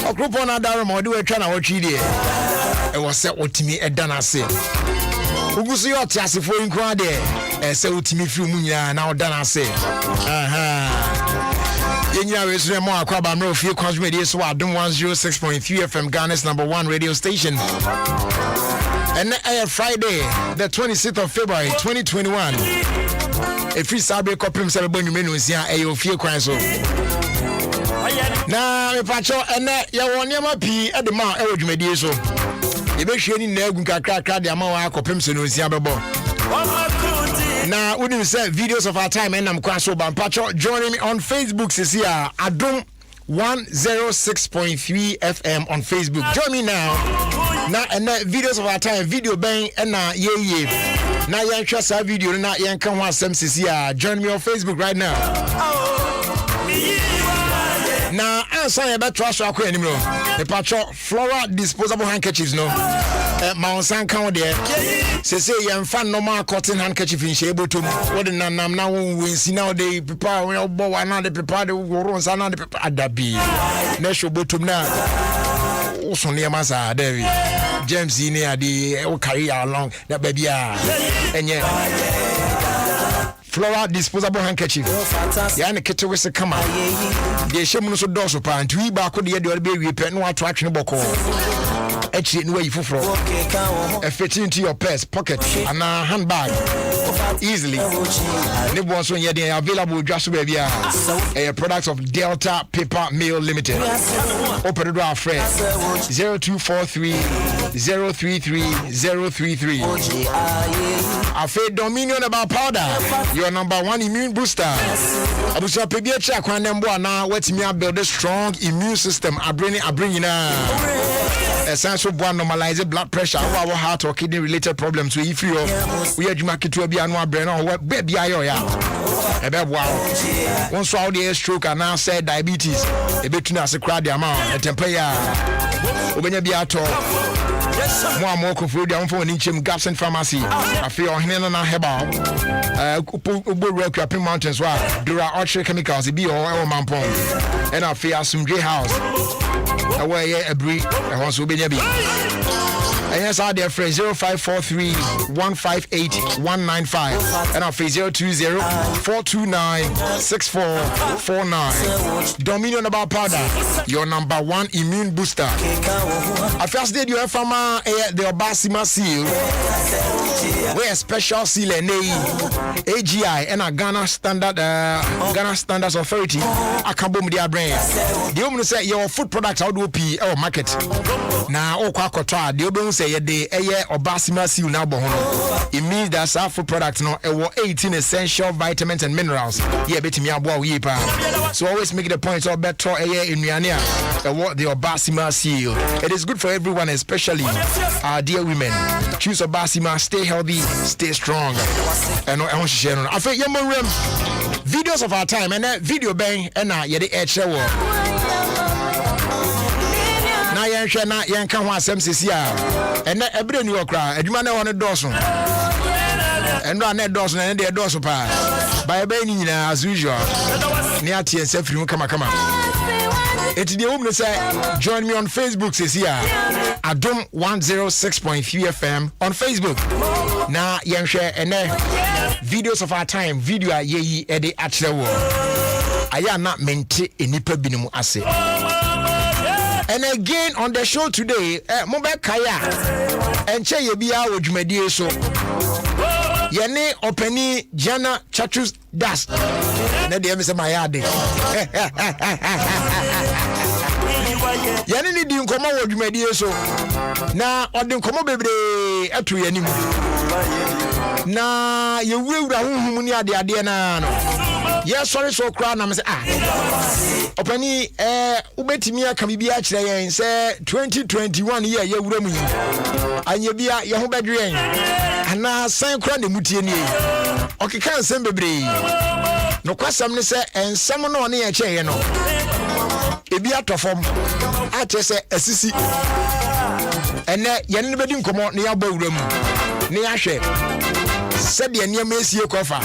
okrupo na daro ma odi wetwa na wotwi de e wo se otimi edana se ugusu yo ti asefo nkwa de e se otimi firi mu nyina na odana se Yenya Resure Mo Akwaba Mro Ofie Kwanso Radio so Adom 106.3 FM Ghana's #1 radio station. And Friday, the 26th of February 2021. A free Saturday couple celebrate menu is here Ofie Kwanso. Na me pacho ene ya wonyama pi e de ma e wodwumadi so. Ye be hwe ni na agun kakra de ama wa akopem se no nsia bebo. Now, we do say videos of our time and I'm Kwanso Bampacho. Joining me on Facebook this year, Adom 106.3 FM on Facebook. Join me now. Now, and videos of our time, video bang and yeah. Now, you trust our video, now you can watch some this year. Join me on Facebook right now. Now, I'm sorry about trash or anymore. The patcho floral disposable handkerchiefs, no. Mount San Count there. Say, I'm fan no more cotton handkerchief in Shable to what the Nam now we see now they prepare when you bow another prepare the runs another prepare at that be. National bottom now. Also near Massa, David. James in here, the career along that baby. And yet. Floral disposable handkerchief. Yani kete wese kama. De shemu so doso pa ntwi ba ko de be wi no attraction boko. Actually no way fufro. Fit into your purse, pocket and a handbag easily. Ne bon so ye dey available just baby a product of Delta Paper Mill Limited. Open the door friend 0243 033 033. Afi Dominion about powder. Your #1 immune booster. Abusa pebia cha kwanembo na wetimi build a strong immune system. I bring na essential one normalize blood pressure, our heart or kidney related problems. So if you we are jumakitu bi anu abrena or baby ayo ya. Ebe wow. Once all the stroke and now say diabetes. Ebe tuna se kra de ama temper ya. Obenya bi ato. More food down for an inchim gaps and pharmacy. I feel Hena na Heba. Ubu Mountains, Dura Archery Chemicals, be or Mampong. And I feel some J House. Away a breed, I want to be near. And yes, our dear friend 0543 158 195 and our face 020 429 6449. Dominion about powder, your #1 immune booster. I first did you have from the Obasima seal, where special seal and AGI and a Ghana Standards Authority. I can't boom their brand. The woman say your food products out will be our market. Now, Okakota, the woman say a day Obasima seal now. It means that our food products now 18 essential vitamins and minerals. Yeah, bet me about yepa. So always make the point of better in Miania. The Obasima seal. It is good for everyone, especially our dear women. Choose Obasima, stay healthy, stay strong. And I want to share. I feel videos of our time and video bang and yeah the edge show. Na yen hwe na yen ka ho asem sesia ene ebre ni okra adwuma na won doso endo na doso na de doso pa ba ebe ni nyina as usual ni atie sefiri mu kama eti de wom say join me on Facebook sesia Adom 106.3 FM on Facebook na yen hwe ene videos of our time video a yeyi e de akere wo aya na mente enipa binum ase. And again on the show today, Mobe Kaya and Che Yebia Wojumedi so Yene Openi Jana Chachus Das. Nedi Emise Mayade. Yene ni nkomo Wojumedi so. Na odi nkomo bebre atu yanimu. Na yewura huhumu ni ade na no. Yes, sorry, so crown. I'm saying, Openi, ubetimi aka bibia kire yen say 2021 year ye wuramu yi. Anye bia ye ho bedwe yen. Ana san kra ne mutie ni. Okeka nsem bebre. No kwasam ne say ensem no ne ye che ye no. Ebi atofom. Ache say asisi. Ene ye ne bedi nkomo ne ya ba wuramu. Ne ya hwe. Said the near Messi Kofa.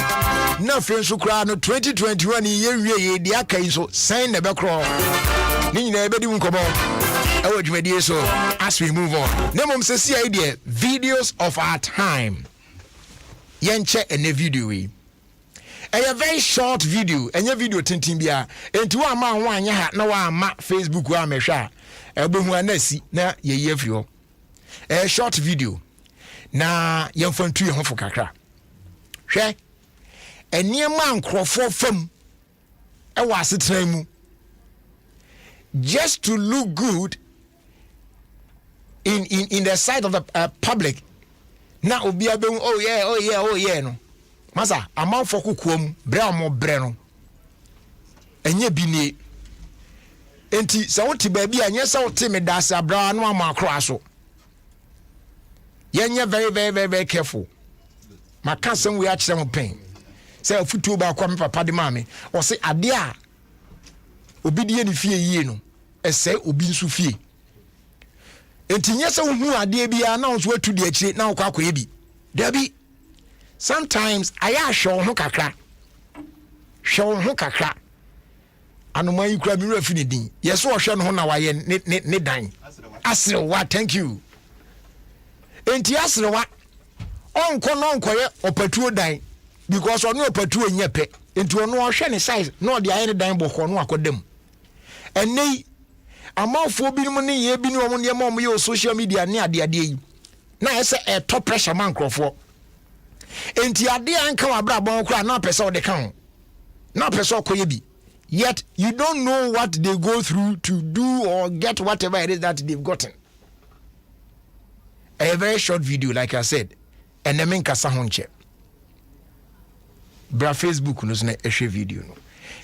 No friends who cry no 2021 year, ye aka so sign the back row. Nina Bedi Uncobo. So as we move on, Nemom says idea videos of our time. Yenche and a video. A very short video, and your video tintimbia. And to a man one ya no one Facebook wa mesha. Ebuhuanesi na ye fio. A short video. Na yemfon tu ye ho kakra. Hwe. Eniema nkrofo fam. E wa asetran mu. Just to look good in the sight of the public. Now obi abe oh yeah no. Masa amanfo kokoam bre mo bre no. Enye bi nie. Enti se wote ba bi anye se wote me dase abra no amakro aso. Yenye very careful. Maka sem we akire mo pen. Se afutuo ba kwa me papa de mame. O se ade a obi de ni fie yie no. Ese obi nsu fie. Enti nyese wo hu ade bia na wo atu de akire na wo kwa akwa bi. Dabi. Sometimes aya show ho kakra. Show ho kakra. Anoma yi kura mi rafi ne din. Yeso wo hwe no ho na waye ne dan. Asrewa, thank you. Enti asrewa. Onko no nkoye opatuo dan because ono opatuo nyepe. Enti ono wo hwe ne size na odi aye ne dan boko no akodam. Enei amafo bi no ne ye bi no mo ne mo ye social media ne ade yi. Na ese e top pressure man krofo. Enti ade anka wabra bon kra na pese o de kan. Na pese okoye bi. Yet you don't know what they go through to do or get whatever it is that they've gotten. A very short video, like I said, and the main kasa honche. Bra Facebook no na ehwe video no.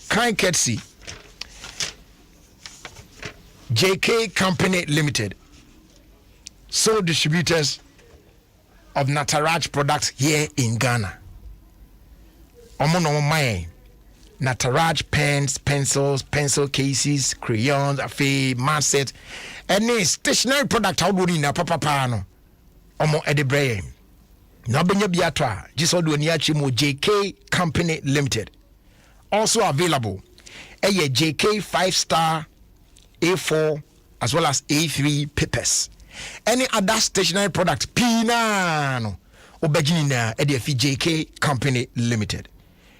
Kind courtesy JK Company Limited, sole distributors of Nataraj products here in Ghana. Omo my Nataraj pens, pencils, pencil cases, crayons, afe, maset, any stationery product how do na papa no. Omo edebrey. Na benya biatwa, just odo ni achi mo JK Company Limited. Also available a JK 5-star A4 as well as A3 papers. Any other stationery product pina no obegina edefi JK Company Limited.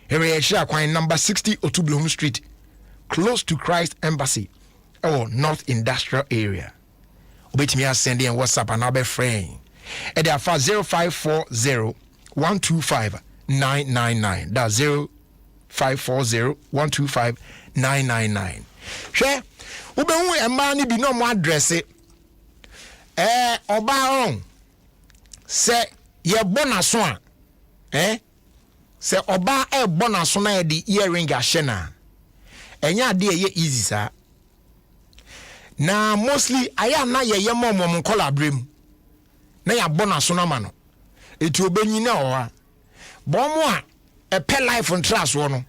Here we are number 60 Otublum Street, close to Christ Embassy, North Industrial Area. Obey me send in WhatsApp and I'll be friend. And they are 0540 125 999. That's 0540 125 999. Share. Ube a man be no more address it. Oba on. Say ye bonus one. Se oba bonus na di earring ashena. Enya de ye easy sa. Na mostly aya na ye mom collaborate. Na ya bonus na ma no. Eti obenyi na owa. Bomo a pay life on trust no.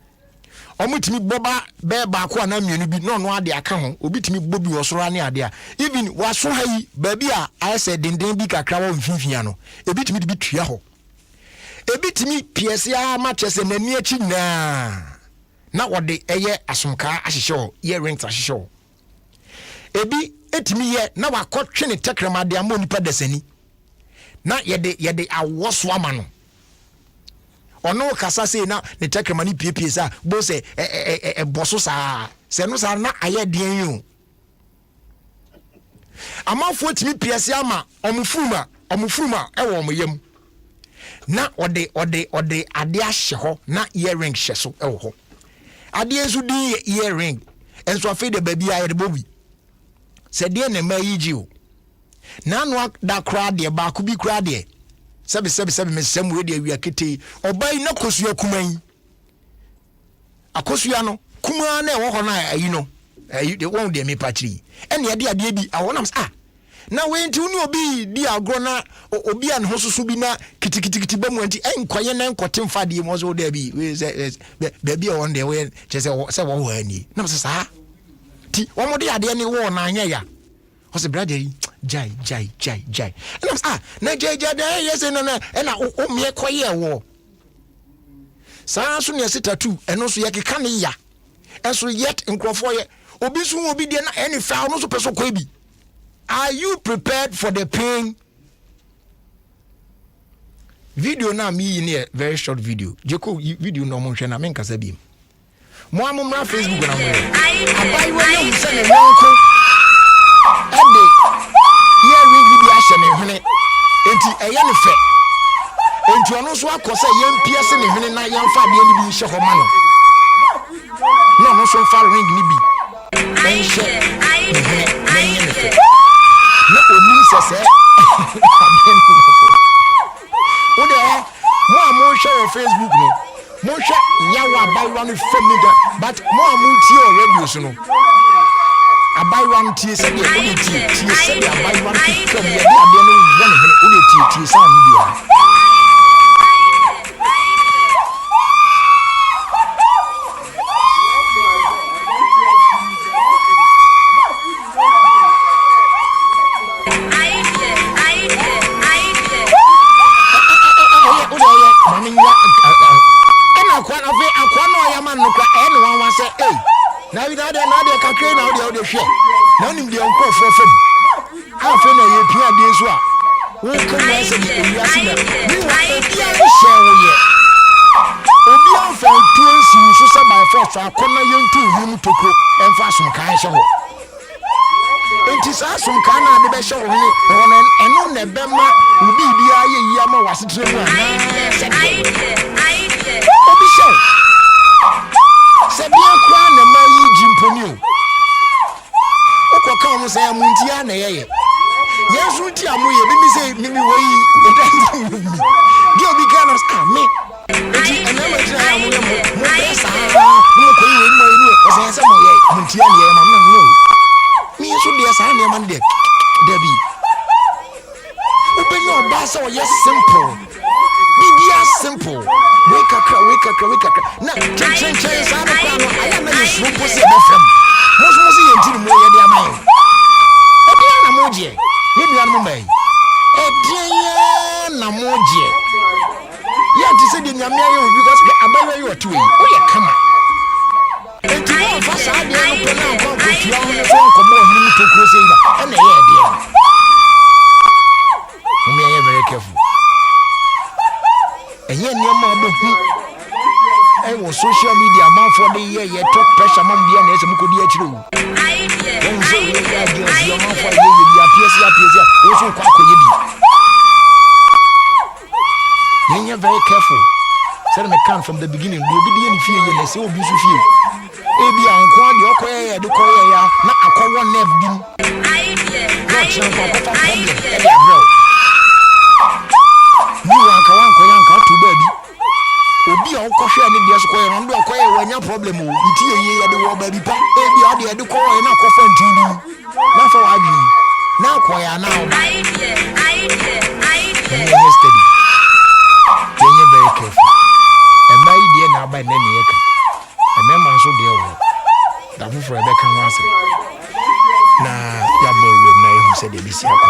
Omutimi boba be ba ko na mienu bi no no ade aka ho. Obitimi bobi wosoro ane ade a. Even waso hayi baabi a I said denden bi kakra wo mfimfia no. Ebitimi bi tua ho. Ebitimi piese a ma chese nani achi na wode eye asomka ahyehye ho earrings ahyehye ho. Ebi etimi ye na wakotwe ne tekrema de amoni pa desani na yede awoso ama no ono kasa sei na ne tekrema ni piepie sa bo se boso sa se no sa na aye den yo amafo timi piese ama omufuma ewo omyem na ode ade ahye ho na earring hye so ewo ho ade ensu din earring enso afi de baby aye de bobi se de na mayiji o na no da kra de ba ku bi kra de sebe mesem we de awia kete obai na kosua kuman akosua no kuma na ewo ho na ayi no de won de me patri ene de ade bi awonam na we nti uni obi di agro na obi an hosusu bi na kitikiti ba mu nti enkoye na enkote mfade mo so de bi we baby on de we se wo ani na so sa ti wo mo de ade ne wo na anya ya o se brother jai and na jai de yes na o me koye wo sa so ne se tattoo eno so ye keka ne ya enso yet nkrofo ye obi so obi de na any fa no so peso ko bi Are you prepared for the pain? Video na me in a very short video. Jeko video no mo hwe na me nkasa bi. Mo amumra Facebook na mo. Abai wo no se ne wonko. Ade ye ring bi ahye ne hwene. Enti eye ne fe. Enti ono so akose ye mpia se ne hwene na ye mfa de ni bi hye ho ma no. No no so fa ring ni bi. Enhye. Ne fe. Na onim sese. Ode mo amu share Facebook no. Mo hwe yawa abai no family but mo amu tie radio so no. Abai one tie se de ode tie se de abai one kikam ye de ade no won he ode tie sa mu bia. Na kakre na ode hwe na onim de onko fofom afa na ye pia de so a wo kan wa se de ewiase na ni wa bia hye wo ye obi afa tuansi so se by force akona yentu hum toko emfa asom kan hye ho enti sa asom kan na de be hye ho ni ono eno na be ma obi bia ye yi ama wasetre mu ana se de obi hye se bia kwa na ma yi jimponi o ko mo say amuntia na yeye yesu ti amoye bibi say mimi wo yi di obi kana me eti enama ti na amoye mo besa mo ko yi we mo inu o say say mo ye amuntia na yeye mam na no mi so de sa na man de debi obenyo oba say o yes simple bibia simple wake up na chen sa no kwa no aya na yesu po se be fam mo se yenti mo ye de amaye e na moje ye bia no mai e dia na moje ye ti se de nyame aye because abaye you otu yi o ye kama enti mo fa sa de no pe na nko ko tia ho ne so nko mo hunu to kro se ina e na ye de mo me ye very careful enye nyama obo wo social media man for the year talk pressure man bia na ese mukodi akire wo won so we ya girls your man for ye bia appear wo so kwa akoye bi yenye very careful say me can from the beginning do obi de ni fie ye na say obi so fie e bia nko de okoye de koye ya na akowo nerve dim no chan kwa kwa problem e bia bro ni wan ka yanka to ba bi obi a okohwe ne de so koye no ndo koye wanya problem o itie ye de wo ba bi pa e bi o de koye na kofa ntinu na fa wa adwi na koye na o ba yesterday yenye very careful e mai de na ba na ne yeka e me man so de wo da fufuro e be kan wa se na ya boy we na ye hu se de bi si akwa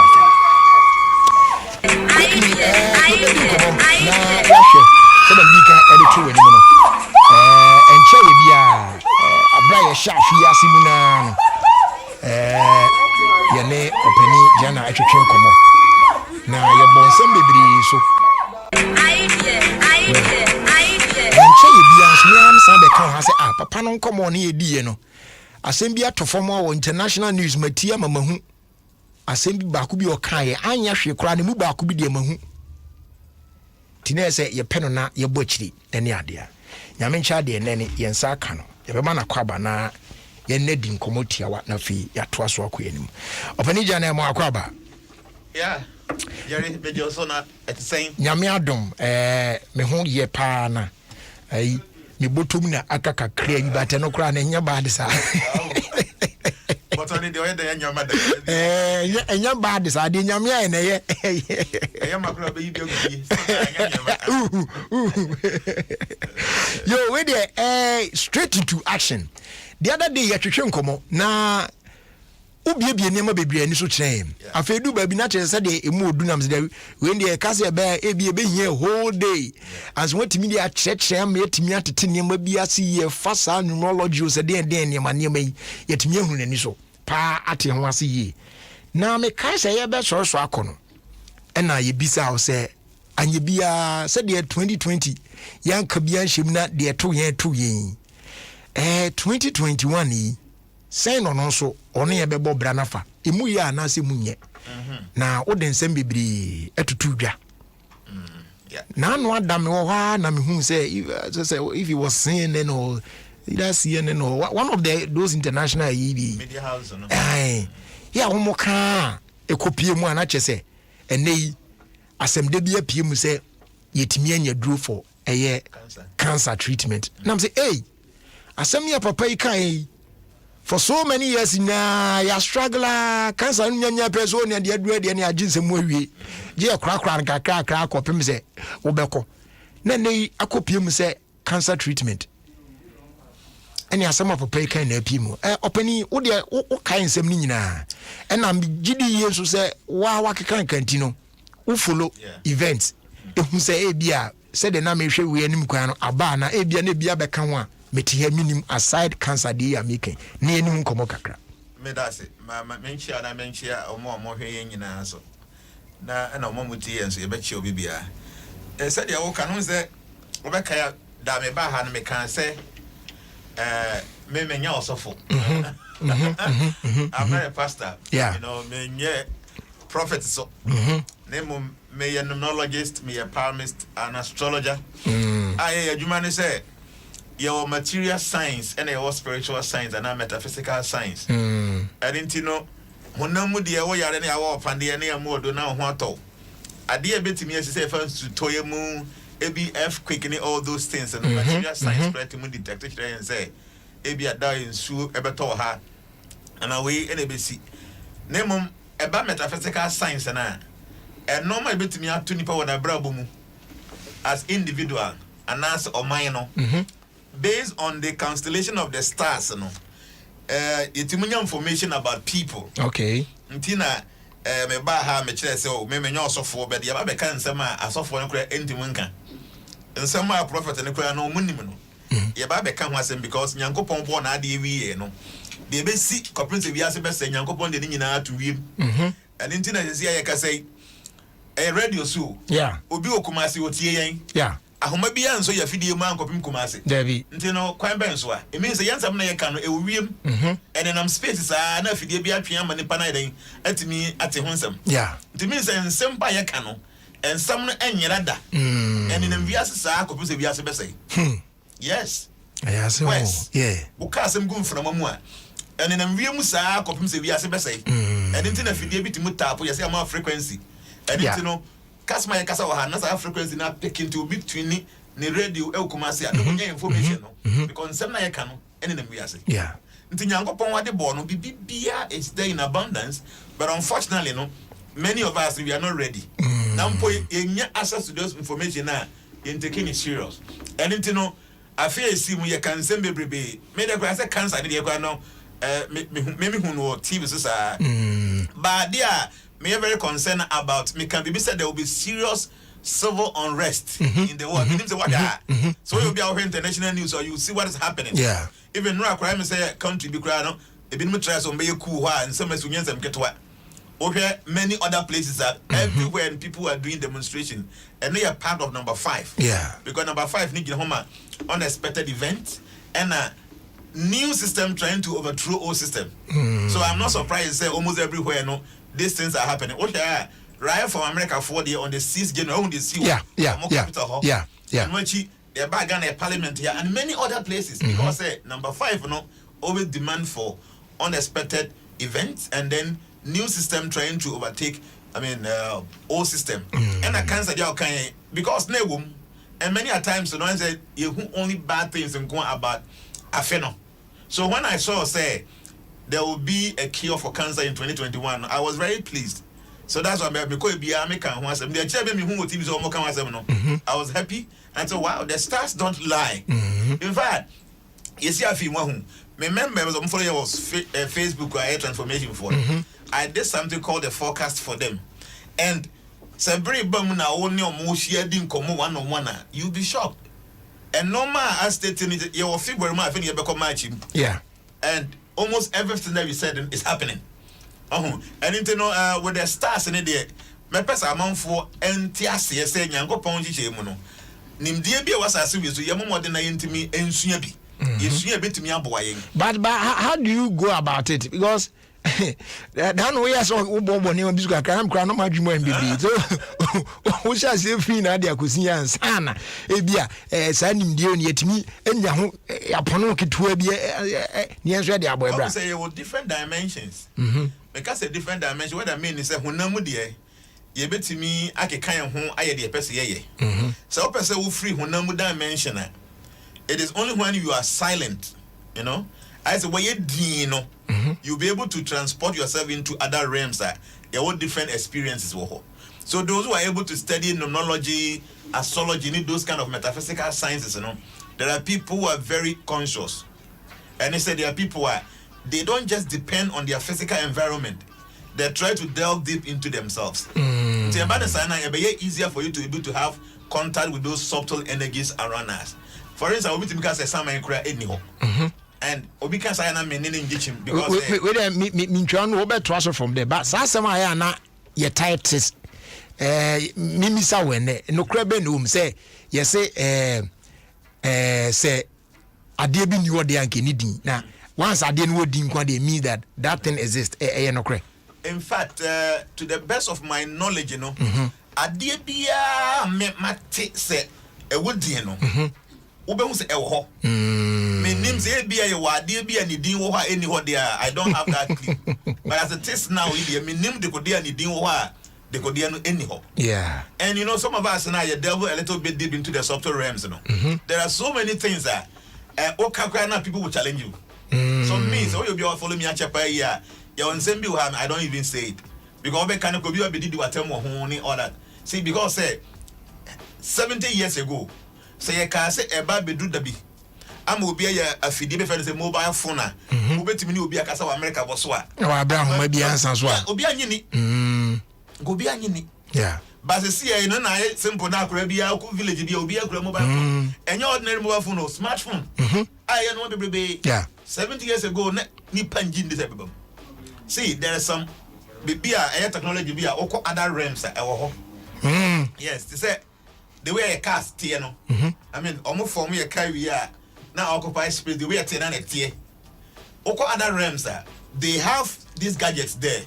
na yahwe so da bi kan edit we ni mo no enche ye bia abra ye shafi asimu na no ye ne opani jana atwetwe nkomo na ye bonsem bebri so enche ye bia so me am san be kan ha se papa no nkomo ne ye die no asem bia tofom a international news matia mamahu asem bi ba ku bi o kan ye anya hwe kora ne mu ba ku bi de mahu tinese ye peno na ye bochiri ene ade a nyame ncha de ene ne ye nsa aka no ye be ma na kwaba na ye nedi nkomotia wa na fi ya toa so akọ anim opani gya na mo akwaba yeah yare be jo so na at the same nyame adom me ho ye pa na ai me botom na aka kakra yi ba te no kra na nya ba de sa but only the way the nyama da enya ba de sa de nyame ai na ye makra be yi bi yo we dey straight into action the other day ya twetwe nkomo na obiebie nema bebia ni so kyerem afedu ba bi na kyerɛ sɛ de emu odunam sɛ we ndi e kase e ba ebie be hie whole day as watimi de akyerɛkyerɛ ma yetimi atete nema bi ase ye fasa numerology o sɛ den nema yi yetimi ehunu nani so pa ate ho ase ye na me kai say ye be so akono na ye bisa wo say anye bia say de 2020 yanka bia nhim na de to yen 2021 yi say no so ono ye bebo bra nafa emu ya na se munye na wo de nsem bibiri etutu dwa na no adam wo ha na me hu say if he was saying then or that's CNN or one of those international media house no yeah wo ka ekopie mu ana chese enei asem de bia pie mu say yetimi anya duro for cancer treatment na me say hey asem ya papa yi kan for so many years na ya struggle cancer nyanya person na de aduro de na agin sem awie je kra kakra kopem say wo beko na nei akopie mu say cancer treatment any asama papa kan na apie mu opani wo de wo kan nsem ni nyina na gidi ye so say wa kekan kantino wo follow events ehu say bia say de na me hwe we anim kwan no aba na bia na bia beka ho a meti ha minim aside cancer de ya making na enim komo kakra me da se ma menchia omo hwe ye nyina so na na omo muti ye so ye be chi obi bia say de wo kan no say wo be kaya da me ba ha no me kan say me menya osofo. I'm not a pastor. Yeah. You know, me prophet so. Name me a numerologist, me a palmist, an astrologer. I you say your material science and your spiritual science and metaphysical science. I didn't know when no mood the way any hour and the any more do now what all. I dear bit to me as say first to Toyemu. ABF quickening all those things and material science spread to moon detector and say AB a die in su ebeto ha and away NBC name about metaphysical science and normal bit me out to nipa when I brabumu as individual and as or minor based on the constellation of the stars it's information about people. Okay. Ntina me ba ha me kire se o me menyo osofo be de ba be kan nsema asofo no kura entimu nka nsema prophet ne kura no munim no ye ba be kan ho asem because nyankopon bo na ade wiye no de be si corporate wi ase be se nyankopon de nyina to wiem and ntina se ye ka say radio so obi okumase otie yen ahoma bia nso ya fidie mu ankopim kumase David ntino kwan ben so a e mean say yansam na ye ka no e wiem and in am spaces na fidie bia twen ama nipa na den atimi ate ho nsam it means nsem ba ye ka no ensam no enyera da and in am viase sa akopim se viase be say yes wo ka asem gu mframa mu a and in am wiem sa akopim se viase be say and ntina fidie bitimu tap ye say am frequency and ntino Kasma ya kasa wa na sa frequency na picking to between ni radio e kumase a no information no because some na ye ka no ene na wiase nti nyankopon wade bo no bibia is there in abundance but unfortunately no many of us we are not ready now po enya access to those information na in taking it serious and nti no afia esi mu ye kan sem bebrebe me de kwa say cancer de ye kwa no me hu no TV so sa but there me are very concerned about me can be said there will be serious civil unrest in the world. So you'll be out here international news or you see what is happening. Even no crime say country be crying no. E be me try some be cool and some as unions and get what. Okay, many other places are everywhere and people are doing demonstration and they are part of number 5. Because number 5 need home unexpected event and a new system trying to overthrow old system. So I'm not surprised say almost everywhere no these things are happening. Okay, right from America for the on the 6th January on the sea. And when they're back in parliament here and many other places because number 5 no always demand for unexpected events and then new system trying to overtake old system. And I can't say okay because no and many a times no one said you only bad things and go about afeno. So when I saw say there will be a cure for cancer in 2021. I was very pleased. So that's why because I was happy and so wow, the stars don't lie. In fact, you see, I feel remember was Facebook or transformation for them. I did something called the forecast for them, and you'll be shocked. And normal as stating it, your February month, and almost everything that we said is happening. Anything no with the stars in there. My person among for NTS say Yango Ponji Muno. Nimdia be was as you so more than I intimi and Suyabi. Yes, you a bit to me boying. But how do you go about it? Because that way I saw Bobo name this guy can't crown much more baby. So who shall say free Nadia Cousin and Sana? Ebia, sending dear yet me and Yahu upon it to be near ready. I say different dimensions. Because a different dimension, what I mean is that when no dear. Ye bet to me, I can kind of home, I had a person ye. So, person who free when no dimension. It is only when you are silent, you know. As a way you know, you'll be able to transport yourself into other realms that there are different experiences. So, those who are able to study numerology, astrology, need those kind of metaphysical sciences, you know, there are people who are very conscious. And they say there are people who they don't just depend on their physical environment. They try to delve deep into themselves. It's easier for you to be able to have contact with those subtle energies around us. For instance, Obi Timika says Sama Nkra anyhow. And Obi can say I'm meaning ditching because me trying to over transfer from there. But Sama I na ye tight Mimi sa when no crebe no say yes say ade bi ni wode anke ni din. Na once ade no din kwa dey mean that thing exists no crebe. In fact, to the best of my knowledge, you know, ade bia me mate say e wodi no. Ube say e wo ho. Me nim say bia ye wa ade bia ni din wo ha any ho there. I don't have that clue. But as it is now, me nim de ko dia ni din wo ha, de ko dia no any ho. Yeah. And you know, some of us now you delve a little bit deep into the subtle realms, you know. There are so many things that people will challenge you. So me, so you be follow me a chapa here. I don't even say it because we can't go be do what all that. See, because 70 years ago, say you can say eba be do dabi. I'm will be a feed say mobile phone. Who bet me will be a casa of America was what? No, Abraham may be answers. Obi anyini. Go be anyini. Yeah. But see, I know I simple now, Caribbean village be a mobile phone. And your ordinary mobile phone or smartphone. I know baby. Yeah. 70 years ago, ni panjin this everybody. See, there is some air technology be oko other realms yes, they say the way a car steer no. I mean, almost for me a car we are now occupy space the way a ten and tier. Oko other realms they have these gadgets there.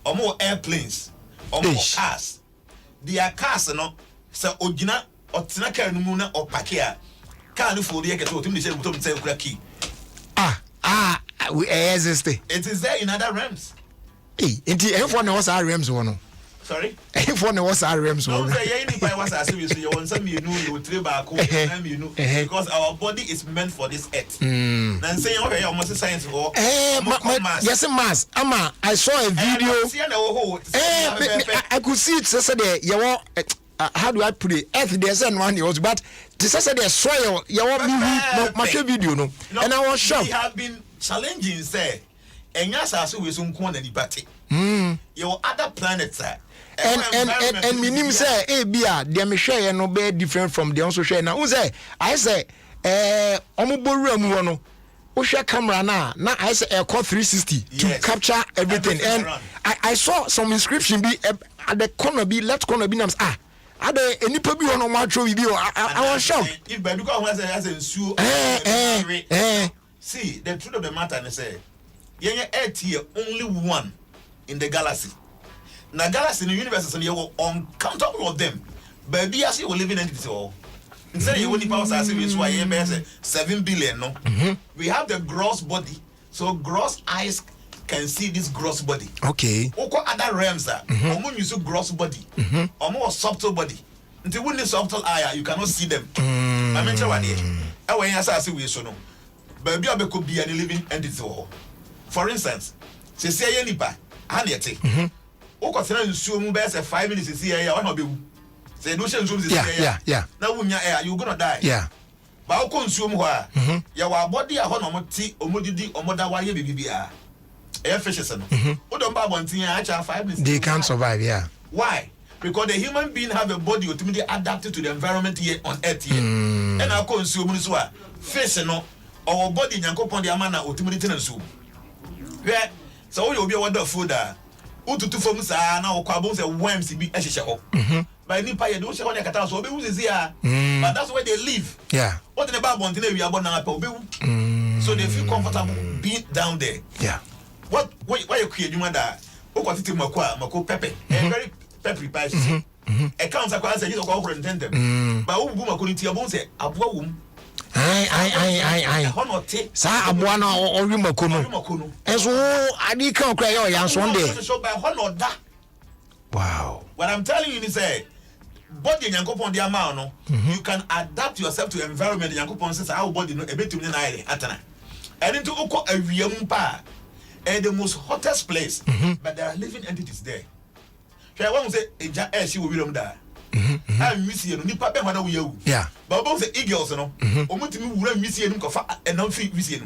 Or more airplanes, or more cars. They are cars, no. So ojina or tinaka numuna or pakia. Car no for the to key. We exist. It is there in other realms. Hey, everyone was our realms one. Sorry? Everyone was our realms one. Because our body is meant for this earth. And saying, okay, almost science or yes, Mas. Ama, I saw a video. I could see it yesterday. How do I put it? Earth there's one years, but this is the soil. You want me video no? And I was shocked. We have been challenging say, and yes, I saw we soon corner the party. Your other planets and minim say, bia, they may share no be different from the also share. Now, who say? I say, omuboru amuwono. O share camera now. Now I say a call 360 to capture everything. And I saw some inscription be at the corner be left corner be names Are there any people on my video? I was shocked. If Baduka was see, the truth of the matter is say, you're Earth here only one in the galaxy. Now, galaxy in the universe, and you were uncountable of them. But be as you were living in it all. Instead, you only power is why 7 billion. No, we have the gross body, so gross eyes can see this gross body. Okay. Oko other realms are. You see gross body. Or more subtle body. Until when the subtle eye, you cannot see them. I mentioned one here. I want to say we so no. But you could be a living entity. For instance, say nipa, Haniate. Oko tena nsuo best 5 minutes is here. I want to be. Say do show this here. Yeah. Now when you're gonna die. Yeah. But oko nsuo mu ho your body a ho no moti omodidi omoda waye bibia. Air fishes no. Don't buy one thing. Actually, 5 minutes. They can't survive. Yeah. Why? Because the human being have a body ultimately adapted to the environment here on Earth here. And I consume so fish no. Our body nyanko pon the amana ultimately tenansu. Yeah. So you be what the food ututu from sa na okwabo say worms bi ehyehe ho but nipa ye do she ho na kata so obewu sisi a but that's where they live. Yeah, what in the Bible until we are na pa obewu so they feel comfortable being down there. Yeah, why you create juma da okotiti mako pepper very peppery pie. Accounts are say you go intend them but obu mako ni ti abon say aboa wom I sa aboa na ori mako no enso adi kan kra yo yan so nde so by honor da. Wow, what I'm telling you is say body Yankopon dia ma no you can adapt yourself to environment Yankopon says how body no ebetum na ire atana and into uko awiam pa and the most hottest place but there are living entities there. Try one say eja she will william da I miss you nipa be hwana wo yawu yeah but bon say eagles no omutimi wura miss you nkofa enam fi miss you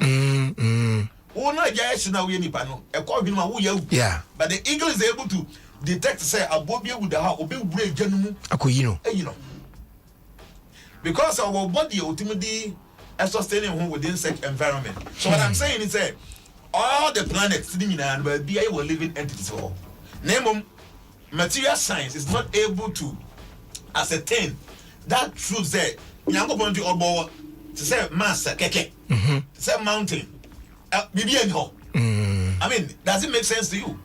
wo na eja she na wo nipa no e ko bi no wo yawu yeah but the eagle is able to detect say abobi ewu da ha obi wura eja no mu akoyi no because our body ultimately is sustaining home within such environment. So what I'm saying is that all the planets sitting in and will be able living entities for name material science is not able to ascertain that truth that Yango Ponti or to say mass keke to say mountain bibi ho. I mean, does it make sense to you?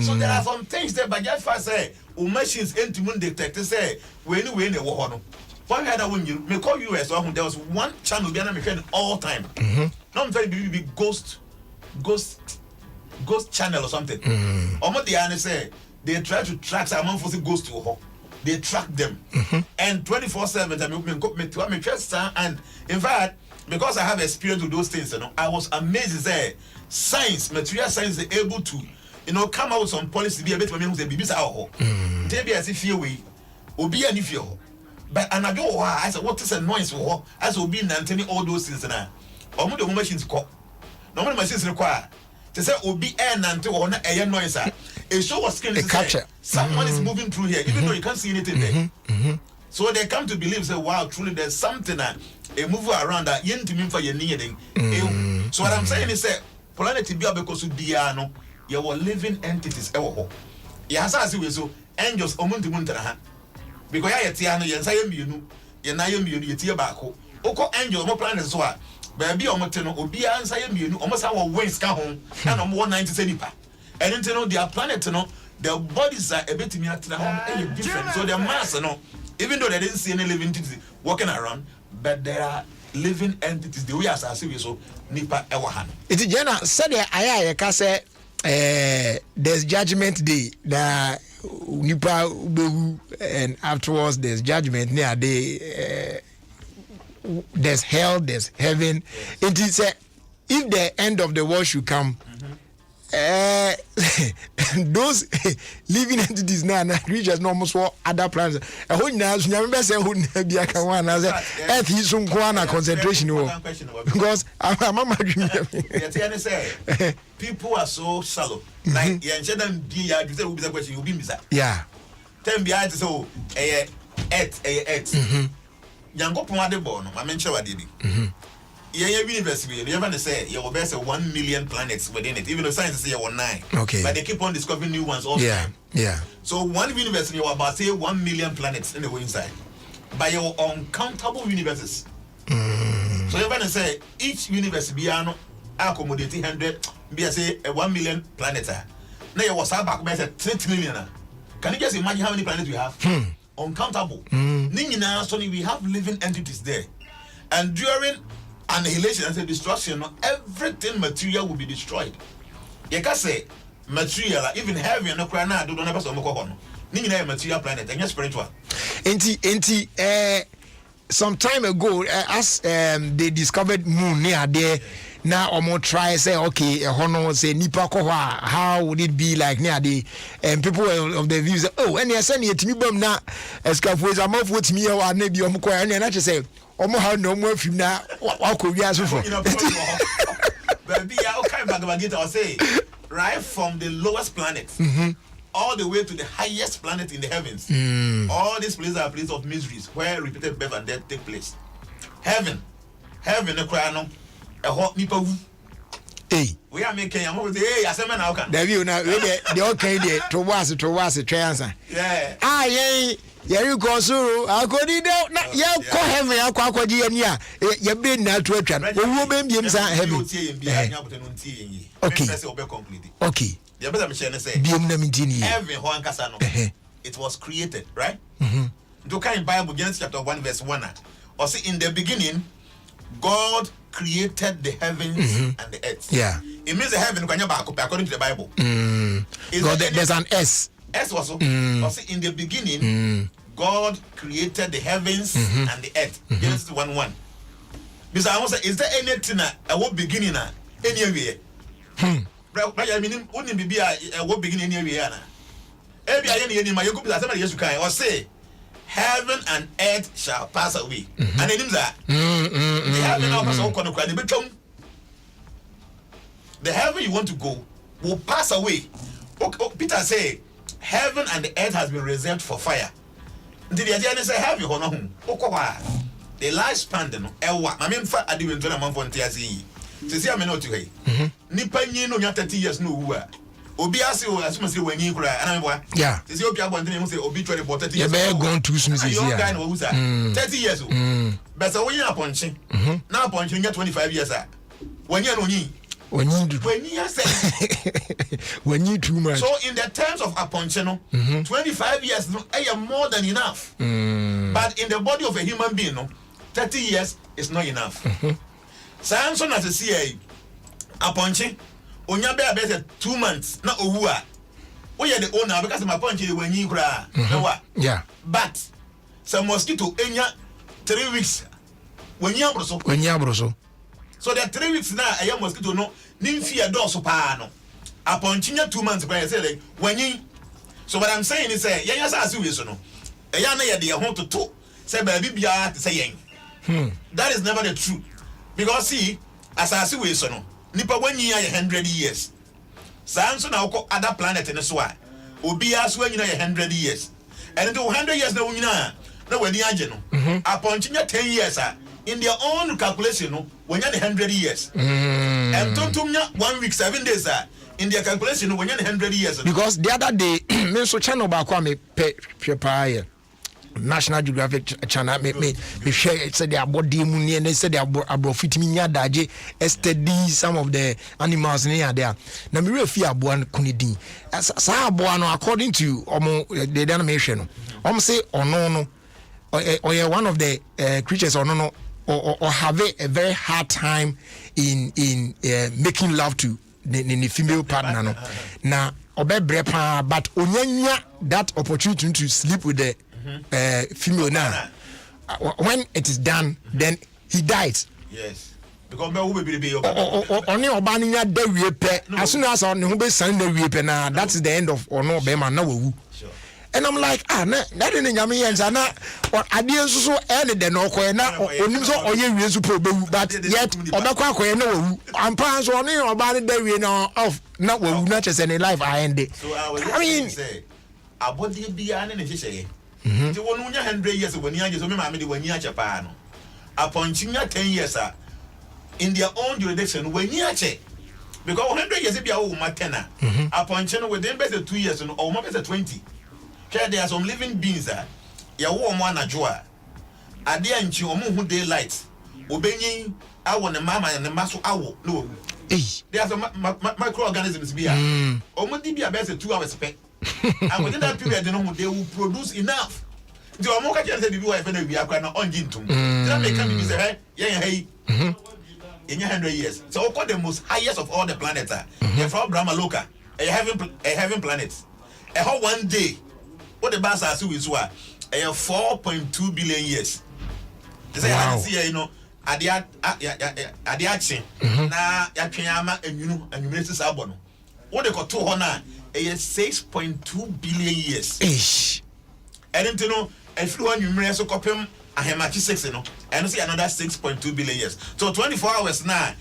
So there are some things that by just fast say machines into moon detect say when a war. One had when you may call US or there was one channel behind all time. Not very big ghost channel or something. Almost the answer say they try to track someone for the ghost to her. They track them and 24/7 and in fact because I have experience with those things, I was amazed that science, material science is able to, come out with some policy to be a bit of me who say bibisa ho. Maybe as if you way, obi any fear. But and I said, what is a noise for? As will be maintaining all those things now. Omo the machines call. Normal machines require to say obi and or not a noise. A show was skin is capture. Someone is moving through here, even though you can't see anything there. So they come to believe, say, wow, truly there's something a move around that yen to me for your needing. So what I'm saying is that planet be because of Diano, you were living entities. Yes, I see so angels omuntu muntara. Because I tiano yen say you yenayem you tia back. Oko angel mo planet so a baby omoteno obi answer you almost our wings ka home and 190 centipa. And then their planet their bodies are a bit different. So their mass even though they didn't see any living entities walking around, but there are living entities the way as I see so nipa ewahan. It's Jenna said I can say there's judgment day that nipa and afterwards there's judgment near day there's hell, there's heaven. It is if the end of the world should come, those living entities now creatures no almost what other planets. A whole now, you remember say who be a kawan as Earth is some kwana concentration because I'm a people are so shallow. Like you say who be the question you be misa. Yeah. Ten behind so Earth. Yango Pumade Bono, I mentioned what did it. University, you never say you will best 1 million planets within it, even though science say 9. Okay. But they keep on discovering new ones all the time. Yeah. So one university you about say 1 million planets in the inside. By your uncountable universes. So you're gonna say each university be accommodating 100 be say 1 million planets. Now you was back by 30 million. Can you just imagine how many planets we have? Uncountable. So we have living entities there. And during annihilation and destruction, everything material will be destroyed. You can say material, even heavy and no crana do not have some material planet and spiritual. Some time ago, as they discovered moon near there. Now omo try say okay hono say nipa ko how would it be like near the people of the views oh and yes any timi bam na escafo is am of what me or na bi omo ko and na say omo how no mo afim na wa ko wi aso for baby ya o kind bagagita or say right from the lowest planet all the way to the highest planet in the heavens. All these places are places of miseries where repeated birth and death take place. Heaven the cry no a hot nipa wu. Hey, we are make am go say hey asema na oka David na we the okay there to was try answer yeah yeri go suru akodi de na ye ko heaven akwaji ani a ye be na to atwa owo be mbiem sa heaven okay okay the better me share say biem na mintini heaven ho ankasa no it was created right do kind Bible Genesis chapter 1 verse 1 or say in the beginning God created the heavens and the earth. Yeah. It means the heaven according to the Bible. God, there's an S. S also. Or say in the beginning, God created the heavens and the earth. Genesis 1:1. Because I want to say, is there anything a what beginning anywhere? Right, I mean, only be a what beginning anywhere. Every any my you or say heaven and earth shall pass away. And then that the heaven now pass away. The heaven you want to go will pass away. Peter say heaven and the earth has been reserved for fire. Until the idea say heaven or no the lifespan no ewa. I mean for Adom 106.3. See I mean not to hey. Nipa nyi no nya 30 years no wu a. Obi ase o asuma say wanyi kura ana me boa. Yeah. See obi abonten mu say obi 20 but 30 years. You be gone too soon this year. 30 years o. But say wanyi aponche. Na aponche nya 25 years a. Wanyi no nyi. When you too much. So in the terms of aponche no 25 years no more than enough. But in the body of a human being no 30 years is not enough. Samson as a CA aponche onya be about 2 months na owu a we are the owner because my punch when you cry yeah but some mosquito enya 3 weeks when you abroso so the 3 weeks now a mosquito no nimfi do so pa no aponchinya 2 months by say when you so what I'm saying is say yenya sa asu we so no eya na ye de ho toto say ba bibia to say yen that is never the truth because see as asu we so no nipa wanyi ya 100 years sanso na uko other planet ne so a obi aso wanyi na 100 years and into 100 years na wunyina na wani age no aponchinya 10 years in their own calculation no wanya 100 years and tontumnya 1 week 7 days in their calculation no wanya 100 years because the other day me so channel ba kwa me prepare National Geographic channel me share it said their body money and they said their abrofitimi nya daje study some of the animals near there na me refi aboa kunidin sa aboa no according to the denomination no say ono or one of the creatures or have a very hard time in making love to the female partner no na obebre pa but onyanya that opportunity to sleep with the female now when it is done then he dies. Yes, because be only obani nya da wie pe as soon as on who be san da wie pe na that is the end of ono be man na wawu. And I'm like na didn't nyame yenza na ade enso so e de no koye na onim so oye wie so pro bewu but yet obekwa koye na wawu ampa so oni obani da wie na off na wawu na chese ne life I end it. So I mean say abodi bia na ne chese ti wonu nya 100 years when you so me ma me de wani ache pa no aponchinya 10 years in their own jurisdiction when you ache because 100 years bia wo ma 10 aponchinya within better 2 years no or more better 20 there are some living beings ya wo mo anajo ade anchi omo hu daylight obenyin awo ne mama ne maso awo no there are some microorganisms bia omo di bia better 2 hours pe and within that period they will produce enough. The Omoka can say the wife and we are going on Jintum. That may come to say, hey, in 100 years. So, of course, the most highest of all the planets are from Brahma Loka, a heaven planet. A whole one day, what the bass are so is what a 4.2 billion years. They say, I see, you know, at the action, na Yakiyama and you know, and you made this album. What they got 200. 6.2 billion years. Ish. And then know if you want you so copy I have 6 and see another 6.2 billion years. So 24 hours now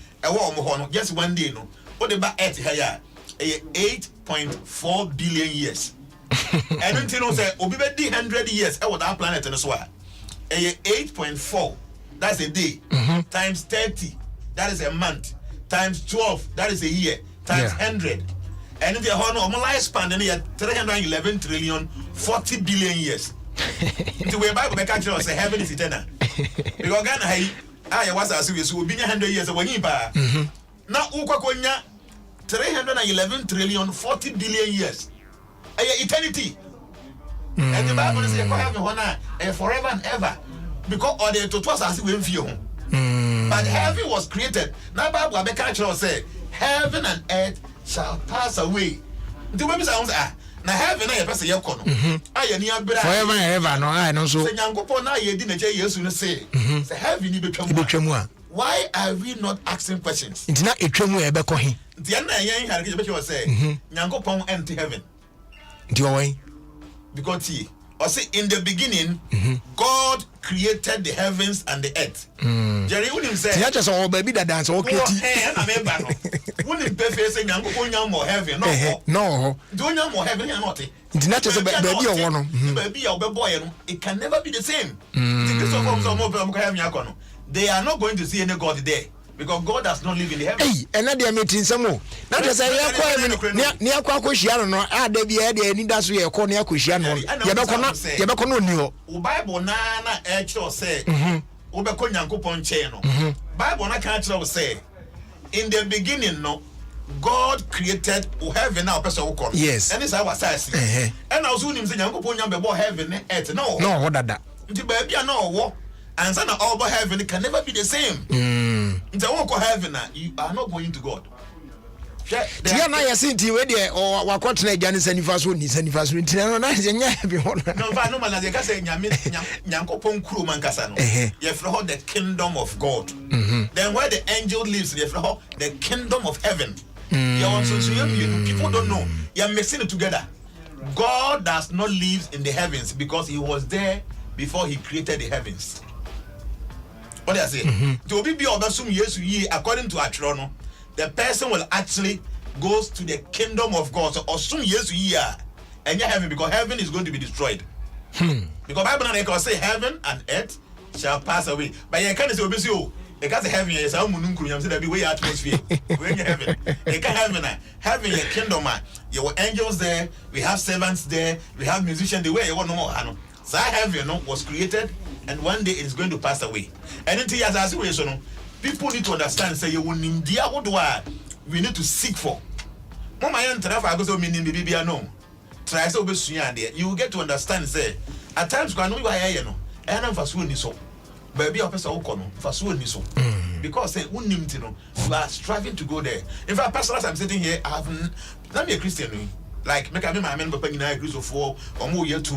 just one day no. What about Earth here? 8.4 billion years. And then know say obi be 100 years I that planet and so 8.4 that's a day times 30 that is a month times 12 that is a year times 100. And if the whole normal lifespan, then you have 311 trillion, 40 billion years. The way Bible make actually say heaven is eternal. Because Ghana, I was asking you, be 100 years when you buy. Now, Ukakonya 311 trillion, 40 billion years. Eternity. And the Bible says, heaven forever and ever. Because all the to us as we feel. But heaven was created. Now, Bible make actually say, heaven and earth shall pass away. The women sounds na heaven na yepese ye kono aye ni abira forever and ever no I no so se nyankopon na ye di na je Yesu no say se heaven ni betwamu a why are we not asking questions ntina etwamu e be ko he ntia na yen hare ke be che say nyankopon enter heaven nti owen because he or say in the beginning God created the heavens and the earth. Jerry wouldn't say ya just all baby that dance okay na me ba no wouldn't be face nyankopon nya mo heaven no do nya mo heaven nya not nti na just baby o wo no baby o be boy no it can never be the same. They are not going to see any God there because God does not live in the heavens. Hey, and na meeting some more. Na just say ya kwa ni akwa akohia no a da bia de ani da so ye ko ni akohia no ye be ko no ni ho. Bible na e kire o say wo be ko nyankopon che no. Bible na kan kire o say in the beginning no God created heaven now person wo ko. Yes. And this I was saying. And also nim say nyankopon nya be bo heaven earth no. No ho dada. Nti ba bia na wo and so all about heaven can never be the same. Nti won ko heaven you are not going to God. Tia na yesi nti we de wakotena agane sanifa so ni sanifa so nti na nya bi ho no ba no man ka say nyankopon kuro man kasa no ye fro the kingdom of God. Then where the angel lives ye fro the kingdom of heaven. You want so people don't know. You are mixing it together. God does not live in the heavens because he was there before he created the heavens. What do I say? To be obasum Yesu ye according to Atrono, the person will actually goes to the kingdom of God. So assume Yesu ye and you heaven because heaven is going to be destroyed. Because Bible and say heaven and earth shall pass away. But you can't say obesio. You can't say heaven is how mununku you say that be way atmosphere. When you heaven. You can't heaven your kingdom your angels there, we have servants there, we have musicians the way you want no more. So heaven was created and one day it is going to pass away. And until you ask way so people need to understand say you will India what do we need to seek for. Mama yan trafa go so meaning bibia no. Try so be suya there. You will get to understand say at times when you are here no e na faso ni so. Baby opesa wo no faso ni so. Because say unnim ti no you are striving to go there. In fact pastor as I'm sitting here I'm a Christian like make me my men papa nyina Christopher omo ye tu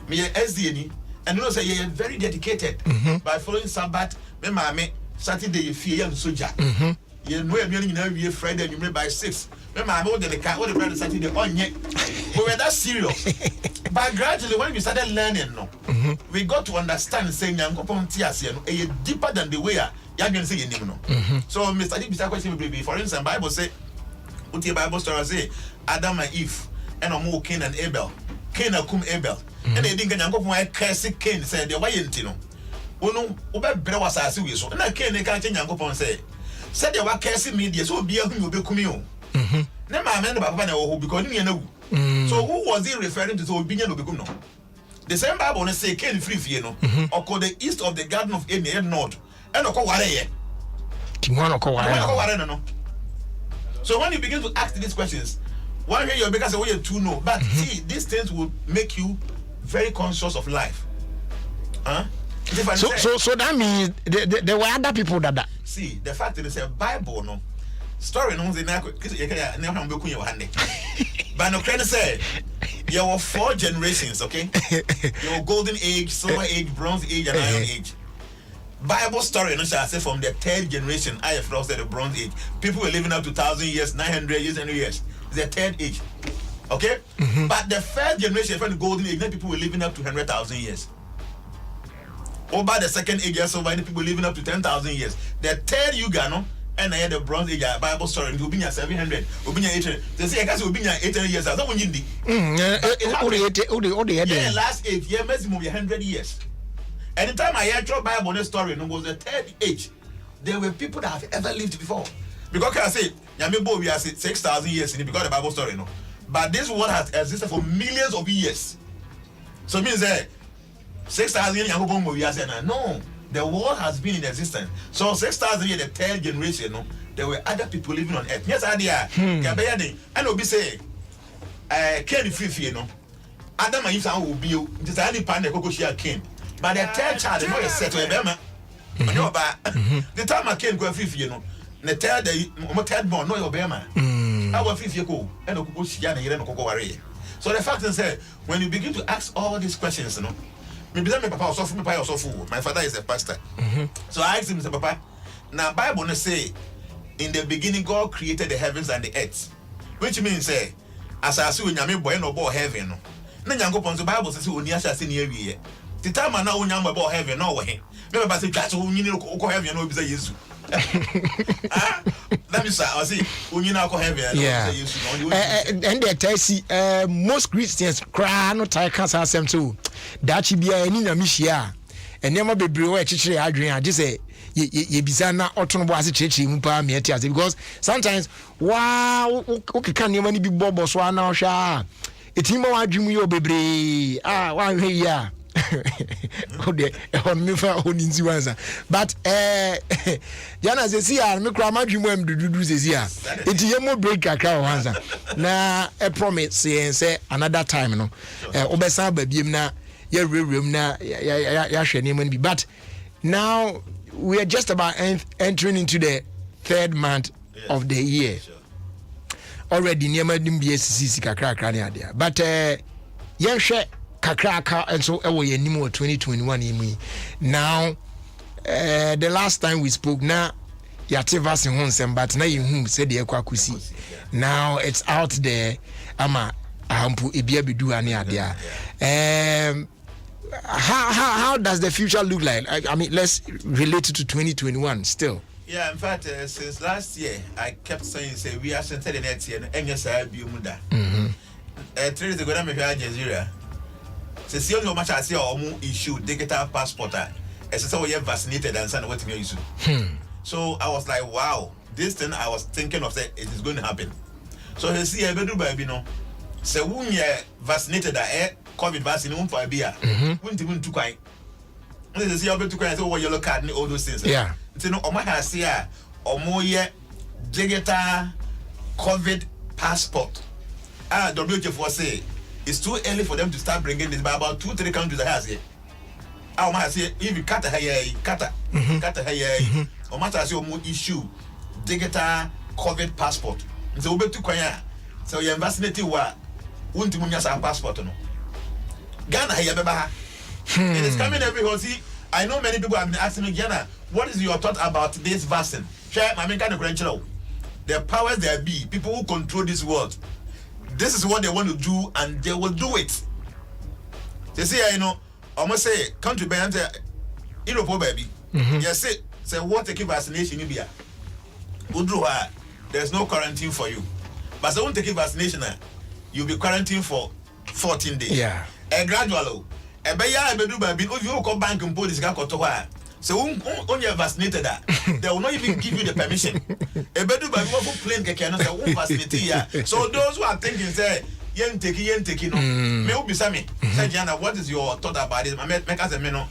me SDA ni. And you know say you're very dedicated by following Sabbath. Me Saturday you fear and soldier. You know you Friday you by 6. Me mama the car what the Friday Saturday on yet. But we're that serious. But gradually when we started learning we got to understand saying Yankopon Tias deeper than the way you can say your no. So Mr. This question for instance Bible say what the Bible story say Adam and Eve and Omo Cain and Abel. Cain akum Abel. And they didn't Yankopon curse Cain said the way intino. Ono obebre wasase we so. Na Cain kan che Yankopon say said the wa curse me dey so bia hu obekumi o. Na ma me no papa na wo because ni na wu. So who was he referring to so obinya no bekum no? The same Bible say Cain free fie no. Oko the east of the garden of Eden north. And oko ware ye. Timwana oko ware no. So when you begin to ask these questions, one way you're because way you know, but see these things will make you very conscious of life. So that means there were other people that see the fact that it's a Bible no story no say na you can never have beku your hand. But no can say there were 4 generations, okay? Your golden age, silver age, bronze age, and iron age. Bible story no shall say from the 3rd generation, I have lost the bronze age. People were living up to 1,000 years, 900 years, and years. The 3rd age. Okay? But the 1st generation from the golden age, then people were living up to 100,000 years. Over the 2nd age, so many people living up to 10,000 years. The 3rd Ugano, and I had the bronze age Bible story, and Ubinya 700, Ubinya 800. They say I guess Ubinya 800 years. I don't want you. Yeah, last 8 years, maximum 100 years. Anytime I heard your Bible story, it was the 3rd age. There were people that have ever lived before. Because I say, Yamibo, we are 6,000 years in it because the Bible story, no. But this world has existed for millions of years. So it means that 6,000 years, we are saying, no, the world has been in existence. So 6,000 years, the third generation, no, there were other people living on earth. Yes, idea. And will be say, Ken Fifi, no. Adam and Eve will be you. Just any pan the cocoa share Ken. But the third child, the boy set to a bema. The time I came go Fifi, you know. The third born, no, your bema. Our Fifi go, and the cocoa share and cocoa warrior. So the fact is that when you begin to ask all these questions, you know, maybe my papa also for me, also for my father is a pastor. So I asked him, Papa, now Bible say, in the beginning God created the heavens and the earth, which means say, as I see when you boy no boy heaven, no. Then you go upon the Bible says when you shall see near me. The time I know when you about heaven, no way. Remember, say that's when you know heaven, no be Jesus. Let me say, I see when you know heaven, yeah. And they tell see most Christians cry no tie cancer them too. That should be any na mishia. And never be brew a chichi adrian. I just say ye bizana autonomo as a chichi mupa mietias because sometimes wow okay can you money be bobo so now sha. It's him who dream you baby. One way yeah. On me for on insuranza. But Jana says here, me grandma dream when do says here. It's your break a cow answer. Na a promise say another time no. Obesa baby na your room na ya name be. But now we are just about entering into the third month of the year. Already near my DMBSC kakra near there. But yeah, share kakraka and so away anymore 2021 now. The last time we spoke now, Yativas in Honsem, but now you whom said the Ekwakusi. Now it's out there. Ama Ampu Ibiabidu ania there. How does the future look like? I mean, let's relate it to 2021 still. Yeah, in fact, since last year, I kept saying, say, we are centered in next year, and yes, I be muda. 3 days ago, I'm here in Nigeria. So, see how much I see our issue digital passport. As I said, we have vaccinated and sent what me issue. So, I was like, wow, this thing I was thinking of, say, it is going to happen. So, you see, I do baby, no. So, when you vaccinated, COVID vaccine, won't for a beer, won't even too kind. This is your better kind of yellow card and all those things. Yeah. So no, Oma has here or more digital COVID passport. WH4 say it's too early for them to start bringing this. By about 2-3 countries that has it. Oma has here if you cut a hair, cut a hair. Oma has your more issue digital COVID passport. So we to kwaya. So you vaccinated wa won't munya sa passport no. Ghana here beba. It is coming everywhere. See, I know many people have been asking me, Ghana, what is your thought about this vaccine? I mean, kind of the powers there be, people who control this world. This is what they want to do, and they will do it. They say, you know, I must say, country by Europe, baby. Yes, say what take vaccination in India. There's no quarantine for you. But I won't take vaccination, you'll be quarantined for 14 days. Yeah. A gradual. A beya be do baby, if you come bank and police got to wire. So when you're vaccinated, they will not even give you the permission. A bedu baby who plane cannot say vaccinate. So those who are thinking say yen take no. Me be sami. Say Jana, what is your thought about this? Make us a meno.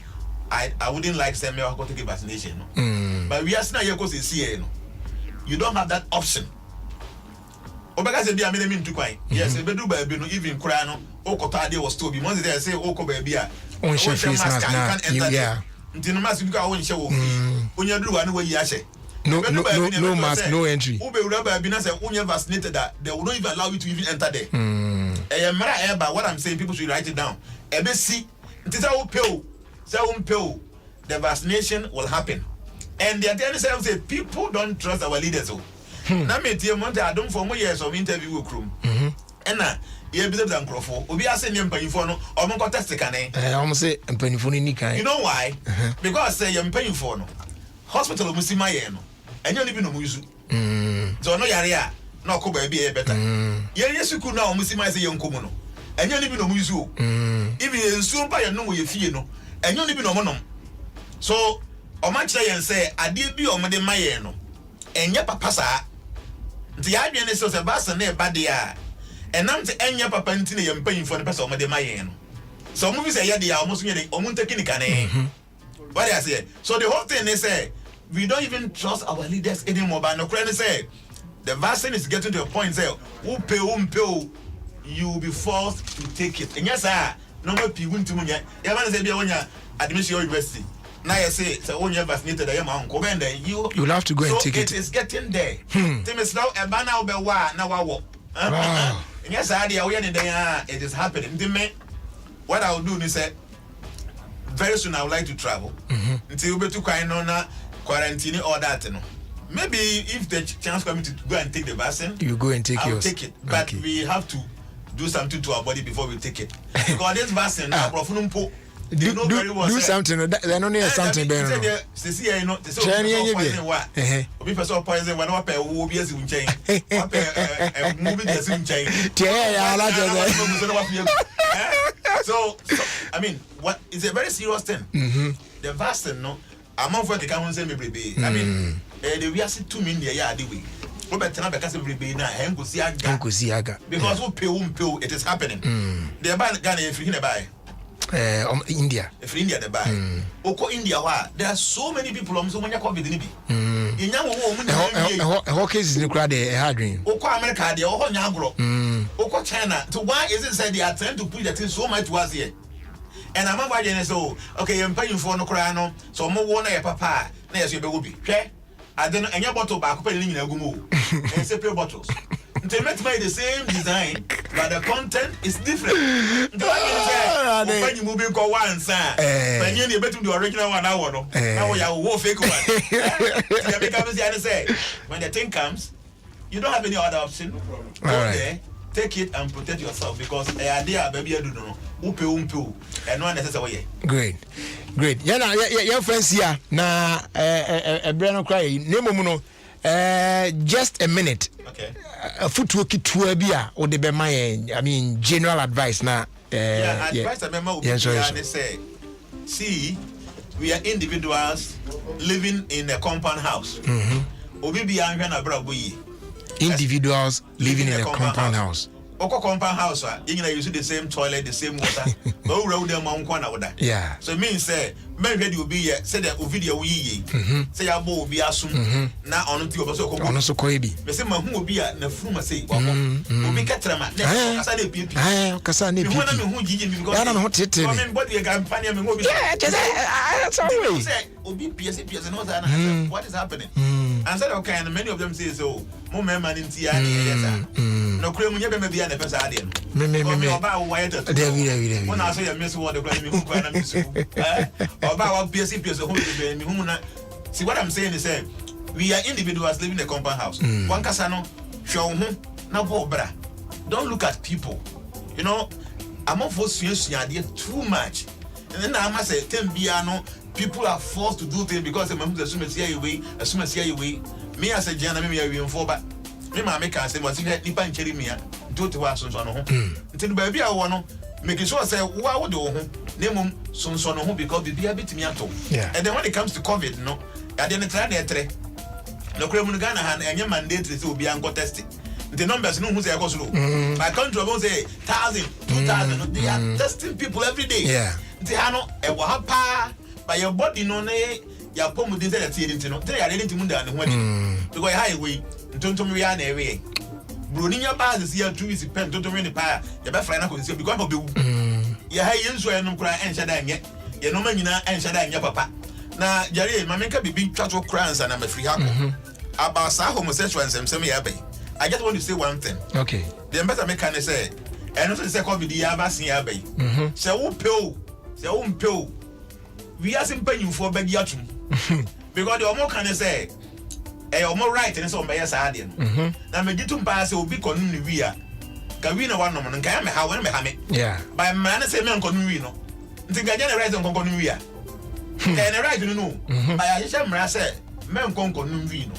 I wouldn't like say me go take vaccination. No. But we are still here because it's here. No. You don't have that option. Obeka say be a mean to kwai. Yes, e bedu baby no even cry no. Okota dey was to be. Once they say oko baby a. On share face mask now. Yeah. Ntino mask because won share wo. Onya duru wa no we ahye. No mask, no entry. Ube ura baby na say onya vaccinated that they will not even allow you to even enter there. But what I'm saying, people should write it down. Ebe si ntisa wo peo. Say wo peo. The vaccination will happen. And they are telling themselves say people don't trust our leaders. Na me tie monte Adom for more years of interview with Chrome. Ena ye be the Nkrofo. Obi ase ne mpanyifo no omo ko test kan eh. Omo say mpanyifo no ni kan. You know why? Because say ye mpanyifo no hospital musima ye no. Enyo ni bi no muzu. So no yare a na ko ba bi e better. Ye yesuku na musima say ye nkomu no. Enyo ni bi no muzu. Ibi ye nsu mpa ye no ye fie no. Enyo ni bi no mo no. So omo kire ye say ade bi omo de maye no. Enye papa saa The idea is so the vaccine ne badia. And I'm to enya papa ntine ye mpanyin for the person o de maye no. So movies say dia almost nyɛ ɔmo technical ne. What I say? So the whole thing is we don't even trust our leaders anymore. But no credit say the vaccine is getting to a point say who pay, you will be forced to take it. And yes, sir, no more people to me. You want to say be on your admission university. Now you say so when you're vaccinated, you'll have to go and take it. So it is getting there. Tim is now a banner over now. And yes, it is happening. What I will do is say very soon I would like to travel until we to quarantine or that. Maybe if the chance comes to go and take the vaccine, you go and take yours. Take it, but we have to do something to our body before we take it. Because this vaccine, do something. They don't need something. Poison when I pay OBS in chain. So I mean, what is a very serious thing. The vaccine, no, I'm not for the council say me baby. I mean, we are 2 million yard away. Robert Tana because every baby now, because who pay, it is happening. The ban Ghana if you buy. India. If India they buy. Oko India there are so many people so many COVID in cases in the crowd hard dream. Oko America they all nyagro. Oko China. So why is it said they are trying to put that thing so much was here? And I'm about to say, okay, I'm paying for no crano, so more one papa, yes, you be. I don't know any bottle back in a gumo. And separate bottles. They made the same design, but the content is different. When you move go one, sir, when you better do the original 1 hour, now you are fake one. When the thing comes, you don't have any other option. Go there, take it and protect yourself because the idea, baby, I don't know. And no necessary. Great. Yana, your friends here. Na a brand cry. Nemo just a minute. Okay. A footwork to beer or the I mean, general advice now. Advice I remember say, see, we are individuals living in a compound house. Individuals living in a compound house. Oko compound house, you use the same toilet, the same water. But we roll them on one of that. Yeah. So it means say, maybe you will be here, say that video we say I will be assumed now on to also coibi. But say, who will be at the fuma say, will be Catrama, Casani people. Casani, who I don't know what it is. What you can find him will be. That's always be PSC and all that. What is happening? And said, okay, and many of them say so. More men in Tiani. No cream, you never be an episode. About white. When I say I miss what the about PSC. See what I'm saying is we are individuals living in a compound house. One casano, show home, now bra. Don't look at people. You know, I'm not for too much. And then I must say, people are forced to do things because they assume it's here away. Me as a gentleman, me are for but me, my maker say, what's it? Nipan cherry me, do to us on home. Until baby, I want to make sure say, why would do name son home because be a bit me at all. And then when it comes to COVID, no, I didn't try that. No criminal Ghana and your mandate will be unco tested. The numbers know who's a go slow. My country will say 1,000, 2,000. They are testing people every day. Yeah. They are not a wahapa by your body, no, your poem did that. They are ready to move down the wedding. To go highway, don't tell me away. Brunia Baz is here 2 weeks, pen, don't win the pie. Your best friend, because of you. Your high ends were no cry and shadang yet. Your no man and shadang your papa. Now, Jerry, my man can be big cattle crowns and I'm a free hacker. About some homosexuals and semi abbey. I just want to say one thing. Okay. The better mechanic say, and also the second video, I've seen abbey. So, pill. We are simply paying for beg yatum. Because the Omo can say, a more right and so by a sardine. Now, me get pass will be connu via. Kawina one woman and can how when me. Yeah. By man say me on connuino. Think I generate on connuia. Can I write to know? By a shamra say, men con connuino.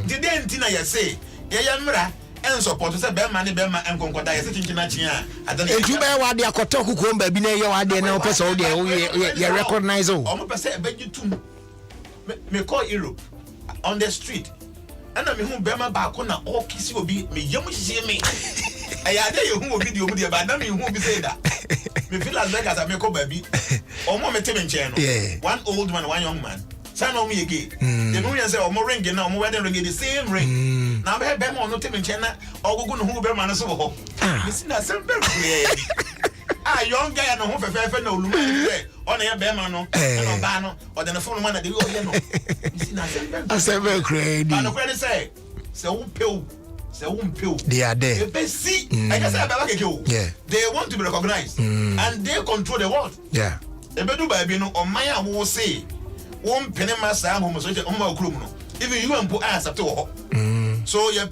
The day Tina say, Yamra. And support to say Bemani Bema and Concordia sitting in Nachia. I don't know what they are Kotoku Kumba, Bine, I didn't know person, you recognize all. Almost say, I beg you to me call Europe on the street. ana me hu bema ba ko na o kisi obi me yam hihie me aya de ye hu video mu de ba na me hu bi say da me feel as like as me ko baby omo me teme nchen no one old man one young man say no me again the no yan say omo ring na omo wedding ring the same ring na be ma no teme nchen na ogugu no hu bema no so ho me see na sem be young guy no ho fefe na oluma ni on ya bema no no ba no o de no phone man na de o ye no me see na sem be crazy ba no credit say wo pew they are there. They see, I guess they want to be recognized and they control the world. Yeah. Even you and put ass up to her. So you're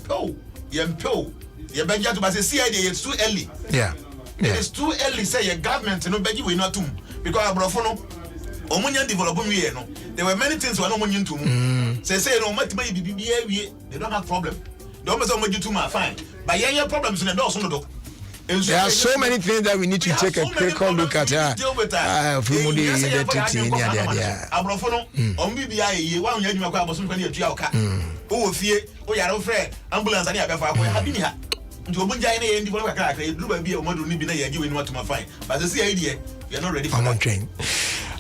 begging to say CID, it's too early. Yeah. It is too early, say your government, no beg you not to because Abrofono, Omunian development, there were many things were no money to say no matter they don't have problem. Don't say too much fine. But yeah, problems in the door. There are so many things that we need to take a critical look at.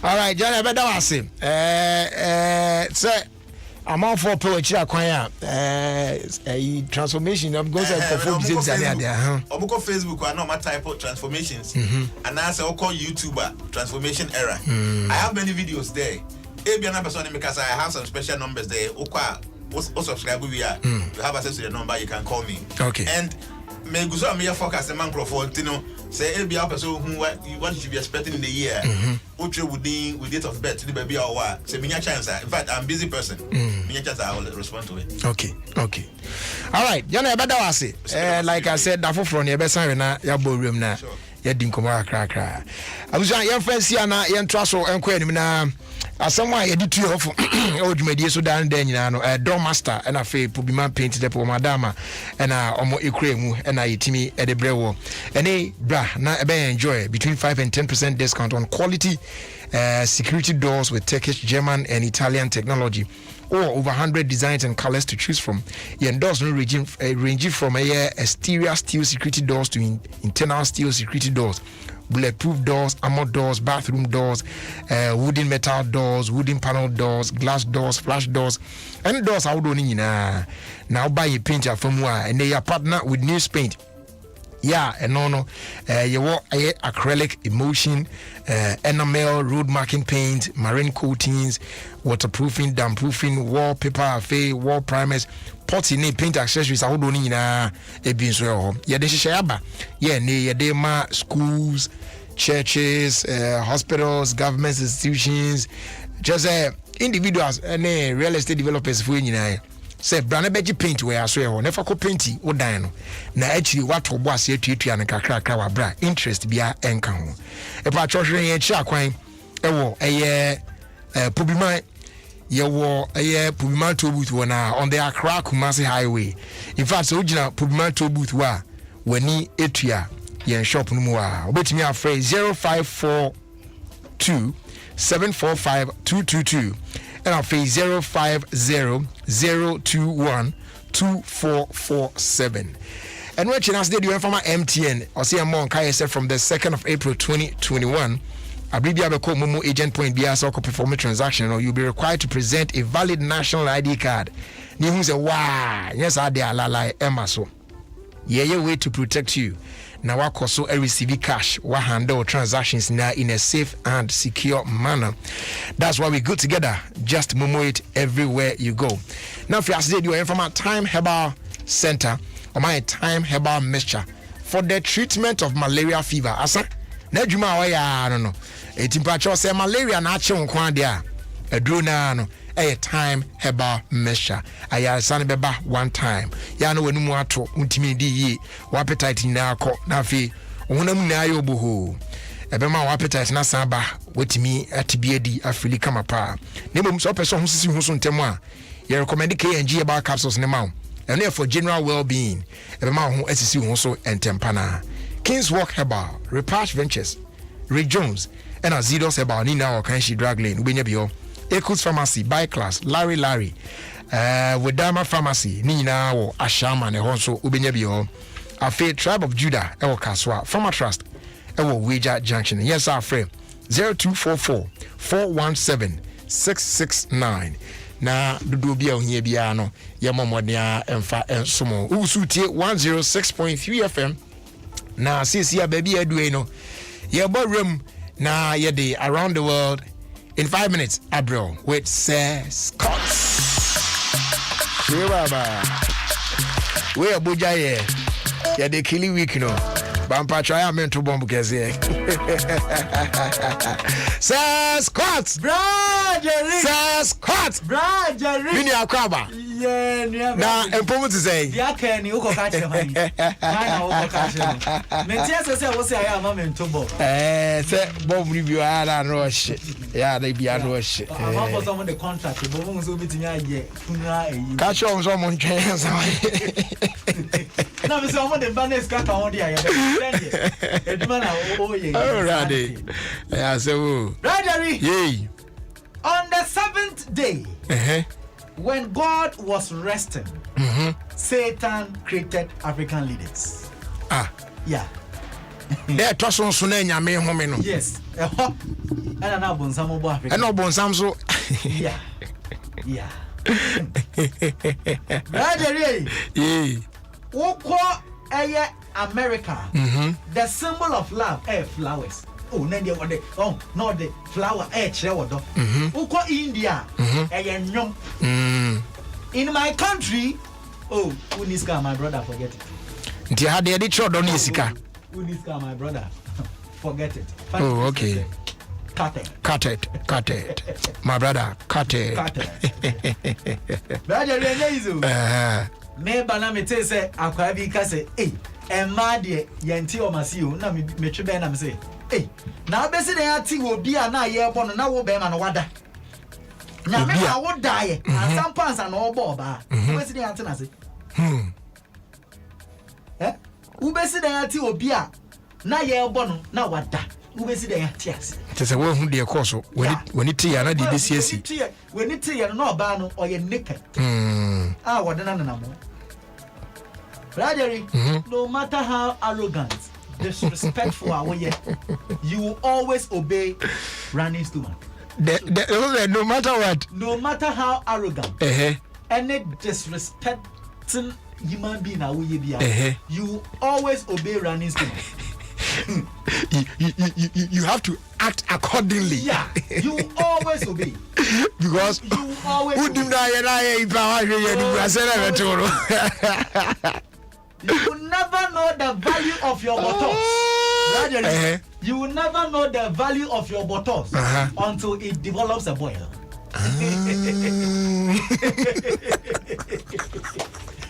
All right, John, I better say, I'm all for poetry. Transformation. I'm going to Facebook. I know my type of transformations, and I say I'll call YouTuber transformation era. I have many videos there. Because I have some special numbers there. Subscribe. You have access to the number. You can call me. Okay. And me go so me focus the man microphone. Say every person who what you be expecting in the year. With date of birth to the baby or what? Say me chance. In fact, I'm a busy person. Me chance I will respond to it. Okay. All right. You know better was it. Like I said, that from your best na your ballroom na. Ya dinkomo akra. Abuja your friends here na your trust so enko anim na asomwa ya ditu of odwumadi so dan dan nyina no door master na fe Pobima paint the madama na omo ekremu na yetimi e de brewo ene bra na ebe enjoy between 5 and 10% discount on quality security doors with Turkish, German and Italian technology, or over 100 designs and colors to choose from. Your doors ranging from exterior steel security doors to internal steel security doors, bulletproof doors, armored doors, bathroom doors, wooden metal doors, wooden panel doors, glass doors, flash doors, and doors out on now buy a painter from where and they are partner with News Paint. Yeah, and no, you want acrylic, emulsion, enamel, road marking paint, marine coatings, waterproofing, dampproofing, wallpaper, wall primers, potting, paint accessories. I don't need a bin so. Yeah, this is Shayaba. Yeah, near Dema schools, churches, hospitals, government institutions, just individuals and real estate developers for you. Say brand beji paint we aso e ho nefa ko painti wo dan no na actually what obo ase tuatua ne kakra wa bra interest bia enka ho e pa chwohwe ye chi akwan e wo eye Pobima ye wo eye Pobima toll booth wo na on the Accra Kumasi highway. In fact so ugina Pobima toll booth wa wani etua ye shop no mu a obetimi afre 0542 745 222 and our phase 050-021-2447. And when Chinas did you from MTN or see a monk from the 2nd of April 2021, a Momo agent point BS perform a transaction, or you'll be required to present a valid national ID card. You say, wow, yes, I did la Emma so. Yeah, way to protect you. Now I also receive cash, we handle transactions now in a safe and secure manner. That's why we go together. Just Momo it everywhere you go. Now if you ask you are from a Time Herbal Center or my Time Herbal Mixture for the treatment of malaria fever. Asa, Nejuma I don't know. A temperature say malaria na chon kwa dia. A drona no. A Time Herbal Mixture. I san beba one time. Ya no wenu mu ato untimi di yi. Appetite na akọ na fe. Wonam na ayo boho. Ebema appetite na san ba wetimi atibie di afili kama pa. Nemom so person ho sisi ho so ntemu a. You recommend K&G Herbal capsules ne ma. And for general well-being. Ebema ho asisi ho so entempa na. King's Walk Herbal, Repatch Ventures, Rick Jones, and Azidos Herbal ni na o kan shi drag lane ubenya bio. Echoes Pharmacy, By Class, Larry, with Dama Pharmacy Nina wo Ashama ne ho so ubenya bi ho afi Tribe of Judah ewo Kaswa Farmer Trust ewo Wager Junction yes our friend 0244 417 669 na dudu bia ohia bia no ye momodea emfa ensomo usutie 106.3 FM na sisia baby adue no ye borem na ye dey around the world in 5 minutes abro with Sir Scott baba we abuja ye dey killing week no Bampa try am to bomb keze. Sir Scott, Jerry. Sir Scott, Jerry. Mini akwaba. Yeah, na empomu to say. Dia kan ni uko ka kire mani. Na uko ka kire. Me tie se wo se aya ma me to bomb. Se bomb ni bi ara no hye. Ya na bi ara no hye. Ama for some the contract, but mo so bitimi aye. Funra eyi. Ka cho so mo ntwen sa. Na me so mo de banes ka on dia ya. Eduma na o ye. Already. Yeah, so. Jerry. Yay. On the 7th day. When God was resting, Satan created African leaders. Yeah. There toson so na nyame home no. Yes. And na bonsam obo Africa. And no bonsam so. Yeah. Yeah. Brother, yeah. Woko eye America. The symbol of love, flowers. Oh, nende wode. Oh, no the flower chere wodo. Woko India, nyom. In my country, oh, Uniska, my brother, forget it. Nti ha de cho do ni sika. Uniska, my brother, forget it. Oh, okay. Cut it. My brother, cut it. Brother, me bana me te say akwa bi ka say, emma de yenti o masio na me twebe na me say, na be se de ati wo bia na ye bo no na wo be ma no wada. Na me ma wo dae, ansam pansa na obo ba. Wo se de ati na say. Wo be se de ati obi a na ye bo no na wada. Wo be se de ati ase. Tese wo hu de course when it ya na de be siesi. When it ya no ba no o ye naked. Wada na na mo. Brother, no matter how arrogant, disrespectful you will always obey running stomach. No matter what. No matter how arrogant, any disrespecting human being you will always obey running stomach. You have to act accordingly. Yeah, you always obey. Because you always obey. You will never know the value of your bottles. You will never know the value of your bottles until it develops a boil.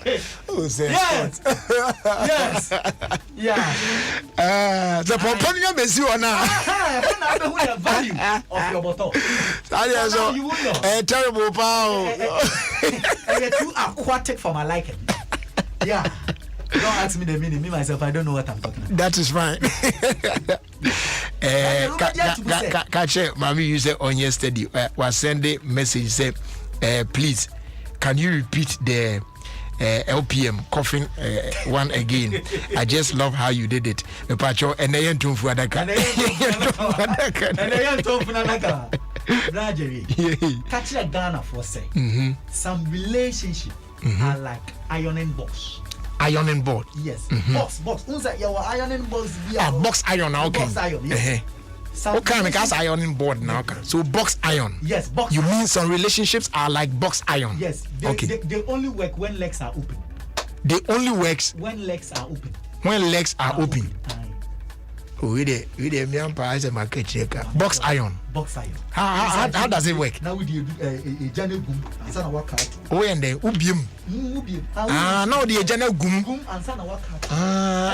Yes. Yeah. The Pomponia Messi or now. The value of your bottle. You will know. A terrible power. You're too aquatic for my liking. Yeah. Don't ask me the meaning. Me myself, I don't know what I'm talking about. That is fine. Catch it, mommy. You said on yesterday was sending message say, please, can you repeat the LPM coughing one again? I just love how you did it. Pacho and they ain't too for that. Catch a Ghana for say. Some relationship are like ironing box. Ironing board. Yes. Box. Unsa your ironing box. Box iron now. Okay. Box iron. Yes. Okay, because ironing board now. So box iron. Yes, box. You mean some relationships are like box iron? Yes. They only work when legs are open. They only works when legs are open. When legs are open. Oh, we the me is a market checker. Box iron. Box iron. How does it work? Now we do a journey boom and sana work out. Oh, and then ubium. Now the journey boom and sana work out.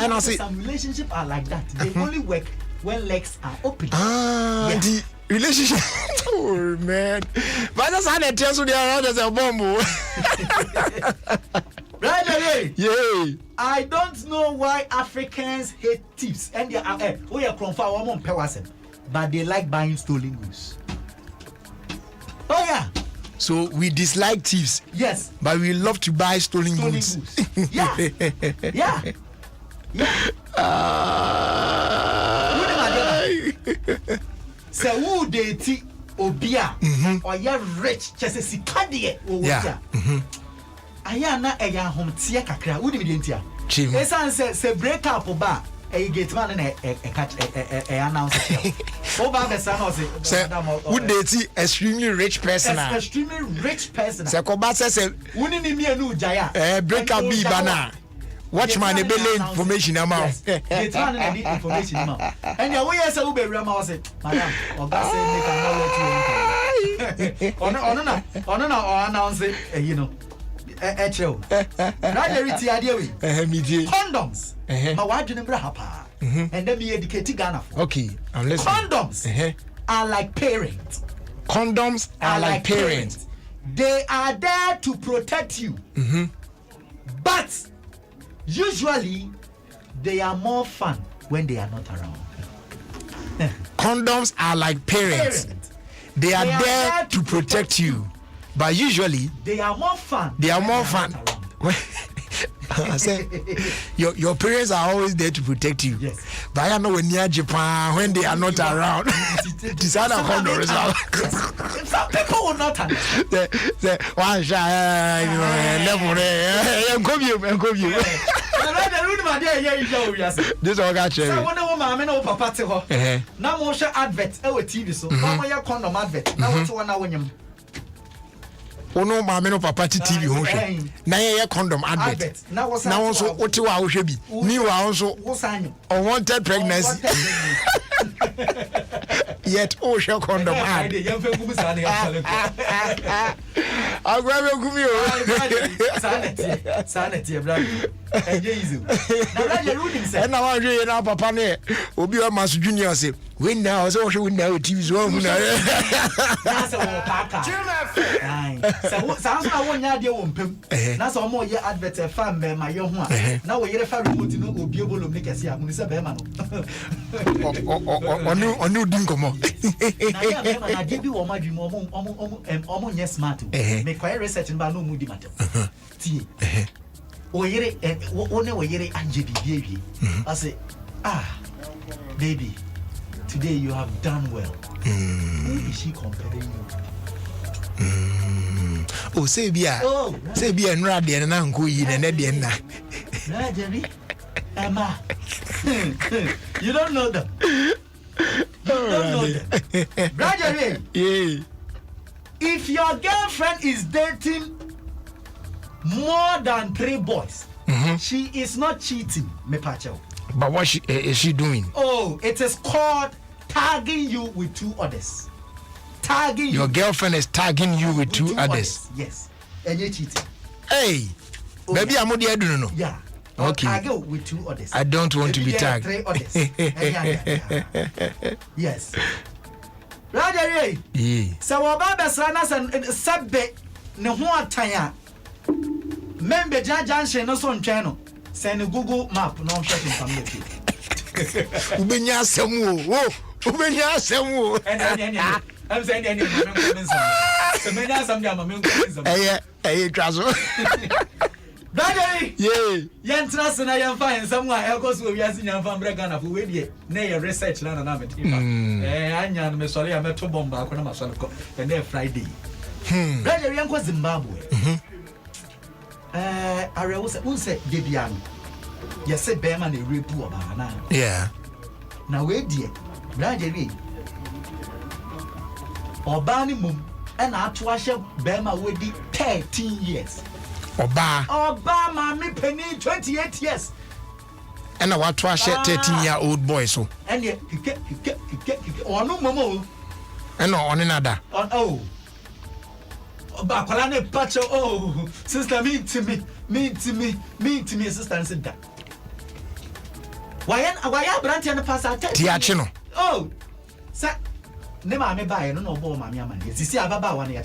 And I see some relationships are like that. They only work when legs are open. The relationship. Oh man, but that's how they tell you they are around as a bomb. Right away. Yay. I don't know why Africans hate thieves and they are but they like buying stolen goods. Oh yeah. So we dislike thieves. Yes. But we love to buy stolen goods. Yeah. Yeah. So who they ti obia or ya rich just a sikadie yeah. Aya na eya hom tie kakra wudi me dentia. Chim. Esan se break up ba e gate man na announce. Oba be san say who they ti extremely rich person. Extremely rich person. Se ko ba se wuni ni mi enu jaya. Break up bi bana. Watch my neighborly information amount. Get one and the information amount. And your way as a Uber Rama was it, Madam, or God said, make a knowledge or announce it, you know. Echo. Right, idea with condoms. My wife didn't brahapa. And then be educated Ghana. Okay, I'm listening. Condoms are like parents. Condoms are like parents. They are there to protect you. But usually, they are more fun when they are not around. Condoms are like parents. They are there to protect you. But usually, they are more fun. They are more fun. I say, your parents are always there to protect you. Yes. But I know when near Japan, when they are not around, decide on condoms. Some people will not understand. One shot, this all got you. I wonder what my men papa to her. Now, more advert, TV, so now your condom advert. Now, what's 1 hour? Ono ma me no papa ti TV ho hwe na ye condom advert na wonso oti wa ho hwe bi ni wa wonso unwanted pregnancy yet o hwe condom ad agwa be gumi o sanity brother enje easy na brother ruling say na wa hwe na papa ne obi o maso junior say we now so hwe we now TV so hu na na se wo paka sounds like one year dear wompem. That's all more year advert a fan by my young one. Now we hear a fan remote no be able to make a see a Munisa Berman. Or new dinkomo. I give you my dream almost yes smart. Make quite research and by no moody matter. See, or hear it only we hear it and baby. I say, baby, today you have done well. Who is she comparing you? Oh, say bia nra de na nko yi na de na Jerry Emma you don't know them. Brother, yeah. If your girlfriend is dating more than 3 boys, she is not cheating, me pacho. But what is she doing? Oh, it is called tagging you with 2 others. Tagging your girlfriend is tagging you with 2 others. Yes. And you're cheating. Hey, baby, I'm already doing no. Yeah. Okay. Tag you with 2 others. I don't want to be tagged. 3 others. Yes. Roger, yeah. So Baba Sanas and Sabbe Nehuataya. Member Junction no son channel. Send a Google map, no shopping from the Ubenya Samu. Ubenya Samu. I'm saying any so many some hey, Trazo. Daddy, yeah. Yan trust and I am fine somewhere else we are seeing your family Ghana for with nay research land and I'm me sorry I'm a to bomb back when I'm and then Friday. Daddy, young was Zimbabwe. I was say Debian. Yes, said Bearman a real poor man. Yeah. Now wait, dear. Daddy. Obani mum and Atuasha Bema would be 13 years. Obama me penny 28 years. And I want to share 13-year-old boy so. And he get or no momo. And no on another. Oh. Bakalane Pacho, oh, sister, mean to me, sister, and said that. Why are Branty and the pastor? Tiachino. Oh, sir. Never me buy no more mammy. You see, I have one year.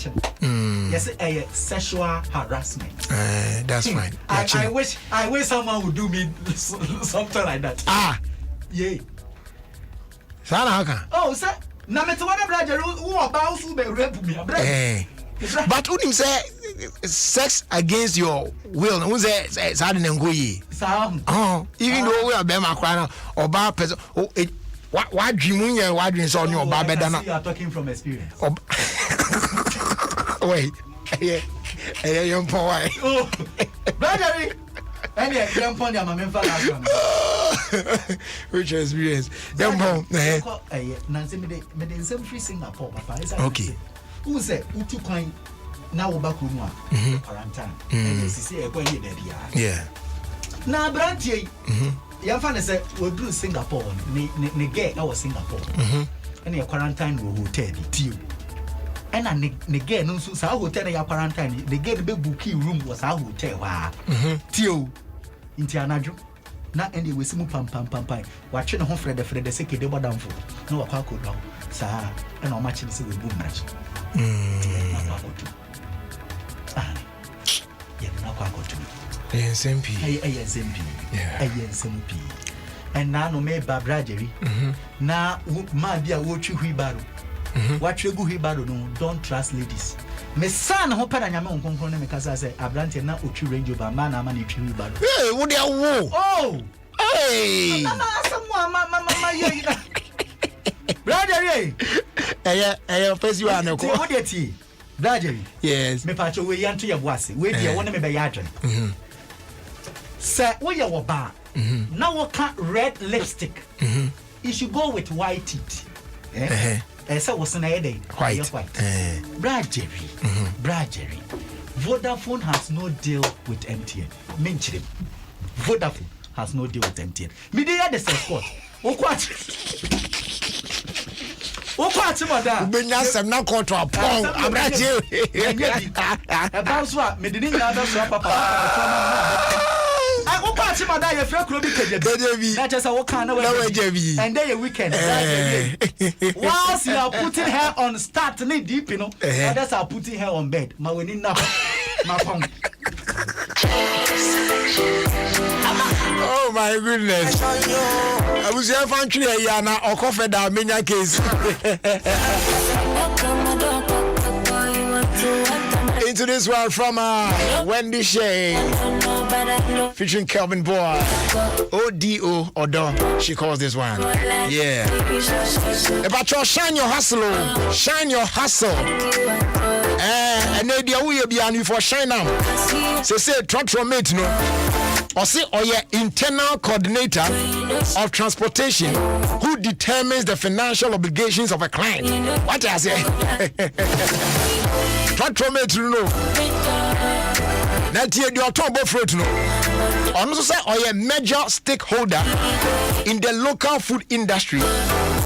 Yes, a sexual harassment. That's fine. I wish someone would do me something like that. Yay. Sana haka. Oh, sir. Now, it's one brother who about to be rep me. But who say sex against your will? Who say sad and go ye? Oh, even though we are Bema Crana or bar person. Why dreaming? Why dreams on your bar better? You are talking from experience. Wait, yeah, young boy. Oh, brother. And young pony, I'm a member. Which experience? Young boy. Nancy made in some free Singapore. Okay. Who said, Utu coin now back home? Quarantine. And see a coin there. Yeah. Now, Branty, young fan said, we'll do Singapore. Negate our Singapore. And your quarantine will hotel you. And I negate no so hotel your quarantine. The get the booking room was our hotel. Tio. Intianaju. Na endi we simu pam watching home Fred the sake de bodam fo na wakwa kodo sa e na o match se we bu mrach yeah na kwa kodo SMP SMP and na no me babrajeri na ma bia wo twi huibaro watchegu huibaro no don't trust ladies me san ho para nyame onkonkron ne me kasa say abrante na otwi range over man na man twi huibaro hey wo dia wo oh hey mama yeah brother eh face you an ko what dey brother yes me pa cho we yanto ye boase we dey won me be ya adwen say we ye wo ba na wo ka red lipstick you should go with white teeth say what's na day white brother Vodafone has no deal with MTN menchire Vodafone has no deal with MTN. Me dey at the court. Okwati madam. Ubenya sem na court apon. Abraje. E bounce wa me dey nya da so papa. I okwati madam ye frɛ kuro bi kejebi. Na chesa wo kan na we jebi. And then your weekend. Whilst you are putting her on start ni deep you know. Others are putting her on bed. Ma we ni na ma pon. Oh my goodness. I was here for Yana or coffee down many case. Into this one from Wendy Shea featuring Kelvin Boy. ODO Odo, she calls this one. Yeah. About your shine your hustle. Shine your hustle. And they will be on you for shine now. Say truck from it no. Or say your internal coordinator of transportation who determines the financial obligations of a client. What I say? Transformate no. That you are talking about fruit no. Also say or a major stakeholder in the local food industry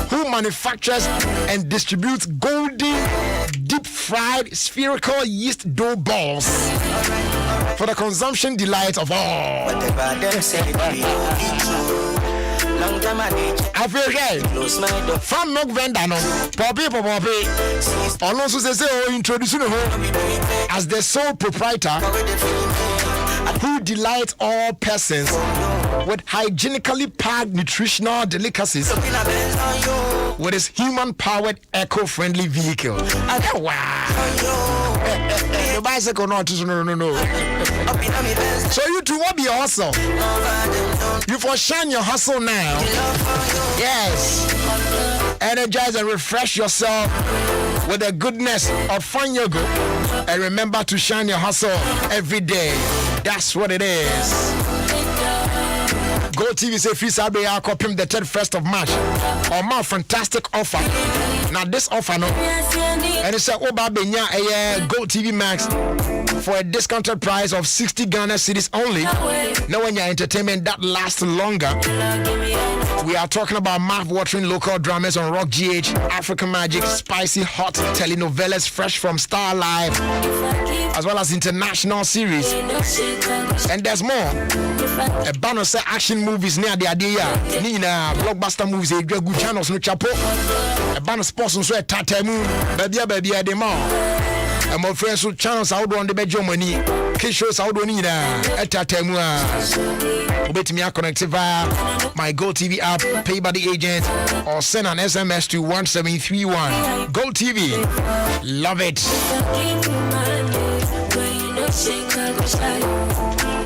who manufactures and distributes golden deep fried spherical yeast dough balls for the consumption delight of all. I feel from milk vendor no poppy also say introduce as the sole proprietor who delights all persons with hygienically packed nutritional delicacies with his human-powered eco-friendly vehicle. Wow. The bicycle no. So you two will be awesome. You for shine your hustle now. Yes. Energize and refresh yourself with the goodness of fun yoga. And remember to shine your hustle every day. That's what it is. Go TV say free Saturday copy the 31st of March. On my fantastic offer. Now this offer no. And it's a Oba Benya Go TV Max for a discounted price of 60 Ghana cedis only. Now when your entertainment that lasts longer. We are talking about mouth-watering local dramas on Rock GH, African Magic, spicy hot telenovelas fresh from Star Live, as well as international series. And there's more. A banner say action movies near the idea. Nina blockbuster movies a good channels no chapo. A banner sports on so a tatemu. Baby the more. And my friends who channels out on the bedroom money. package shows out on it at Tatemua. Obetimi connect via my Go TV app, pay by the agent, or send an SMS to 1731. Go TV. Love it.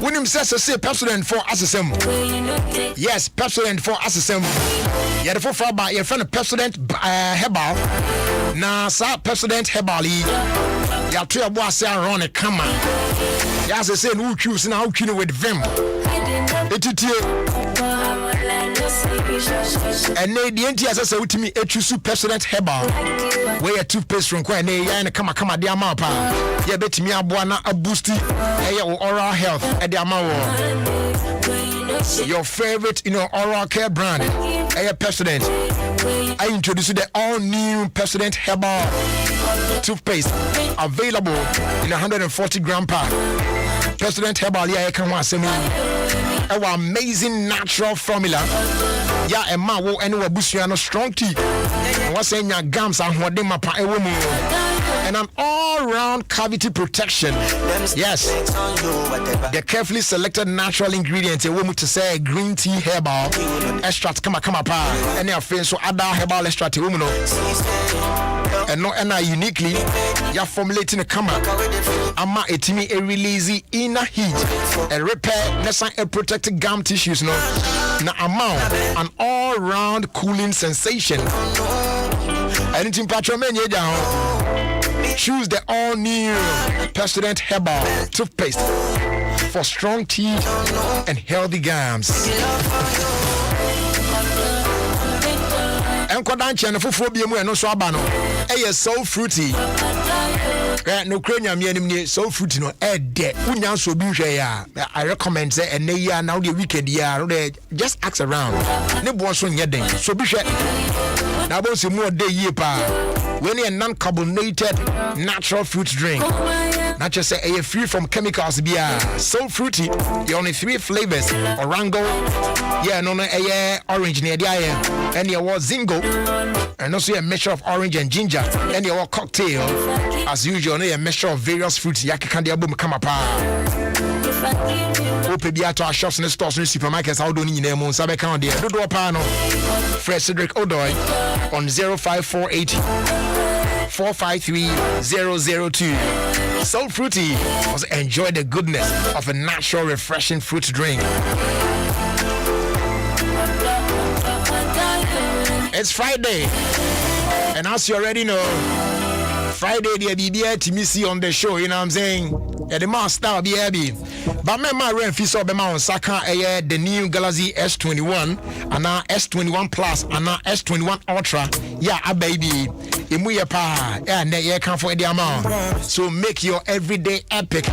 When him says to say President for Assassin. Yes, President for Assassin. Yeah, the for by your friend President Hebal. Now, sir, President Hebali. Ya two of us are on a camera. Yes, I said, who choose now with them. And they the NTS as a to me a choose President Hebal. Where a toothpaste from Quay and come dear mapa. Yeah, bet me a buana a boosty oral health at the Amawo. Your favorite, oral care brand, President. I introduce you the all-new President Herbal toothpaste available in 140-gram pack. President Herbal, yeah, I can want to our amazing natural formula. Yeah, a man will anywhere boost you strong teeth. What's saying your gums and what they map and an all-round cavity protection. Yes, the carefully selected natural ingredients. A woman to say green tea herbal extract come up and their friends so other herbal extract woman and no and uniquely you're formulating a camera. Ama etimi a release inner heat a repair necessary a protected gum tissues no na amount an all-round cooling sensation. Anything patron menu down. Choose the all-new President Herbal toothpaste for strong teeth and healthy gums. And Kodanchi and Fufobium and no swabano. So fruity. No cranium yen so fruity no dead. Unya so be I recommend say and they are now the wicked year. Just ask around. No boss on your day. So be sure. Now boss more day year pa. When you're non-carbonated natural fruit drink. Not just say free from chemicals beer. So fruity. You only 3 flavors. Orango. Yeah, no orange near the eye. And you want zingo. And also a mixture of orange and ginger. And your cocktail. As usual, a mixture of various fruits. Yaki candy album come apart. Open the our shops in the stores and supermarkets. How do you name on Sabe County? Do do a panel. Fred Cedric Odoy on 0548 453-002. So fruity. Also enjoy the goodness of a natural, refreshing fruit drink. It's Friday, and as you already know, Friday the BBA TMC on the show. You know what I'm saying? Yeah, the master will be happy. But my rent fee so be on Saka the new Galaxy S21 and now S21 Plus and now S21 Ultra. Yeah, a baby. Imuya pa and they come for the amount. So make your everyday epic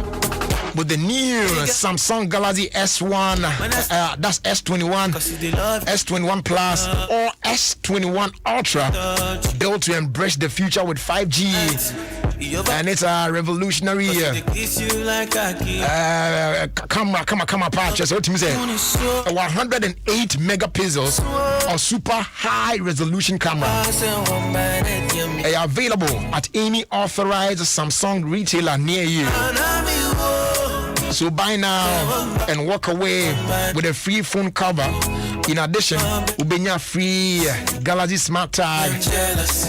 with the new Samsung Galaxy S1, that's S21, S21 Plus, or S21 Ultra, built to embrace the future with 5G. And it's a revolutionary camera patch. So what you say? 108 megapixels or super high resolution camera. They are available at any authorized Samsung retailer near you. So buy now and walk away with a free phone cover. In addition, Ubenya free Galaxy Smart Tag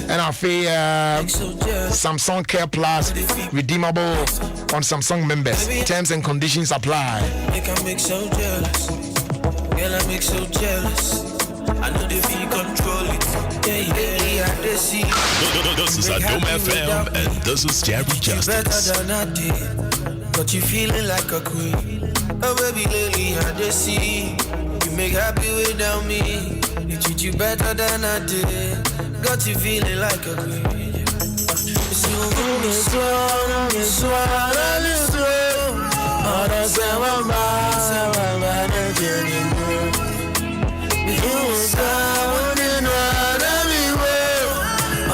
and our free Samsung Care Plus redeemable on Samsung members. Terms and conditions apply. Make so jealous. Girl, I make so jealous. I know they feel control it. Yeah, they see. This is Adom FM and this is Jerry Justice. Better than I did. Got you feeling like a queen. Oh baby, lately I just see you make happy without me. They treat you better than I did. Got you feeling like a queen. It's you, it's one, it's one, it's one. Oh, that's how I'm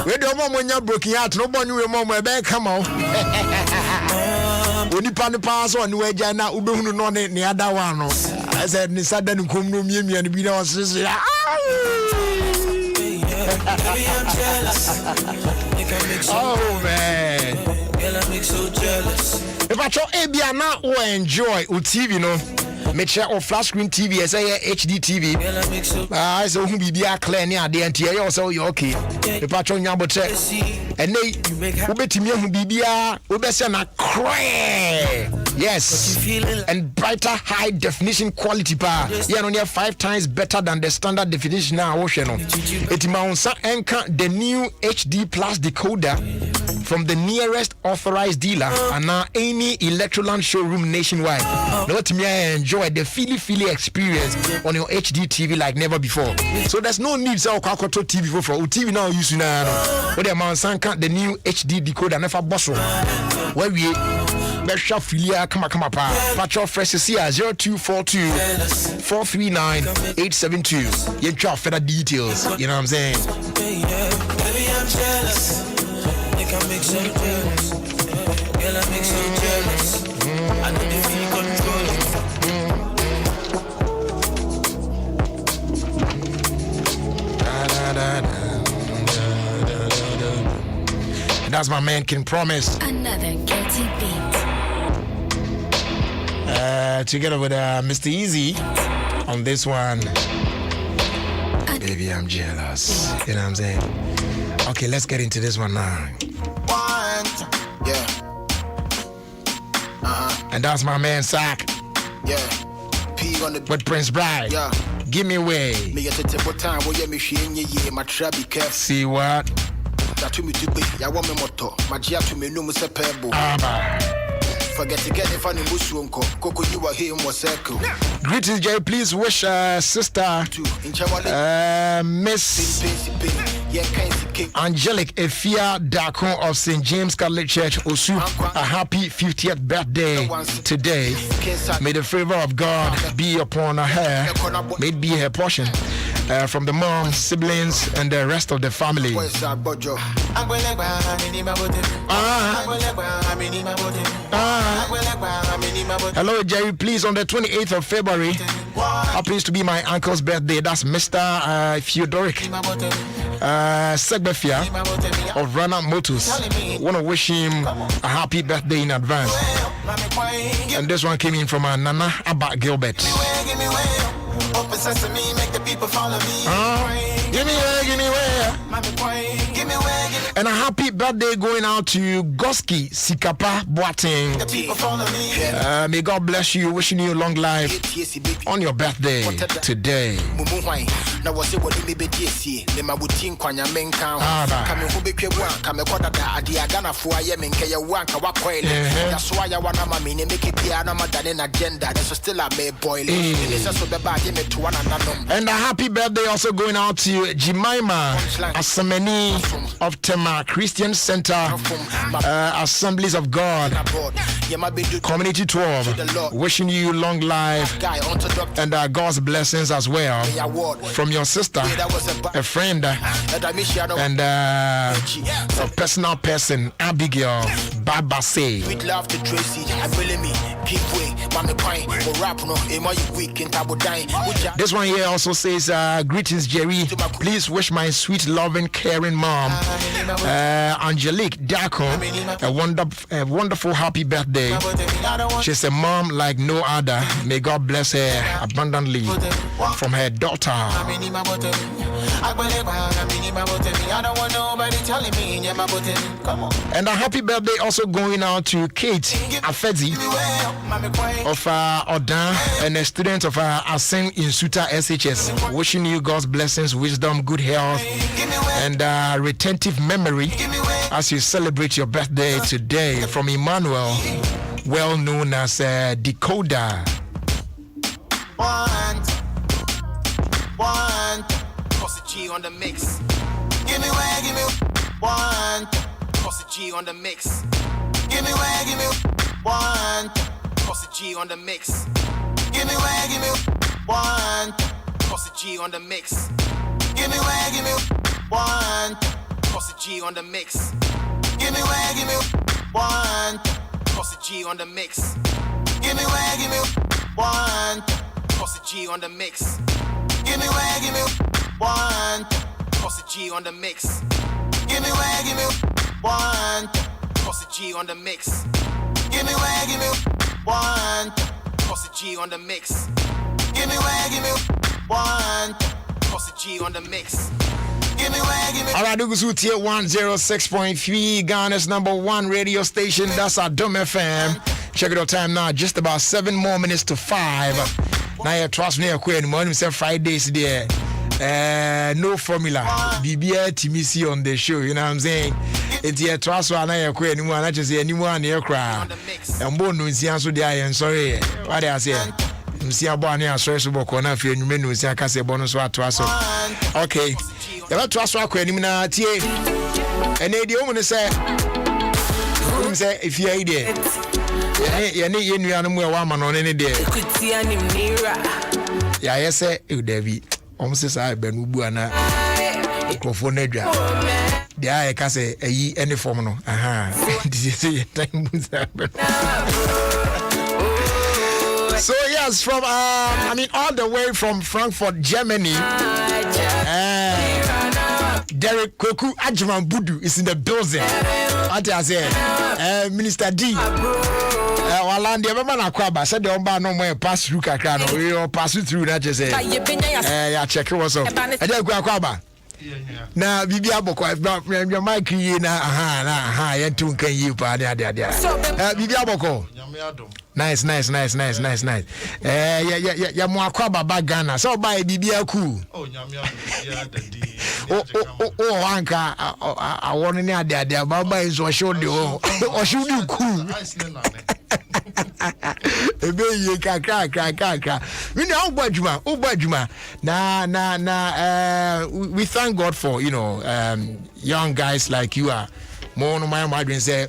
where the mom when you're broken out, no one will mom back come on. When you pan the pass on where Jana Ubu no the other one. I said, Nisadan come no me and be no sister. Oh man. Girl, I make so jealous. If pacho ebia na o enjoy o TV no me check o flat screen TV say HD TV I say who bibia clear ni ade anti e you say you okay me pacho nya botre ene wo betimi hu bibia wo be say na cray yes and brighter high definition quality pa yeah no near 5 times better than the standard definition now wo hwe no etima unsa enka the new HD plus decoder from the nearest authorized dealer and now any Electroland showroom nationwide. Let me enjoy the feely experience on your HD TV like never before. So there's no need to to TV for TV now using what the amount sanka the new HD decoder never bustle. Where we Besha filia come pa patch fresh here 0242 439 872. You drop further details. You know what I'm saying? Baby, I'm jealous. I make so jealous. Girl, I make so jealous. I know you feel control. That's my man Can Promise. Another guilty beat. Together with Mr. Easy on this one. Baby, I'm jealous. You know what I'm saying? Okay, let's get into this one now. Yeah. And that's my man Sack. Yeah. P on the with Prince Bride. Yeah. Give me way. Me at the time where me my trap be careful. See what? That to me to be. I want me motto. My jia to me no mo se pebble. Forget to get if I need Musunko. Coco, you are here in my circle. Greetings, Jay. Please wish sister Miss Angelic Efia Dakon of St. James Catholic Church, Osu, a happy 50th birthday today. May the favor of God be upon her. May it be her portion. From the mom, siblings, and the rest of the family. Hello, Jerry. Please, on the 28th of February, happens to be my uncle's birthday. That's Mr. Theodoric Segbefia of Rana Motors. Want to wish him a happy birthday in advance. And this one came in from Nana Abba Gilbert. Open sesame, make the people follow me. Give me where. And a happy birthday going out to Goski Sikapa Boateng. The people follow me. May God bless you. Wishing you a long life on your birthday today. Now was it what me be DC? The Mabutin Kwanya Menka. Come who be Kwan, come a quarter at the Agana for Yemen, Kaya Wanka Wakoil. That's why I want to make it piano than an agenda. That's still a may boil. And a happy birthday also going out to Jemima Asameni of Tema Christian Center Assemblies of God Community 12. Wishing you long life and God's blessings as well from your sister, a friend, and a personal person, Abigail Babase. With love to Tracy, I really me keep way, Mama Pine, or rap no, my week in Tabo Dine. This one here also says, greetings, Jerry. Please wish my sweet, loving, caring mom, Angelique Daco, a wonderful, happy birthday. She's a mom like no other. May God bless her abundantly from her daughter. And a happy birthday also going out to Kate Afedi of Odan and a student of Asen in Suta SHS. Wishing you God's blessings, wisdom, good health, and retentive memory as you celebrate your birthday today. From Emmanuel, well known as Decoder. One, Bossy G on the mix. Give me one. Bossy G on the mix. Give me one. Bossy G on the mix. Give me one. Bossy G on the mix. Give me one. Bossy G on the mix. Give me one. Bossy G on the mix. Give me one. Bossy G on the mix. Give me one. Bossy G on the mix. Give me one. Bossy G on the mix. Give Give me one. Boss a G on the mix. Give me one. Boss a G on the mix. All right, Ugusu Tier 106.3, Ghana's #1 radio station. That's Adom FM. Check it out time now, just about 7 more minutes to 5. Now you trust me, Queen. Morning, say Fridays there. No formula. BBA TMC on the show, you know what I'm saying? It's here trust one now Queen. Anyone, I just say anyone here cry. And born no so there. I'm sorry. What I say? See about near so book on a few minutes. I can say bonus what to us. Okay. You have to ask for a question. And the woman say, if you're idiot, you need you know one man on any day. Yeah, I say, you David. Almost I been Ubuana microphone. The I can say, any form. Aha. So yes, from all the way from Frankfurt, Germany. Derek Koku Ajman Budu is in the building. What I say, Minister D. Walandi, everyone akwaba said the omba no more pass through kakano. We all pass through that. Just say, yeah, check what's up. I just go akwaba. Na bibi aboko your mic na ya tun kan yi pa dia bibi aboko nice ya mo akwaba ba Ghana so ba bibi aku nyame adom oh anka awon ni ade ba so show de o show de ku ebe ye kaka we know ubadjuma na we thank God for young guys like you are more no my madwen say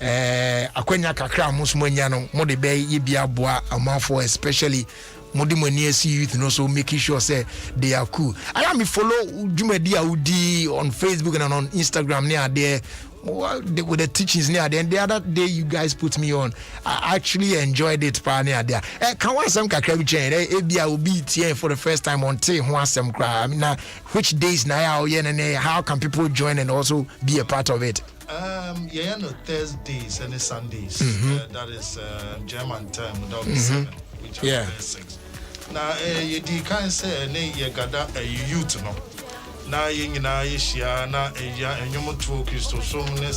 akwanya kakra musumanya no mo de be ye bia boa amanfo especially Modimoniesi youth and also making sure say they are cool. I am follow Jumedi Audi on Facebook and on Instagram near there with the teachings near there. And the other day you guys put me on, I actually enjoyed it near there. Can one some kakrebi chain? I will be here for the first time on Tay some cry. I mean, which days now? How can people join and also be a part of it? Thursdays and Sundays. That is German time without the 7, which are 6. Now, you can't say you got a youth no. Now you know share na and you must focus to so many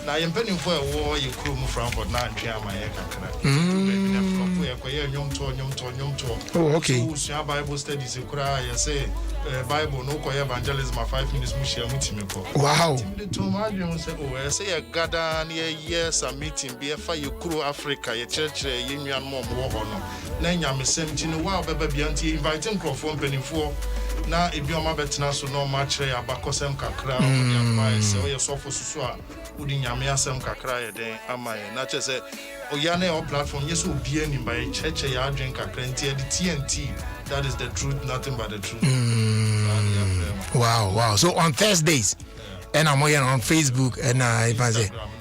Now you're penning for a war you crew from for 9 Oh, okay. So Bible studies you cry, you say Bible no evangelism 5 minutes wow. I say a gather near years a meeting be a fire crew Africa, your church union mom war honor. Then I'm 17 wow baby auntie inviting from penny for. Now if you're my better so no much abakosem kakra advice or your sofa so would nyamia sem kakra then am I not just say oyane or platform yes will be any by church ya drink kakra the TNT. That is the truth, nothing but the truth. Wow. So on Thursdays, and I'm on Facebook and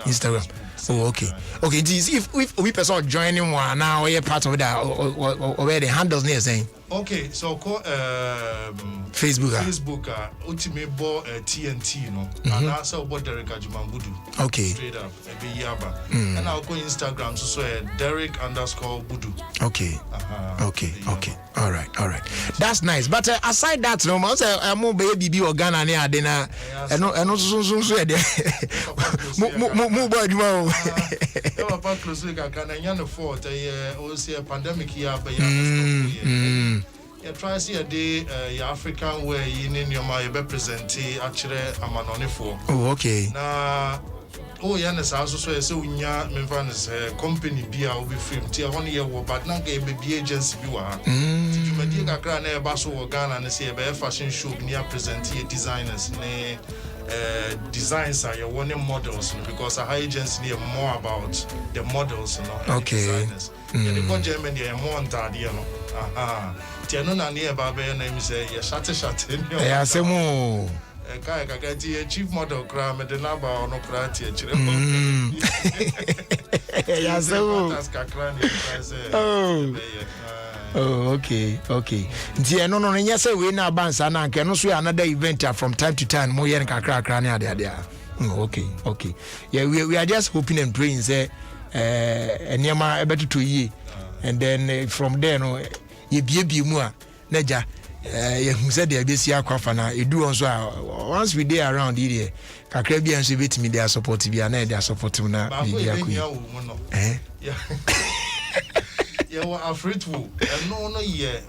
Instagram. Oh, okay. If we person joining one now, we're part of that or where the handles near saying. Okay, so call Facebook. Ultimate ball TNT, no. And also about Derek Ajman okay. Straight up, Yaba. And I'll go Instagram so Derek_Budu. Okay. Okay. All right. That's nice. But aside that, no, I say I'm more baby or Ghana near dinner. And also so there. Move by tomorrow. Close to Ghana, fort. Also a pandemic here, but you try see a day African way in your my represent actually I'm an for. Oh, okay. Now, yes, also so we company beer will be filmed till 1 year, but not a baby agency. You are. Medica Grand Basso or Ghana and say a fashion show near present designers. Designs are your warning models because a high agency near more about the models and designers. The go Germany are more on that, Tiano near Baba name say shut. Yeah, some more. Chief model cram and the number on no criteria. Oh, okay. No, yes, we na bands and no so another event from time to time. More yen kakra there. Oh, okay. Yeah, we are just hoping and praying say enema ebetutu yi and then from there no ye bie mu a naja hu said the abesi akwafa na edu onso a once we dey around here kakra bia nso betimi dey support bia na dey support na bia akui yeah, well, Afritwu, and no year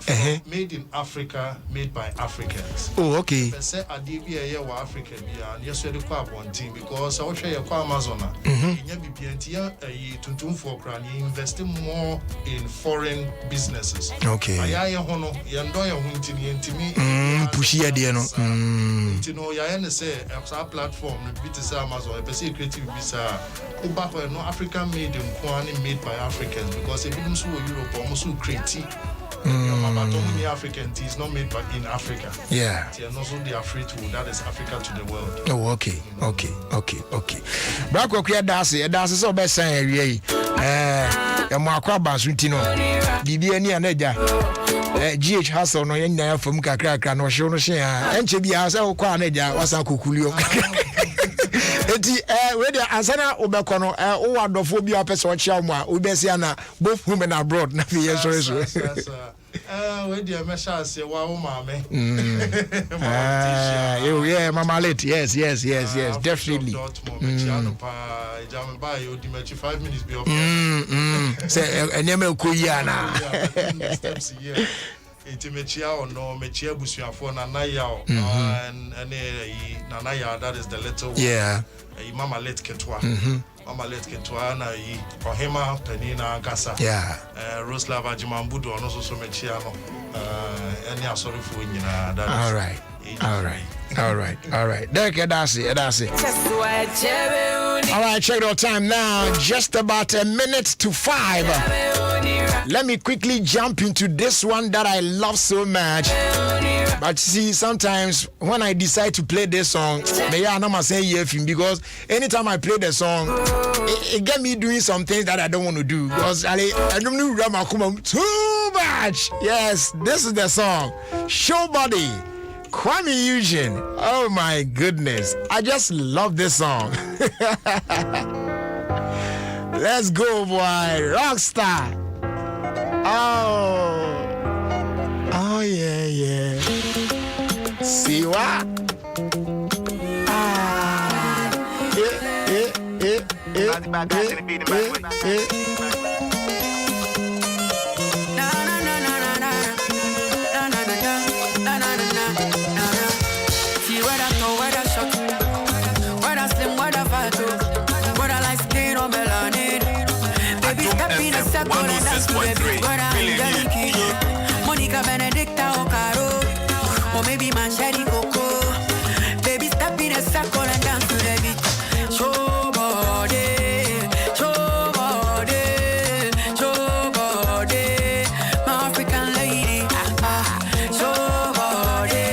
made in Africa, made by Africans. Oh, okay. I said, I did be a year African, and yes, we have one team because I will share your Amazon. In your BPNT, to for crown, you invest more in foreign businesses. Okay. I hono, you enjoy your hunting, to me, pushy idea, no. You know, I say, our platform, the BTS Amazon, a creative visa, no African made in Kwani made by Africans because it didn't so Europe almost so creative. African tea is not made by in Africa. Yeah. And also the Afritwu, that is Africa to the world. Oh, okay. Black Okia Dasi so best saying, Marquab Basutino, DBN and Edja. GH Hustle no yen from Kakra no show share. And she be as a Kwaneja was a cuculio. Eti where ansana obekono o wadophobia person chiamwa ubesiana both women abroad na fi yeso we dey mesha say wa wo mama yeah mama late yes definitely jam buy you di 5 minutes be up say enema koyi ana Mechia or no Mechia Busuafo Nanaya and Nanaya, that is the little Mama Let Ketwa. Mama Let Ketwa na Ohima Penina Gasa. Roslava Jimambudo and also Mechiano. Any sorry for you. All right. There, that's it. All right, check our time now. Just about 4:05. Let me quickly jump into this one that I love so much. But see, sometimes when I decide to play this song, I'm not saying because anytime I play the song, it get me doing some things that I don't want to do because I don't know too much. Yes, this is the song, Show Body. Kwame Eugene. Oh my goodness. I just love this song. Let's go, boy. Rockstar. Oh yeah. See what? Monica Benedicta or Caro, or maybe Mancheri Coco. Baby, step in a circle and dance to the beat. Show body. My African lady. Show body.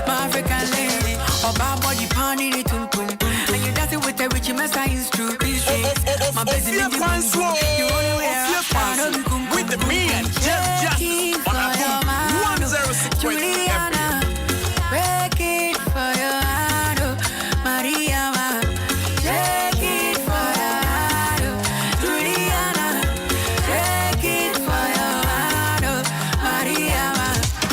My African lady. Oh, bad body panty, tum tum. And you dancing with the rich messa is true. My Ofie Kwanso, with the man, just on Adom 106.3. Break it for your hand, Maria. Take it for your hand, Juliana. Take it for your hand, Maria.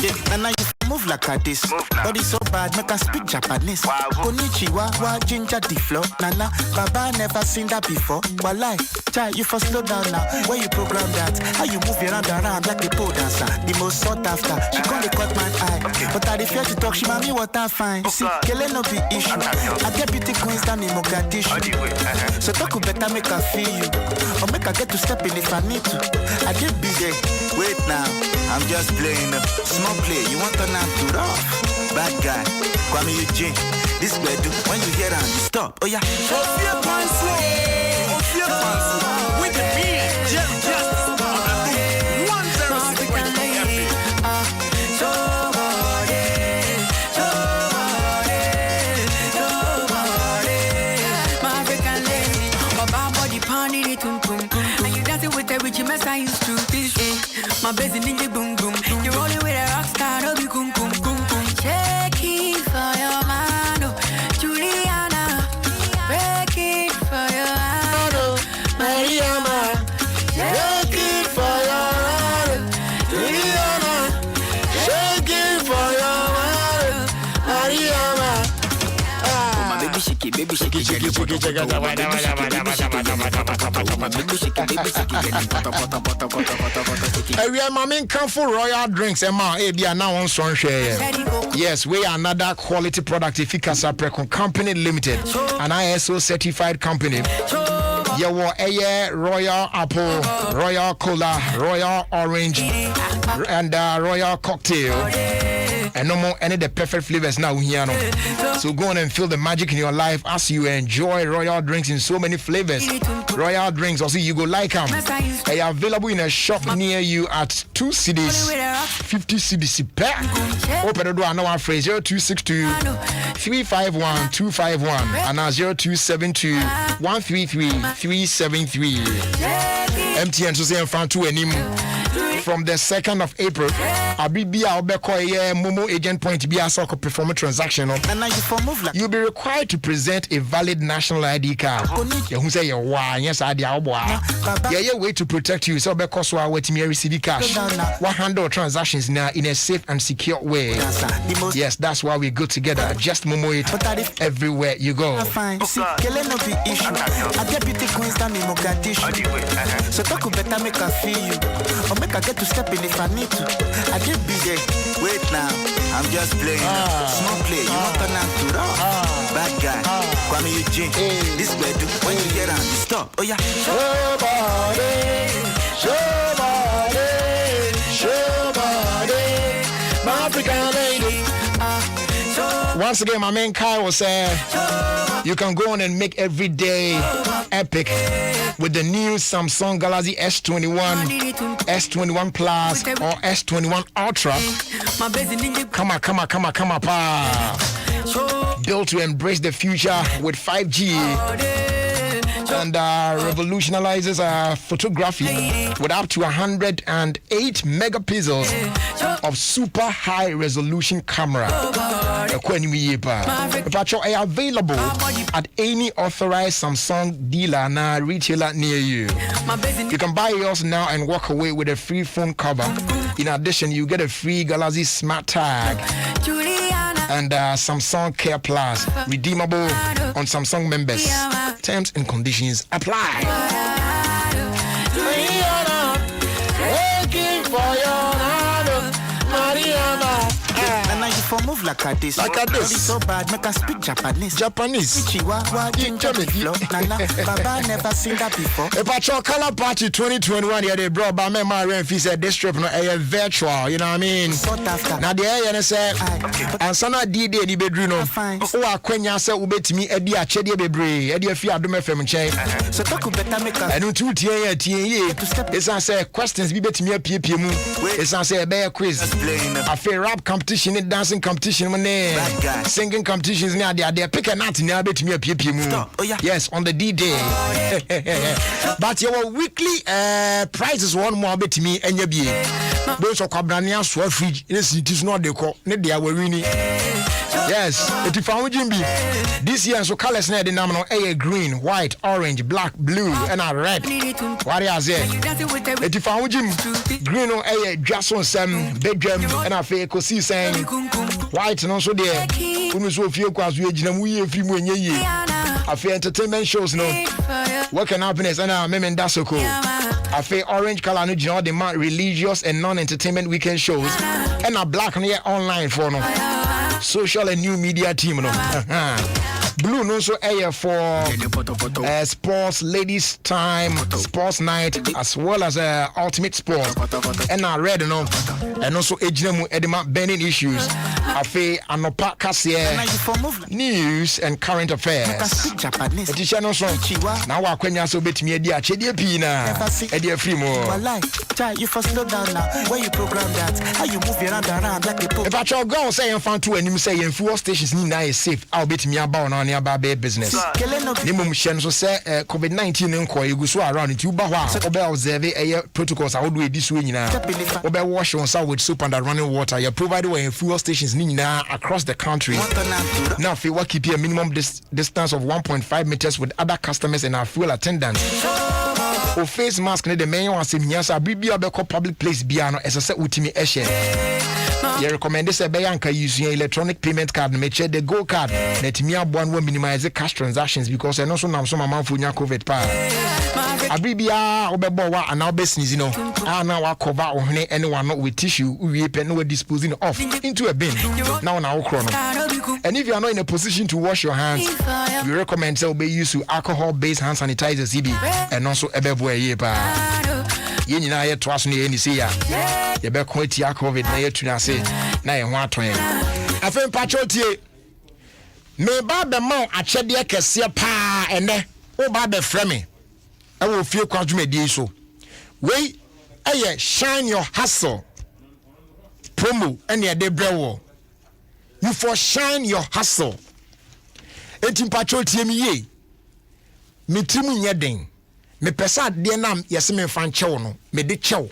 Yeah, and I move like this. Body so bad, make her speak Japanese. Konnichiwa, wa ginger the flow. Nana, Baba never seen that before. Walai, Chai, you for slow down now. Where you program that? How you move around like a pole dancer? The most sought after. She can't cut my eye. But I fear to talk, she mami what I find. You see, Kele no be issue. I get beauty queens down in Mogadishu. So talk better make her feel you. Or make her get to step in if I need to. I get busy. Wait now, I'm just playing. Small play, you want to turn to rough. Bad guy, Kwame Eugene. This bedu, when you hear am, you stop. Oh yeah. Ofie Kwanso, with the man, just on Adom 106.3. My African lady, bad body panty, tum tum. And you dancing with the rich messa is true. My baby ninja boom boom. You're rolling with a rock star, no be kum kum kum kum. Check it for your man, Juliana. baby shake it, baby shake it, we are Mamin Camphor Royal Drinks, Emma, Abia now on Son Share. Yes, we are another quality product, Efficasa Precon Company Limited, an ISO certified company. Yawo Aye Royal Apple, Royal Cola, Royal Orange, and Royal Cocktail. And no more any of the perfect flavors now here. So go on and feel the magic in your life as you enjoy Royal drinks in so many flavors. Royal drinks also you go like them. They are available in a shop near you at 2 cities, 50 cities per. Open the door now phrase 0262 351 251 and 0272 133 373. MTN so say in front to any. From the 2nd of April, Abibia Obekoye Momo agent point be a soccer performance transaction. You'll be required to present a valid national ID card. You say you yes, ID yeah, way to protect you. So because we are waiting to receive cash. 100 transactions now in a safe and secure way. Yes, that's why we go together. Just Momo it everywhere you go. So talk better make I feel you. Or make I get to step in if I need to. I get busy. Wait now, I'm just playing. Small play, you want to turn out to rough. Bad guy, Kwame Eugene. This way do when you get on, you stop. Oh yeah. Somebody, my African lady. Once again, my main Kai will say, you can go on and make every day epic with the new Samsung Galaxy S21, S21 Plus, or S21 Ultra. Come on, pa. Built to embrace the future with 5G. And revolutionizes photography with up to 108 megapixels of super high resolution camera. Available at any authorized Samsung dealer and retailer near you. You can buy yours now and walk away with a free phone cover. In addition, you get a free Galaxy Smart Tag and Samsung Care Plus, redeemable on Samsung members. Terms and conditions apply. For move like this. So bad, make us speak Japanese. Baba never seen that before. A patrol color party 2021, yeah, they brought by me, my rent fee said this trip, no, a virtual, you know what I mean? Now, the air, and said, and son of D-Day, the bedroom, oh, I quenya said, ubet me, Eddie, a chedi, bebre, Eddie, if you Adom FM chain. So talk better make us. I know 2 TA, it's I say, questions, be bet me a PPM. It's I say, a bear quiz. I feel rap competition, dancing competition, singing competitions near there. Pick a nut near bet me a PPM. Yes, on the D-Day. But your weekly prizes one more bet me and your be. Those are Cabrania Swell Fridge. It is not the call. They are winning. Yes, if you found Jimby this year, so colors near the nominal A green, white, orange, black, blue, and a red. What is it? If you found Jim green or A Jason Sam, bedroom, and a fake see saying white and also there. When we saw a few quas, we had a few more ye. I feel entertainment shows no work and happiness and our men that's so cool. I feel orange color no general demand religious and non-entertainment weekend shows and a black on here online for no social and new media team no. Blue no so air for sports ladies time sports night as well as ultimate sport and red no and also ejinemu edema burning issues afi anopa kase news and current affairs teacher no so now wa kwanya so betimi edi achede pi na edi afri mo you for slow down now when you program that how you move around like a pop if I try go say fan to anim say en fuel stations ni na is safe how betimi aba on na aba be business nimum hye so say covid-19 nko egu so around it you ba ho a obe observe protocols how do edi so nyina obe wash on with soap and running water you provide when fuel stations ni nyina across the country now if you keep a minimum distance of 1.5 meters with other customers and our fuel attendants o face mask ne the main one say miasa bibia be public place bia no ese se utimi ehye You recommend this Bayanka using electronic payment card, make sure the Go card. Let me have one will minimize the cash transactions because I know some amount for your COVID power. Abibia Obeboa and our business, now I cover on anyone with tissue, we pen we're disposing of into a bin. Now chrono. And if you are not in a position to wash your hands, we recommend say be use to alcohol-based hand sanitizers and also Ebeboa yepa. Yenina ye twas no ye see ya. Ye be ko atia COVID na ye tuna say na ye ho aton. Afem patriotie. Me ba be ma achede kese pa ene. Wo ba be frame. I will feel quadrumedi so. We shine your hustle promo and your debrewo. You for shine your hustle. Etim patriotie mi ye. Me timu nyeden. Me pesa de nam yesi me fan chew no. Me de chew.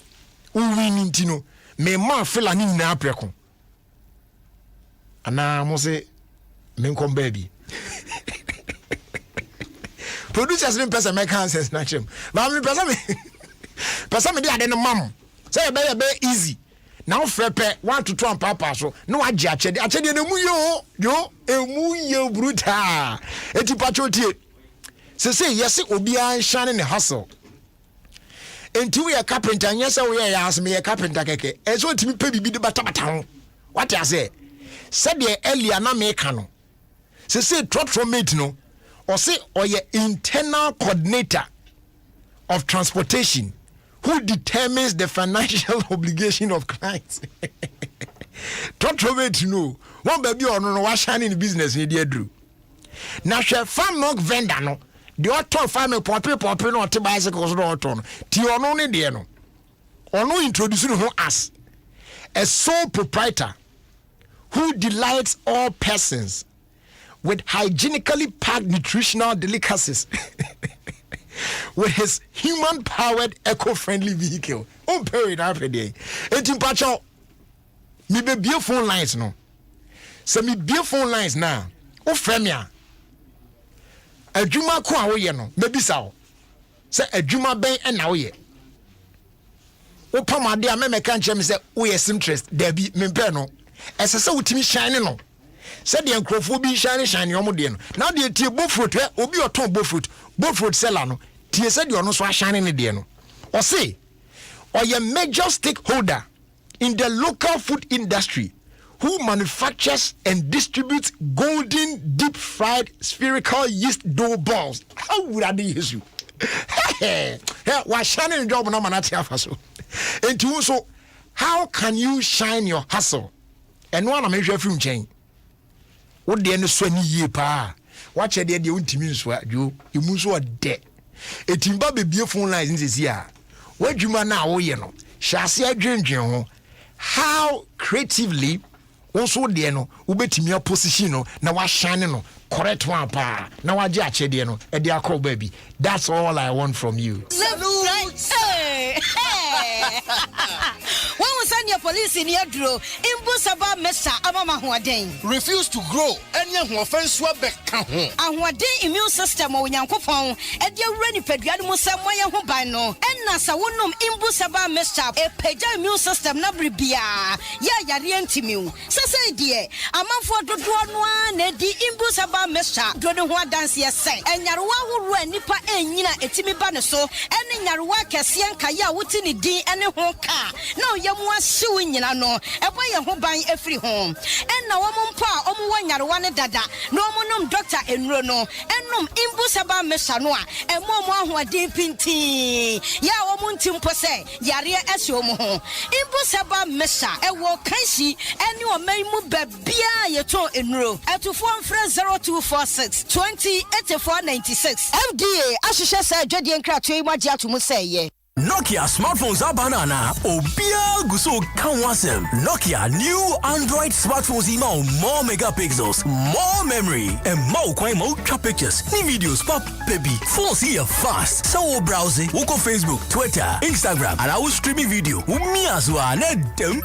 Uwi ninti no. Me ma fela ni na apreko. Ana mo se me nkom baby. Producers me pesa make sense na chem. But me pesa me dey ade no mam. Say be easy. Now frepe 1 to 2 and papa so. No agi achede no mu yo emu ye bruta. Eti patriotie. Say yes obi an shine ne hustle. Enti we carpenter yes we ask me carpenter keke. Eso ntimi pe bibi de bata ho. What I say? Said the earlier na me ka no. Say trot from it no. Or say or your internal coordinator of transportation who determines the financial obligation of clients. Trot from it no. One baby or no was shining in business in the drew. Now she farm milk vendor no. The auto farm poppy no to bicycles no auto. Ti ono ne de no. Ono introducing who as a sole proprietor who delights all persons with hygienically packed nutritional delicacies with his human-powered eco-friendly vehicle. Oh, very happy day. Etimpacho, me be phone lines no. So me be phone lines now. Oh, fremia. Adwuma ko a wo ye no, mebisa wo. Se adwuma ben e na wo ye. Wo pamade a me meka nche me se wo ye interest, there be me pe no. Esese wo timi shine no. Said the uncrofo be shiny omodian. Now the tea bofruit, obi or ton bofruit seller no. Tea said you're no so shining in the or say, or your major stakeholder in the local food industry who manufactures and distributes golden deep fried spherical yeast dough balls. How would I use you? Hey, why shining job no manati afaso. And so, how can you shine your hustle? And one of measure film chain. What the end of Swanny ye pa? Watch a dear untimi so you muso a debt. A timba be phone lines in this year. What you man now, you know, shall see a dream, how creatively also the no, ubetimia position, now was shining, correct one pa, now I judge a dear, a dear call baby. That's all I want from you. When we send your police in your draw, Imbusaba Mesa Amama Huaden. Refuse to grow, and young offense swabek. And what day immune system or Yankopon, and you're ready for Yadmusa Moya Hubano, and Nasa Wunum Imbusaba Mesa, a peja immune system Nabribia, Yarientimu. Sasa dear, a month for the one, the Imbusaba Mesa, Dodua dance say, and Yarwa who ran Nipa and Yina Etimi Banaso, and in Yarwa Cassian Kaya Wutini D and a honka. No, Yamwa suing in no, a boy who buying every home. And now one pa, one Yarwana dada, no monum doctor and Rono, and num Imbusaba Mesanoa, and Mama who are deep in tea. Ya womuntim pose, Yaria Esomo. Imbusaba Mesa, a walk Kaisi, and you may move Babia Yato in row. At to form 0246 20 8496. FDA, Ashisha said, Jody and Cratch, Magia to Musay. Nokia smartphones are banana. Obia guso kanwasem. Nokia new Android smartphones email more megapixels, more memory, and more pictures. Ni videos pop baby. Phones here fast. So browsing, woko Facebook, Twitter, Instagram, and our streaming video. Umi aswa nedem.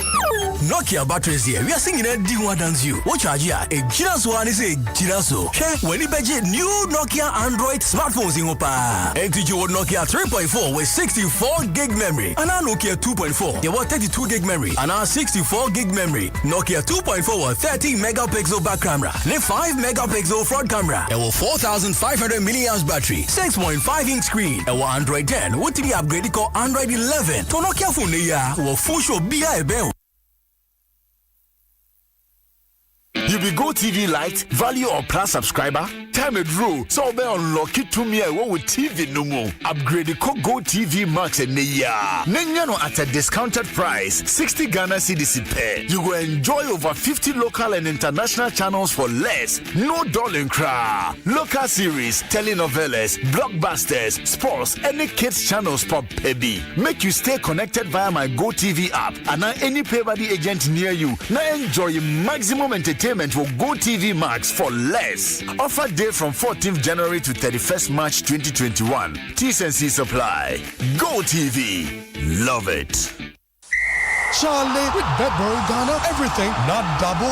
Nokia batteries here. We are singing a D1 dance you. What charge ya? A Ginaso and is a Ginaso. Hey, when you budget new Nokia Android smartphones in Opa. And did you Nokia 3.4 with 64 64 gig memory. And Nokia 2.4, you want 32 gig memory. And 64 gig memory. Nokia 2.4 30 megapixel back camera. Ne 5 megapixel front camera. It will 4,500 milliamp battery. 6.5-inch screen. It will Android 10. What to be upgraded called Android 11. To Nokia phone will full show BI bell. You be Go TV Lite, Value or Plus subscriber? Time it rule, so be unlock it to me with TV no more. Upgrade the Go TV Max and Nenyano at a discounted price, 60 Ghana CDC pay. You will enjoy over 50 local and international channels for less. No darling cry. Local series, telenovelas, blockbusters, sports, any kids channels for baby. Make you stay connected via my Go TV app and any pay-by-the agent near you. Now enjoy maximum entertainment with Go TV Max for less. Offer day from 14th January to 31st March 2021. T&C supply. Go TV. Love it. Charlie, with Bedboro Ghana, everything not double.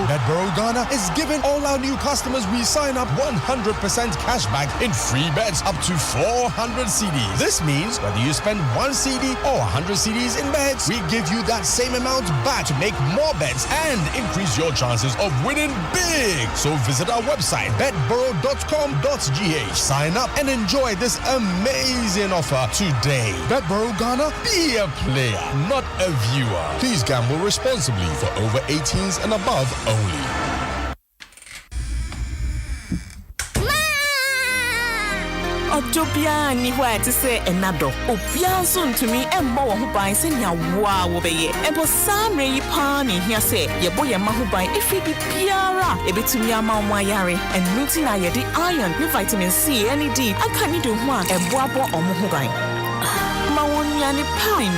Bedboro Ghana is giving all our new customers we sign up 100% cashback in free bets up to 400 CDs. This means whether you spend 1 CD or 100 CDs in bets, we give you that same amount back to make more bets and increase your chances of winning big. So visit our website, betboro.com.gh. Sign up and enjoy this amazing offer today. Bedboro Ghana, be a player, not a viewer. Please gamble responsibly for over 18s and above only. Otopia ni why to say another. Opia soon to me and more who buy send ya wow be and for some ray pani here say ye boy a who buy if it be piara a bit to me a yare and nutina ye the iron with vitamin C any D I can't do one and boabo or muhubai. Mawonyani pine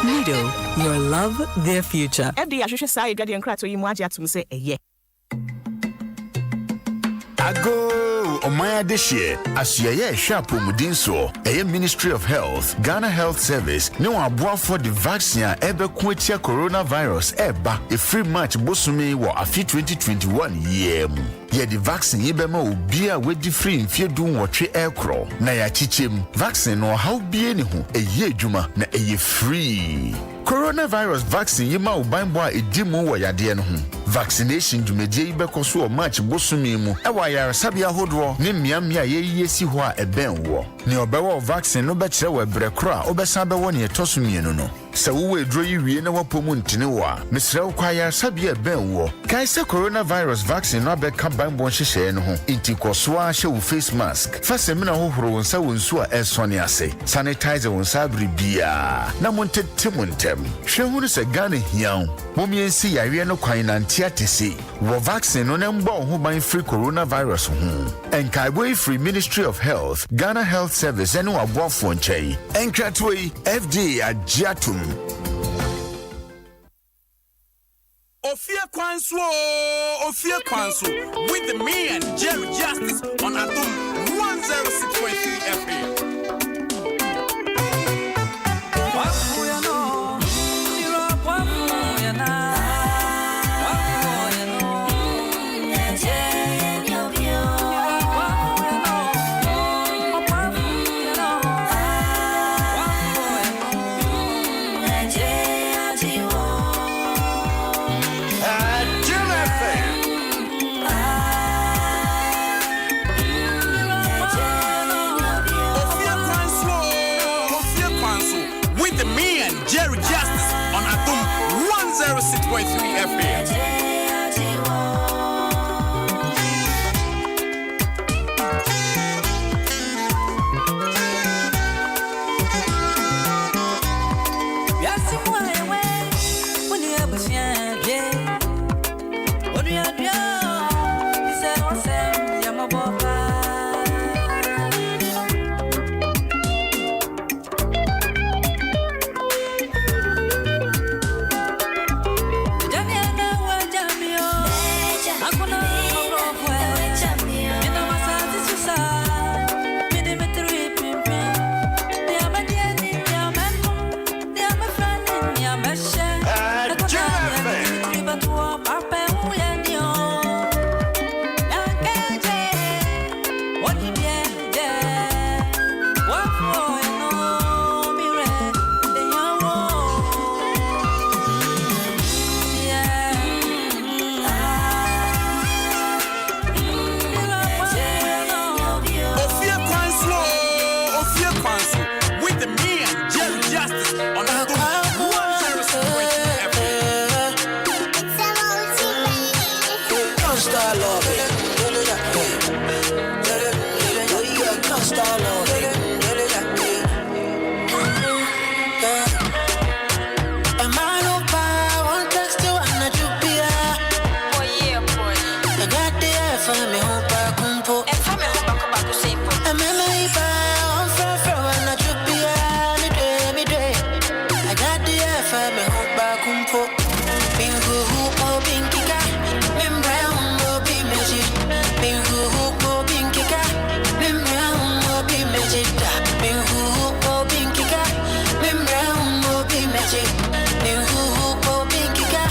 Nido, your love, their future. FD, I should say, Guardian Crato, you want to say, yeah. Ago, Omaya this year, as ye sharp mudinso, a Ministry of Health, Ghana Health Service, no abwa for the vaccine ebe kwetia coronavirus eba, a free match bosumi wa afi 2021 year. Ye the vaccine yebema ubia wedi free infie dun watwe aircrawl. Na ya chichem, vaccine no how bie ni hu, ye juma na ye free. Coronavirus vaccine yema ubaimbo edimu wa yade no hu. Vaccination jumeje ibeko so match bosumi mu. Ewa yara sabia hodro ne miamia ye yesi ho a eben wo. Ne obewo vaccine no be kire we brekro a obesan be wo ne etoso mienu no. Se wo we dro yi wie na wapomu ntene wo a. Mesre wo kwa yara sabia eben wo. Kai se coronavirus vaccine no be ka banbo hyehyɛ no ho. Inti koso a hye wo face mask. Fa se mina hohoro wonsa wonsu a esone ase. Sanitize wonsa bribia. Na montete montem. Hwe hu se Ghana hian. Momiensi yare no kwan na ntiatese. Wo vaccine no nembo ho ban free coronavirus ho. Enkai free Ministry of Health, Ghana Health Service ene wabofo nchei. Enkratwe FDA agiatum. Ofie Kwanso with the me and Jerry Justice on Adom 106.3 FM. Jerry Justice on Adom 106.3 FM. Quapo, Bin Hugo, Bin Kika, Bin Brown, Bin Magic, Bin Hugo, Bin Kika, Bin Brown, Bin Magic, Bin Hugo, Bin Kika, Bin Brown, Bin Magic, Bin Hugo, Bin Kika,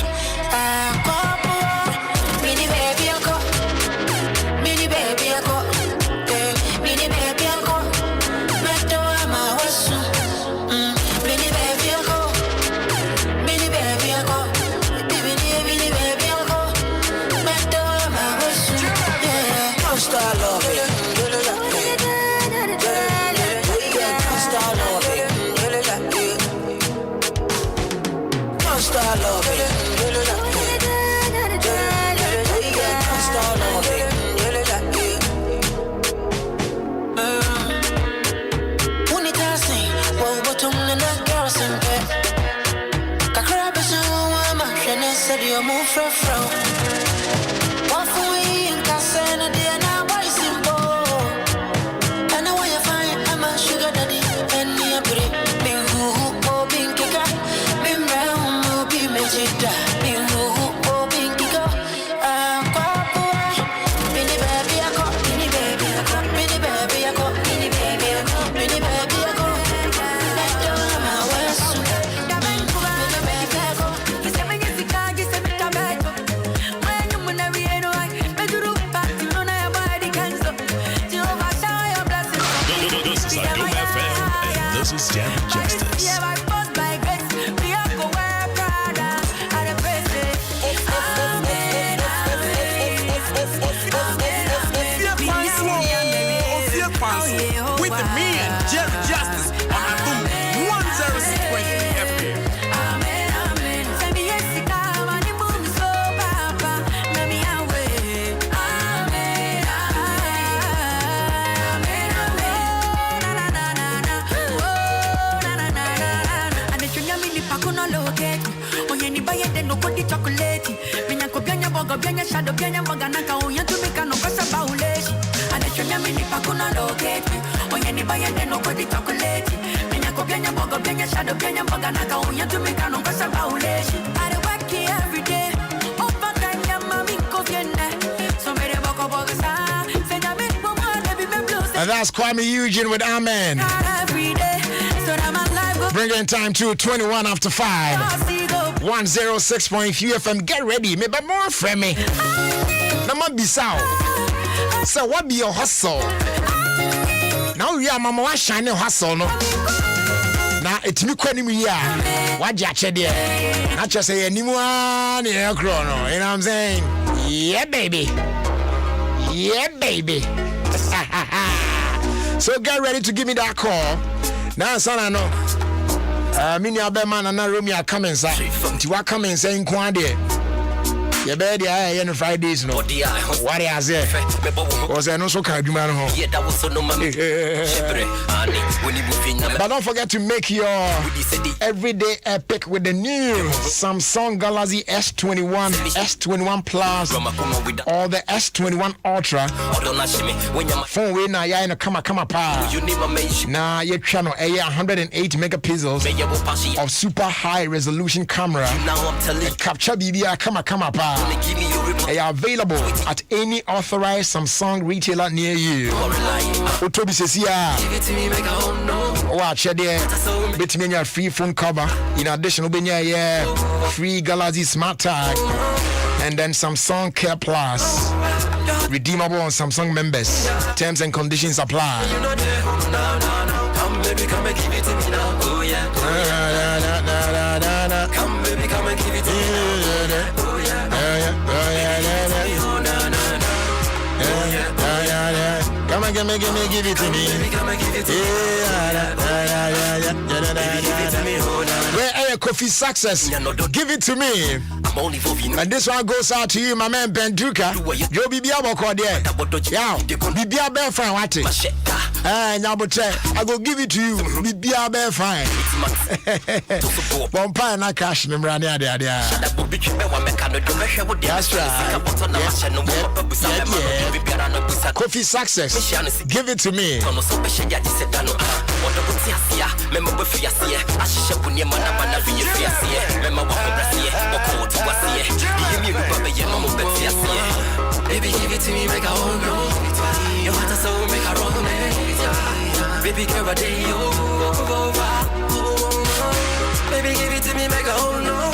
Quapo, Mini baby, Uncle, Mini baby, Uncle, Mini baby, Uncle, Meto, my was. Move from what for we in Casana, dear, now why simple? And I want you find I'm a sugar daddy, and me a pretty big who, big kicker, big brown, no be magic, big who, big kicker, mini baby, I got mini baby, I got mini baby, I got mini baby, I got mini baby, I got. This is Jam Justice. Ofie Kwanso with the man, Jerry Justice, on Adom 106.3 FM. Bianya shadow bianya baganaka oya to make no kosa bauleshi and the chanya mini pakuna locate me oya ni bayende no kodi chocolate bianya ko bianya bogo bianya shadow bianya baganaka oya to make no kosa bauleshi I work here every day opa kanya mami ko bienne so mere bogo bogo sa senya me mama de be blues. And that's Kwame Eugene with Amen. Every day so that my life bringing time to 21 after 5. 106.3 FM. Get ready. Maybe more from me. Nama bisao. So what be your hustle? Now we are mama wa shine hustle no. Na etimi kwani mu ya. Waje ache de. Na che say animu an e kro no. You know what I'm saying? Yeah baby. Yeah baby. So get ready to give me that call. Now son I know. Mini Abema and Romy are coming, sir. You are coming saying, Quande. Your bed, yeah, Fridays, no. What I say? Was I also can't do man home? Yeah, that was so no money. But don't forget to make your everyday epic with the new Samsung Galaxy S21, S21 Plus, or the S21 Ultra. Phone way now, yeah, in a come power. Now, your channel, 108 megapixels of super high resolution camera. Capture BBR, come power. They are available at any authorized Samsung retailer near you. Otobi says, yeah. Watch it there. Between your free phone cover. In addition, free Galaxy Smart Tag. And then Samsung Care Plus. Redeemable on Samsung members. Terms and conditions apply. Come baby, come and give it to me now. Oh yeah. Come baby, come and give it to me now. Oh yeah. Come on, give it to me. Where Kofi success? Give it to me. And this one goes out to you, my man Ben Duka. Yo, Bibia Boko there. Yeah, Bibia Ben Fan Wati. Nyabotre, I go give it to you. Be be fine. One pie na cash nimrani there. That's right. Coffee success. Give it to me. Baby, give it to me, make I hold on. Your heart and soul make I run it. Baby, girl, I dare you over. Baby, give it to me, make I hold on.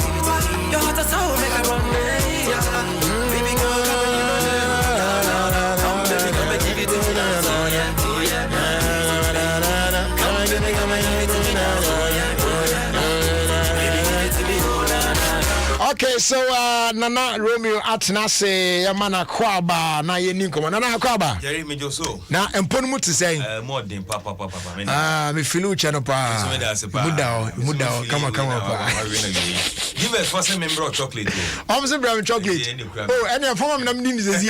Your heart and soul make I run it. Baby, girl, baby, come and give it to me now. Come on, give it to me now. Okay, so Nana Romeo Atnase Yamana Kwaba na yeni komo Nana Kwaba Jerry mejo so na emponu mu tse more than papa me filu chano pa muda kama pa give us first member of chocolate say brown chocolate oh any form na mni nzezi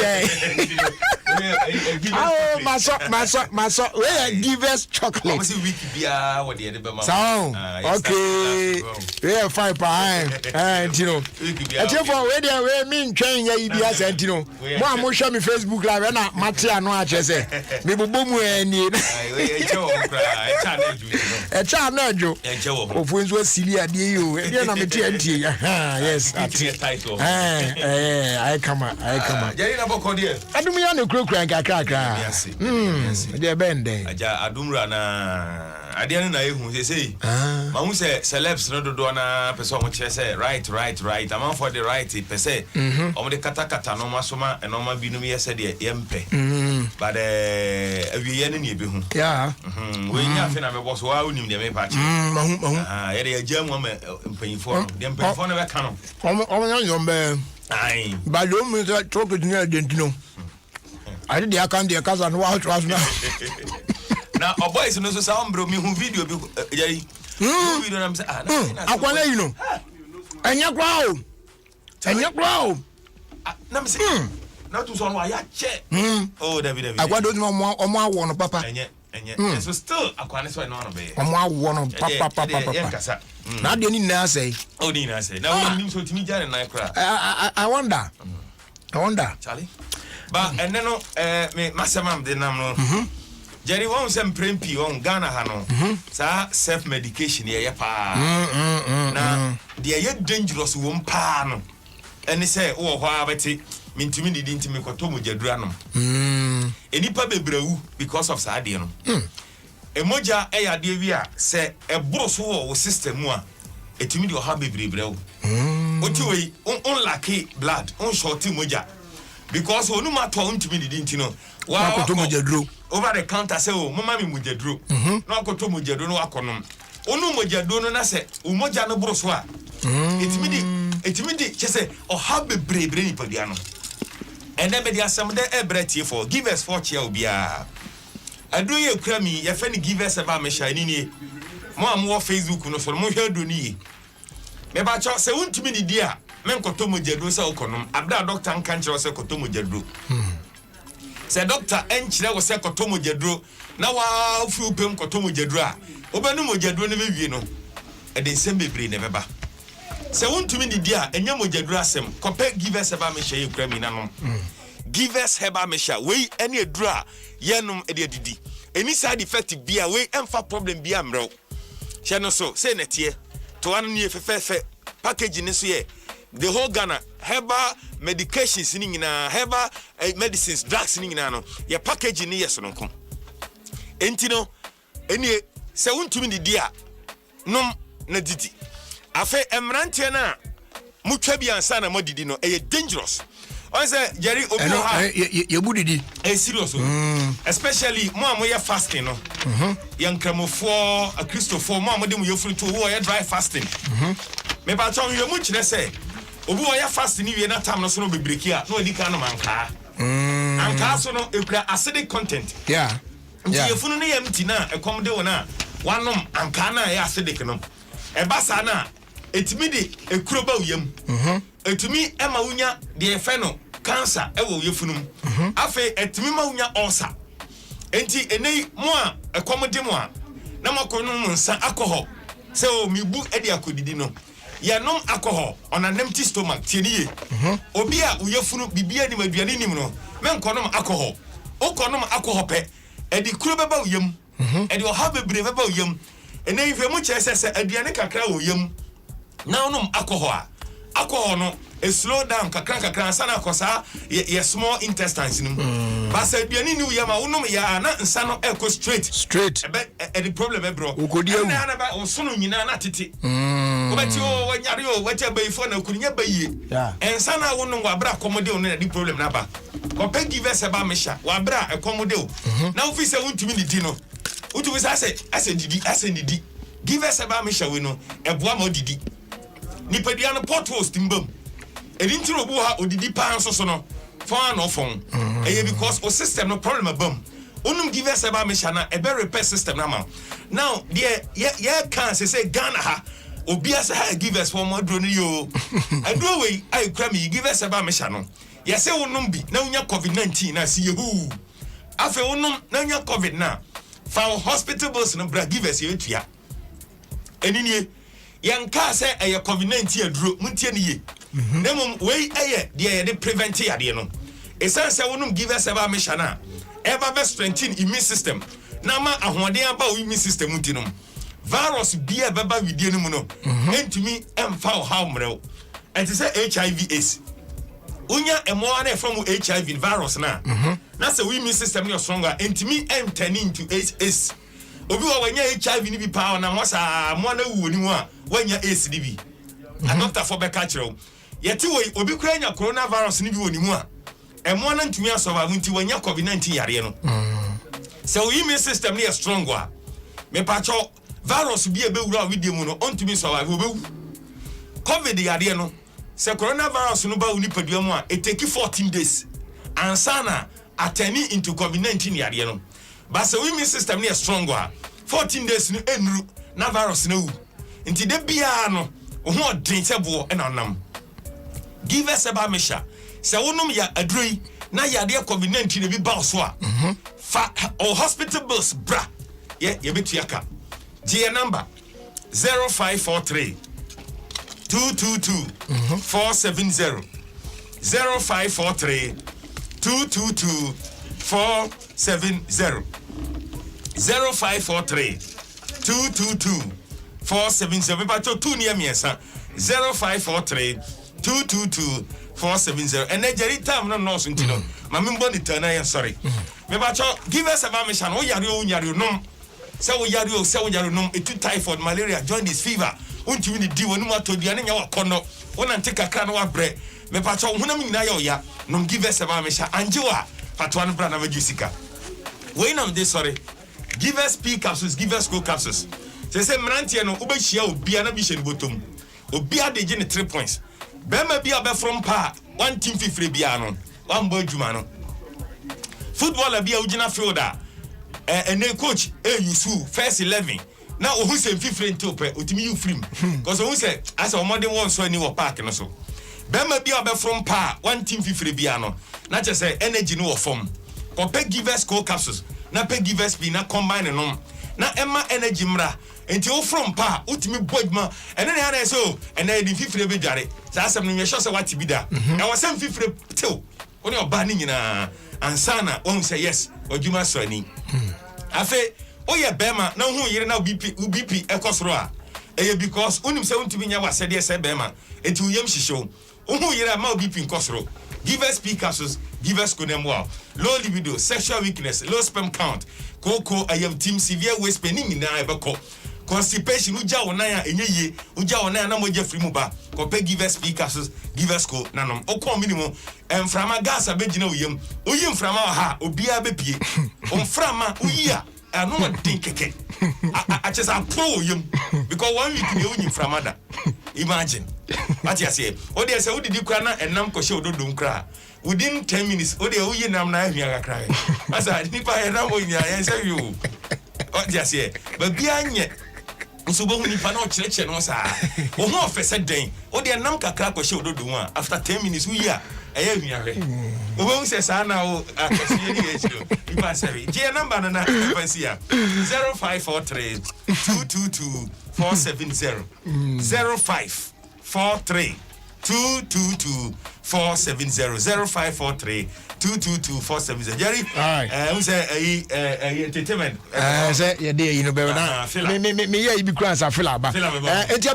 oh maso we give us chocolate say week bia what the be mama okay we fine pa and you know for we me ntwen ya ibia sentino mo amhwe me Facebook live na mate ano a chese me bobomu ani e cha na adwo ofu nso asili ade yo e na mete antie yes I come Jerry na boko de adum ya na krokra nkakrakra de bende aja adumra na ade na ehu sei ma hu se celebs no dodo na person mo chese right am for the right pese o de kata no masoma e no ma binum yese de yempe but awiye ne be hu yeah we nya fe na be boss wa unim de me pa chi mahu ye de agam ma mpanyifo de mpanyifo no be ka no o nya yombe ai ba lo mi troke dunya dentino I did the account the cousin wa trust na na boys no so sound bro me hu video bi yai video na me say akwana you know enya kwao na me say na to so no ya che oh David akwado no omo awo no papa enye so still akwane so no be omo awo no papa na de ni na say oh ni na say na we nim so timi jare na kra I wonder Charlie ba enne no me masamam de nam no Jerry won some prempi on Ghana ha no sa self medication ye pa na de ye dangerous won pa no eni say wo ho abeti mintimi didi ntimi koto mo jadura no enipa bebrewu because of sa de no emoja e ya de wi a se e boro so wo system mu a etimi de ho bebrebrewu oti we on lucky blood on shorty moja because onu mato ntimi didi ntino wa koto mo jaduro over the counter say oh mama mi mujaduro no akoto mujaduro no akonom onu mujaduro no na say umoja no boro so a etimidi chese o ha bebre ni padia no and then media some dey ebreti for give us for chia obia adu ye kura mi ye fe ni give us eba me shine ni mo am Facebook no so mo hwe do ni me ba cho se untimi ni dia men koto mujaduro say okonom abda doctor nkan kire say koto mujaduro se doctor enchire wo se koto mujaduro na wa fu pem koto mujaduro a obenu mujaduro ne bewie no e de nsem bebre ne beba se wontumi ni dia enya mujaduro asem kope give us eba me hye ekura mi nanom give us heba me hye we ene eduro a yenum e de adidi eni side effect bia we emfa problem bia mrew hye no so se netie to anu ne fefefe package ne so ye the whole Ghana herbal medications ni nyina herbal medicines drugs ni nyina no ye package ni yes no ko enti no eni se wontumi ni dia nom na didi afa emrantie na mutwa bi ansa na modidi no e dangerous on say Jerry obi ha ye budidi serious especially mo amoye fasting no yankramofo a Christopher mo amode mo yefuru to wo ye dry fasting me ba chon ye mu kire say obi wo ye fasting ni wie na tam no so no bebreki a no odi kan no manka anka so no ekura acidic content yeah yefunu ne yamti na ekom de wona wanom anka na ye acidic no e basa na etimi de ekuro ba uyam etimi ema unya de efe no cancer e wo yefunum afa etimi ma unya ulcer enti enei mo a ekomode mo a na makono mo nsa alcohol se o mi bu e de akodidi no ye nom alcohol on an empty stomach tieniye obi a uyefunu bibia ni maduane nim no men konom alcohol o konom alcohol pe e di kuro beba uyem e di o have bebre beba uyem enei hwe mu chese aduane kakra uyem na onom alcohol no a slow down kakran sana kosa ye small intestines nim ba sa aduane ni uyama wonom ya na nsa no e go straight e the problem e bro na na ba osono nyina na tete obati o wanyare o wacha bayifo na kunya bayi ensa na wonom wa bra accommodate no na the problem na ba ko pe give us ba mesha wa bra accommodate na office wontumi ni di no utumi sa ase didi give us ba mesha we no e boa ma didi ni pedia no potholes timbam edinti robu ha odidi pan so no fon no fon eye because o system no problem abam onum give us ba mesha na e be repair system na ma now there ye can say Ghana ha obi asa ha give us for more drone yo ado we I kra me give us ba mesha no ye say onum bi na unya covid-19 na see yehu afa onum na unya covid na fa hospital bills no bra give us ye tua enini yanka say e covid-19 aduro muntie ne ye nemum we eye de ye prevent ya de no esan say onum give us ba mesha na ever be strengthen immune system na ma ahoden aba immune system ntinom virus bia baba widie no mu no entumi emfa how mrew enti say HIV AIDS unya emoa na from HIV virus na na say immune system no stronger entumi turn into AIDS obi wa wanya HIV ni bi pa na mo sa mo na wu ni mu a wanya AIDS ni bi a doctor for be catch you yeti we obi kura nya coronavirus ni bi woni mu a emo na ntumi asoba nti wanya covid-19 yare no so immune system ni stronger me pacho virus bi e be wura widie mu no ontumi survive obewu covid yare no se coronavirus no ba uni padua mu a it take 14 days ansana atani into covid-19 yare no but so immune system ni stronger 14 days no enru na virus no wu nti de bia no ho odin sebo e na nam give us about mesha se wonum ya adroi na yade covid-19 ne bi ba so a fa or hospital bills bra ye betu aka GA number 0543 222 470 0543 222 470 0543 222 470 bacho 2 near me 0543 222 470 and Nigeria time no so ntino mame mboni tana ya sorry me bacho give us a mission o yare no say o yare no etu typhoid malaria join this fever untimi ni di wonu matoduane nya wakono wona nteka kra no wabre me bacho hunam nyina ya oya no give us a mission anjewa fatwan bra na majusika we nam dey sorry give us P capsules give us go capsules say mrantie no ubehia obia na bi hye ni botom obia de je ne 3 points bema bia be from pa one team fifre bia no one boy juma no footballer bia ugina fielder ene coach Yusu first 11 na ohu se fifre ntope otimi you free because ohu se as a modern one so any wo park no so bema bia be from pa one team fifre bia no na che say energy no wo form ko give us co capsules na pe give us be na combine no na emma energy mra enti o from pa utimi bodma ene ne ana so ene di fifre be dware sa asem no yesho se wati bida e wasem fifre tew oni oba ni nyina ansana won say yes odwuma so ani afa oye bema na hu yire na BP ekosoro a eye because unim se untimi nya wasede se bema enti uyem hihyew hu yire ma BP nkosoro give us speakers give us konemwa low libido sexual weakness low sperm count koko ayam team severe waist pain ni na ebeko constipation uja wona enye ye uja wona na moja free mu ba ko pe give us speakers give us ko nanom okọ minimum emframa gas abegina oyem oyim frama ha obia bepie omframa uyia anu din keke a chesa pro oyem because 1 week dey oyim frama da imagine what you say o dey say udidi kra na enam ko she ododom kra within 10 minutes o dey oyi nam na ahia kakra asa nipa enam onya yen say you what you say but bia nye nso bo hu nipa na o chereche no sa o ho ofese den o dey nam kakra ko she ododom a after 10 minutes uyi a ɛyɛ hwiahwɛ wo say sana o akasiye ni ejiro ipa sɛre gye number na fancy a 0543 222 470 0543 222 470 0543 222 470 Jerry who say entertainment say you dey you know be na me here be kran sa feel aba enti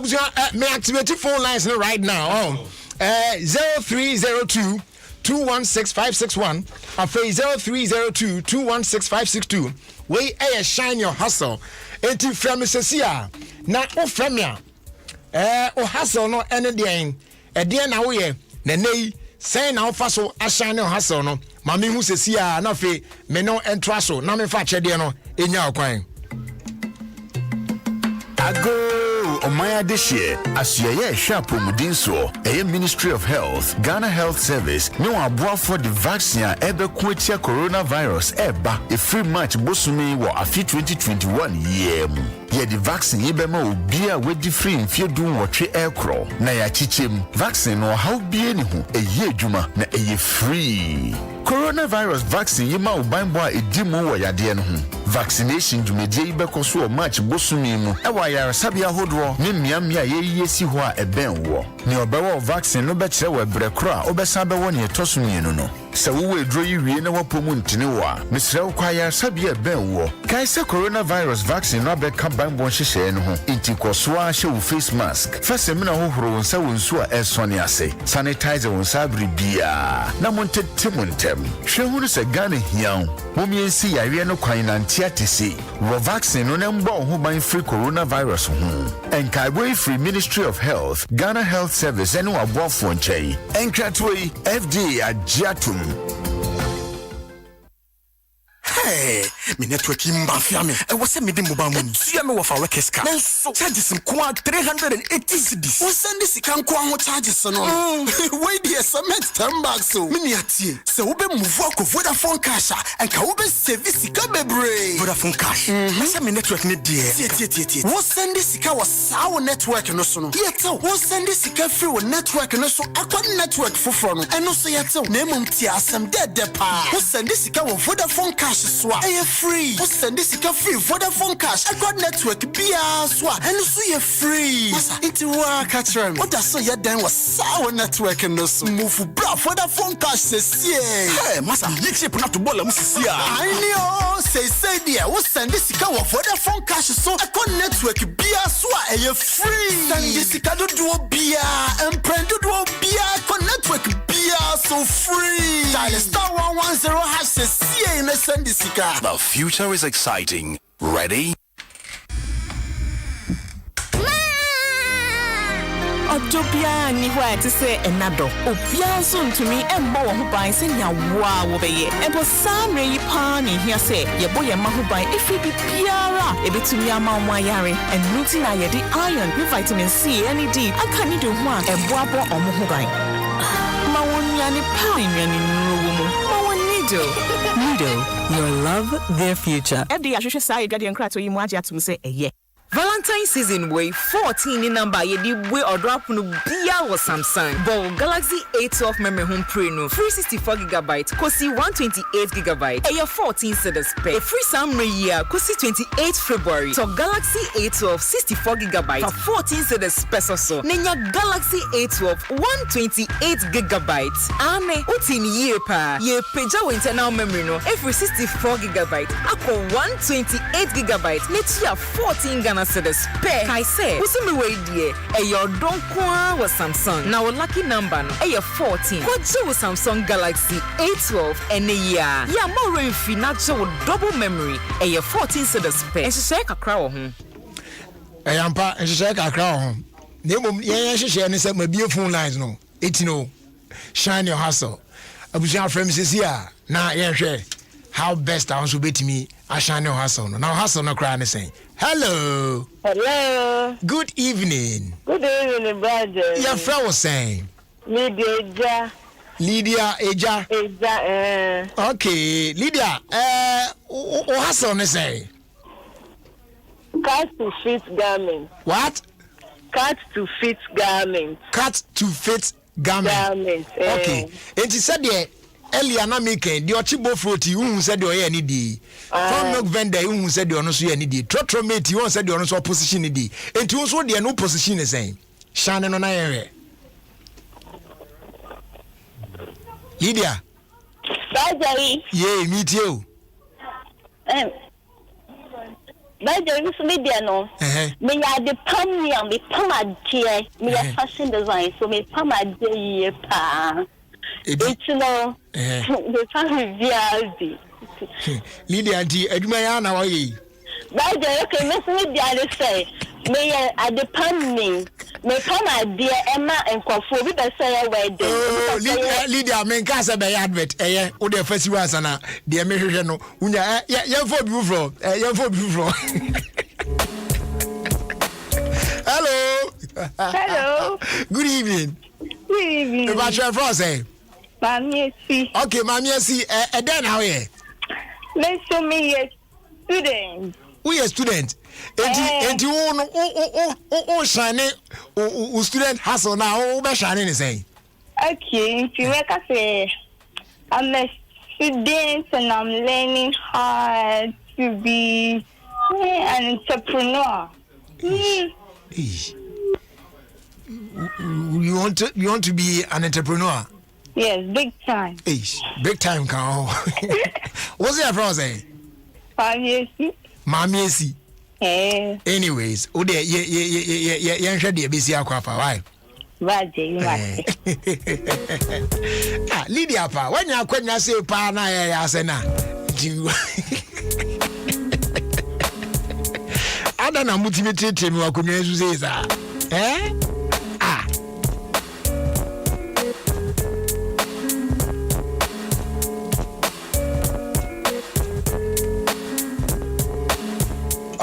me activate phone lines right now 0302 216561 afei 0302 216562 we shine your hustle enti from sesia na o from ya o hustle no ene den e na wo ye na nei say na ofa so ashine your hustle no ma me hu sesia na afei me no entra so na me fa chede no enya okwan Ago Omaya this year, Asiaye Shapo Mudinso, a Ministry of Health, Ghana Health Service, no abroad for the vaccine ebe kwetia coronavirus eba a free match bosumi wa afi 2021 year. Ye the vaccine yebema ubia wedi free mfie dum wotwe aircrawl na ya chichem vaccine no how bie ni ho eye dwuma na eye free. Coronavirus vaccine yema ubanbo a edimu wa yade no ho. Vaccination dwumedie ibeko so match bosumi mu ewa yaresabia hodro ne miamia ye yesi ho a eben wo. Ne obewo vaccine no be kire we brekro a obesa be wo ne etosumienu no. Se wo edro yi wie na wapomu ntine wo a mesrew kwa yaresabia eben wo. Kai se coronavirus vaccine no be ka banbo hyehyɛ no ho inti kɔsoa hyɛ wo face mask fase mina hohoro wonsa wonsu a ɛsɔne ase sanitize wonsa bribia na montete montem hwɛ hu no sɛ Ghana hiaw momiensi yare no kwan na ntia tese wo vaccine no nembo ho ban free coronavirus ho enkai free Ministry of Health Ghana Health Service ene waboafo nkyɛi enkratoi FDA agiatum. Hey, me network mafia me. I was me the mobile money. See me with our keska. So charges some 380 cedis. We send this can go charges no. Wait there cement 10 bags so. Me atie. So we be move work of Vodafone cash and ka we be service ka bebre. Vodafone cash. Say me network need there. Tie. We send this ka was our network no so no. Yet we send this ka free with network no so akwa network foforo no. And no so yet na mum tie asem de pa. We send this ka with Vodafone cash so a free. We send this ka free Vodafone cash. I got network bia so and so you free. Masa it work catcher. What that so you then was our network no so. Move bra Vodafone cash says hey masa you chip not to ball am sisi a. I know say there. We send this ka with Vodafone cash so I got network bia so a free. Send this ka do bia and prend do bia got network bia so free. Dial star 110 hash says in a send this. The future is exciting. Ready? Otopia ni hwa ti se enado. Opia so ntumi embo wo ho ban se nya wa wo beye. Ebo samre yi pa ni hia se ye bo ye ma ho ban efi bi biara ebetumi ama mo ayare. Enuti na ye di iron, vitamin C, and D. Aka ni do ho a ebo abo omo ho ban. Ma wonya ni pa ni nuru mu. Ma woni do. Nido, your love, their future. Every I should say, Guardian Crato, you want to say, yeah. Valentine season way 14 in number ye di way or drop no bia was Samsung. But Galaxy A12 memory home pre no free 64GB kosi 128GB. A 14 cedis pay. A free summer year kosi 28 February. So Galaxy A12 64GB for 14 cedis peso so. Nenya Galaxy A12 128GB. Ane utin year pa. Ye peja internal memory no every 64GB. Ako 128GB. Netia 14 Ghana the spare. I say, what's me way dear? Your don't was Samsung. Now lucky number no. 14. What was Samsung Galaxy A12 and a year? Yeah, more rain not so double memory. 14 so the spare. And she say a crowd home. I am pa and she say a crowd home. Yeah, she share and say my beautiful lines no. It's no. Shine your hustle. Abuja friends is here. Now yeah, share. How best I want to be to me. I shine your hustle. Now hustle no cry and say. Hello. Hello. Good evening. Good evening, brother. Your friend was saying. Lydia Eja. Okay, Lydia. What hustle me say? Cut to fit garment. What? Cut to fit garment. Cut to fit Garment. Okay. Enti said the earlier na make the ochibo fruity who said the oye ni di. Farm milk vendor who said the ono so ye ni di. Trotro mate who said the ono so position ni di. Enti who so the no position is saying. Shane no na ere. Lydia. Bajari. Yeah, meet you. Bajari so media no. Me ya the pam me pam adie. Me ya fashion design so me pam adie pa. It's no. The family VRD. Lydia auntie, aduma ya na wa yi. Bajari okay, me so media say. Me ya at the pam me pam adie Emma nkofo bi be say wedding. Lydia men ka say be advert wo dey festival sana dey me hwehwe no unya ye fo bi fro Hello. Good evening. Good evening. The bachelor from say Mami Esi. Okay, Mami Esi, then how here? Let's show me a student. We a student. Enti o shine o student hustle now o be shine ni say. Okay, if you make us say I'm a student and I'm learning how to be an entrepreneur. You want to be an entrepreneur? Yes, big time. Big time can. What's your friend say? Mami Esi. Anyways, ode ye nhwe de besi akwafa why? Lydia pa, when you akwanya say pa na ya say na. Ada na motivate temi wakonwa esu say za.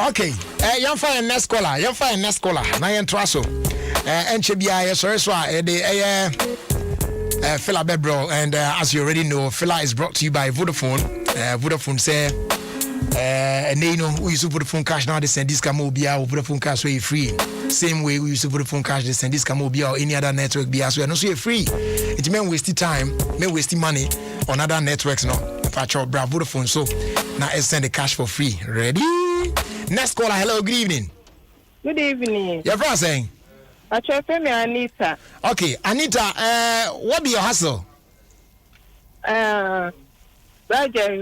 Okay, you find next caller. Na yen traso. Enche bia ye sorry so Fila Bebro, and as you already know, Fila is brought to you by Vodafone. Vodafone say you know we use Vodafone cash now they send this Camobia or Vodafone cash way free. Same way we use Vodafone cash they send this Camobia or any other network be as well. No so free. It mean wasting time, mean wasting money on other networks no. Patch out Bravo Vodafone so now I send the cash for free. Ready? Next caller, hello, good evening. Good evening. Your friend saying? I try to me Anita. Okay, Anita, what be your hustle? Roger,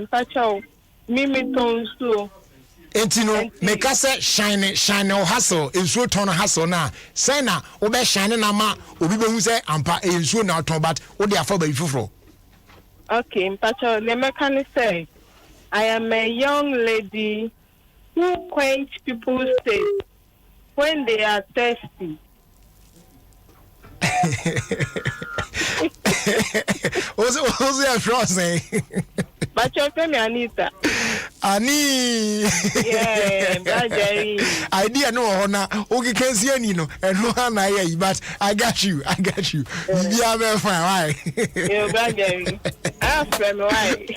Pacho, Mimi Tonsu. Entino, make us shine or hustle, in so ton hustle now. Sana, obe shine na ma, obi who say, ampa, in so now, but what they are for by Fufro. Okay, Pacho, the mechanic say, I am a young lady who quench people's thirst when they are thirsty. What's your friend saying? But your family, Anita. Ani. Yeah, Jerry. Idea no honor. Okay, can see any no. And no hana but I got you. You are very fine. Why? Yeah, Jerry. Ask them why.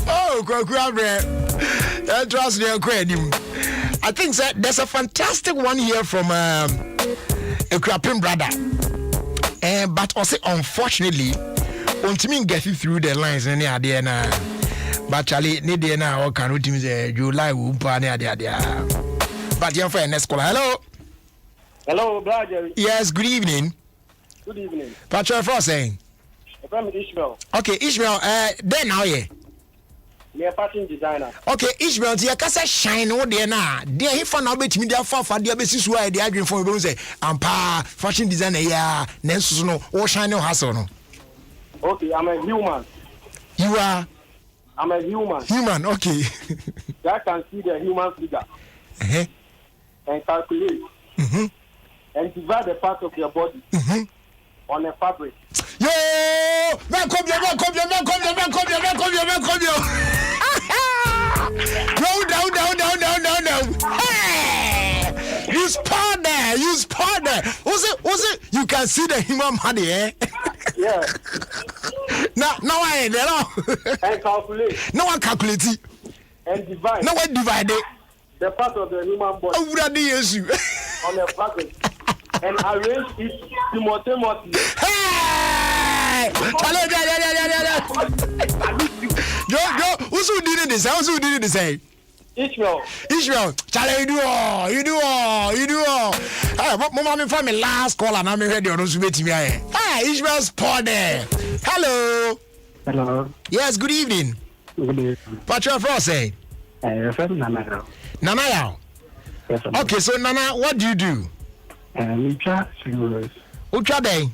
Oh, trust me, I think that there's a fantastic one here from a Krapin brother. But also, unfortunately, until get through the lines, any idea na. But Charlie, need the na or can routine July whoompa near the idea. But your friend, next caller. Hello, brother. Yes, good evening. Good evening. But your friend saying? I'm Ishmael. Okay, Ishmael, then how ye? Me a fashion designer. Okay, Ishmael, you can say shine over there now. There, he found out between their for the basis why they are going for you say, pa fashion designer, yeah, Nelson, no, or shine no hustle. No. Okay, I'm a human. You are? I'm a human. Human, okay. I can see the human figure and calculate and divide the part of your body on a fabric. Yo! Man, come here. Down. Hey! You spot there. What's it? You can see the human body, eh? Yeah. Now I ain't there. And calculate. No one calculate it. And divide. No one divide it. The part of the human body. Oh, would I do you? On a fabric. and arrange it simultaneously. Hey! Yo, who's who did this? Who's who did this? Ishmael, Charlie, you do all. Hey, Mama, me find me last call and I'm ready on those meeting. Hey, Ishmael's pod there. Hello. Yes, good evening. Good evening. What's your first say? Nana. Yes, okay, so Nana, what do you do? Spring Rose. Ucha day?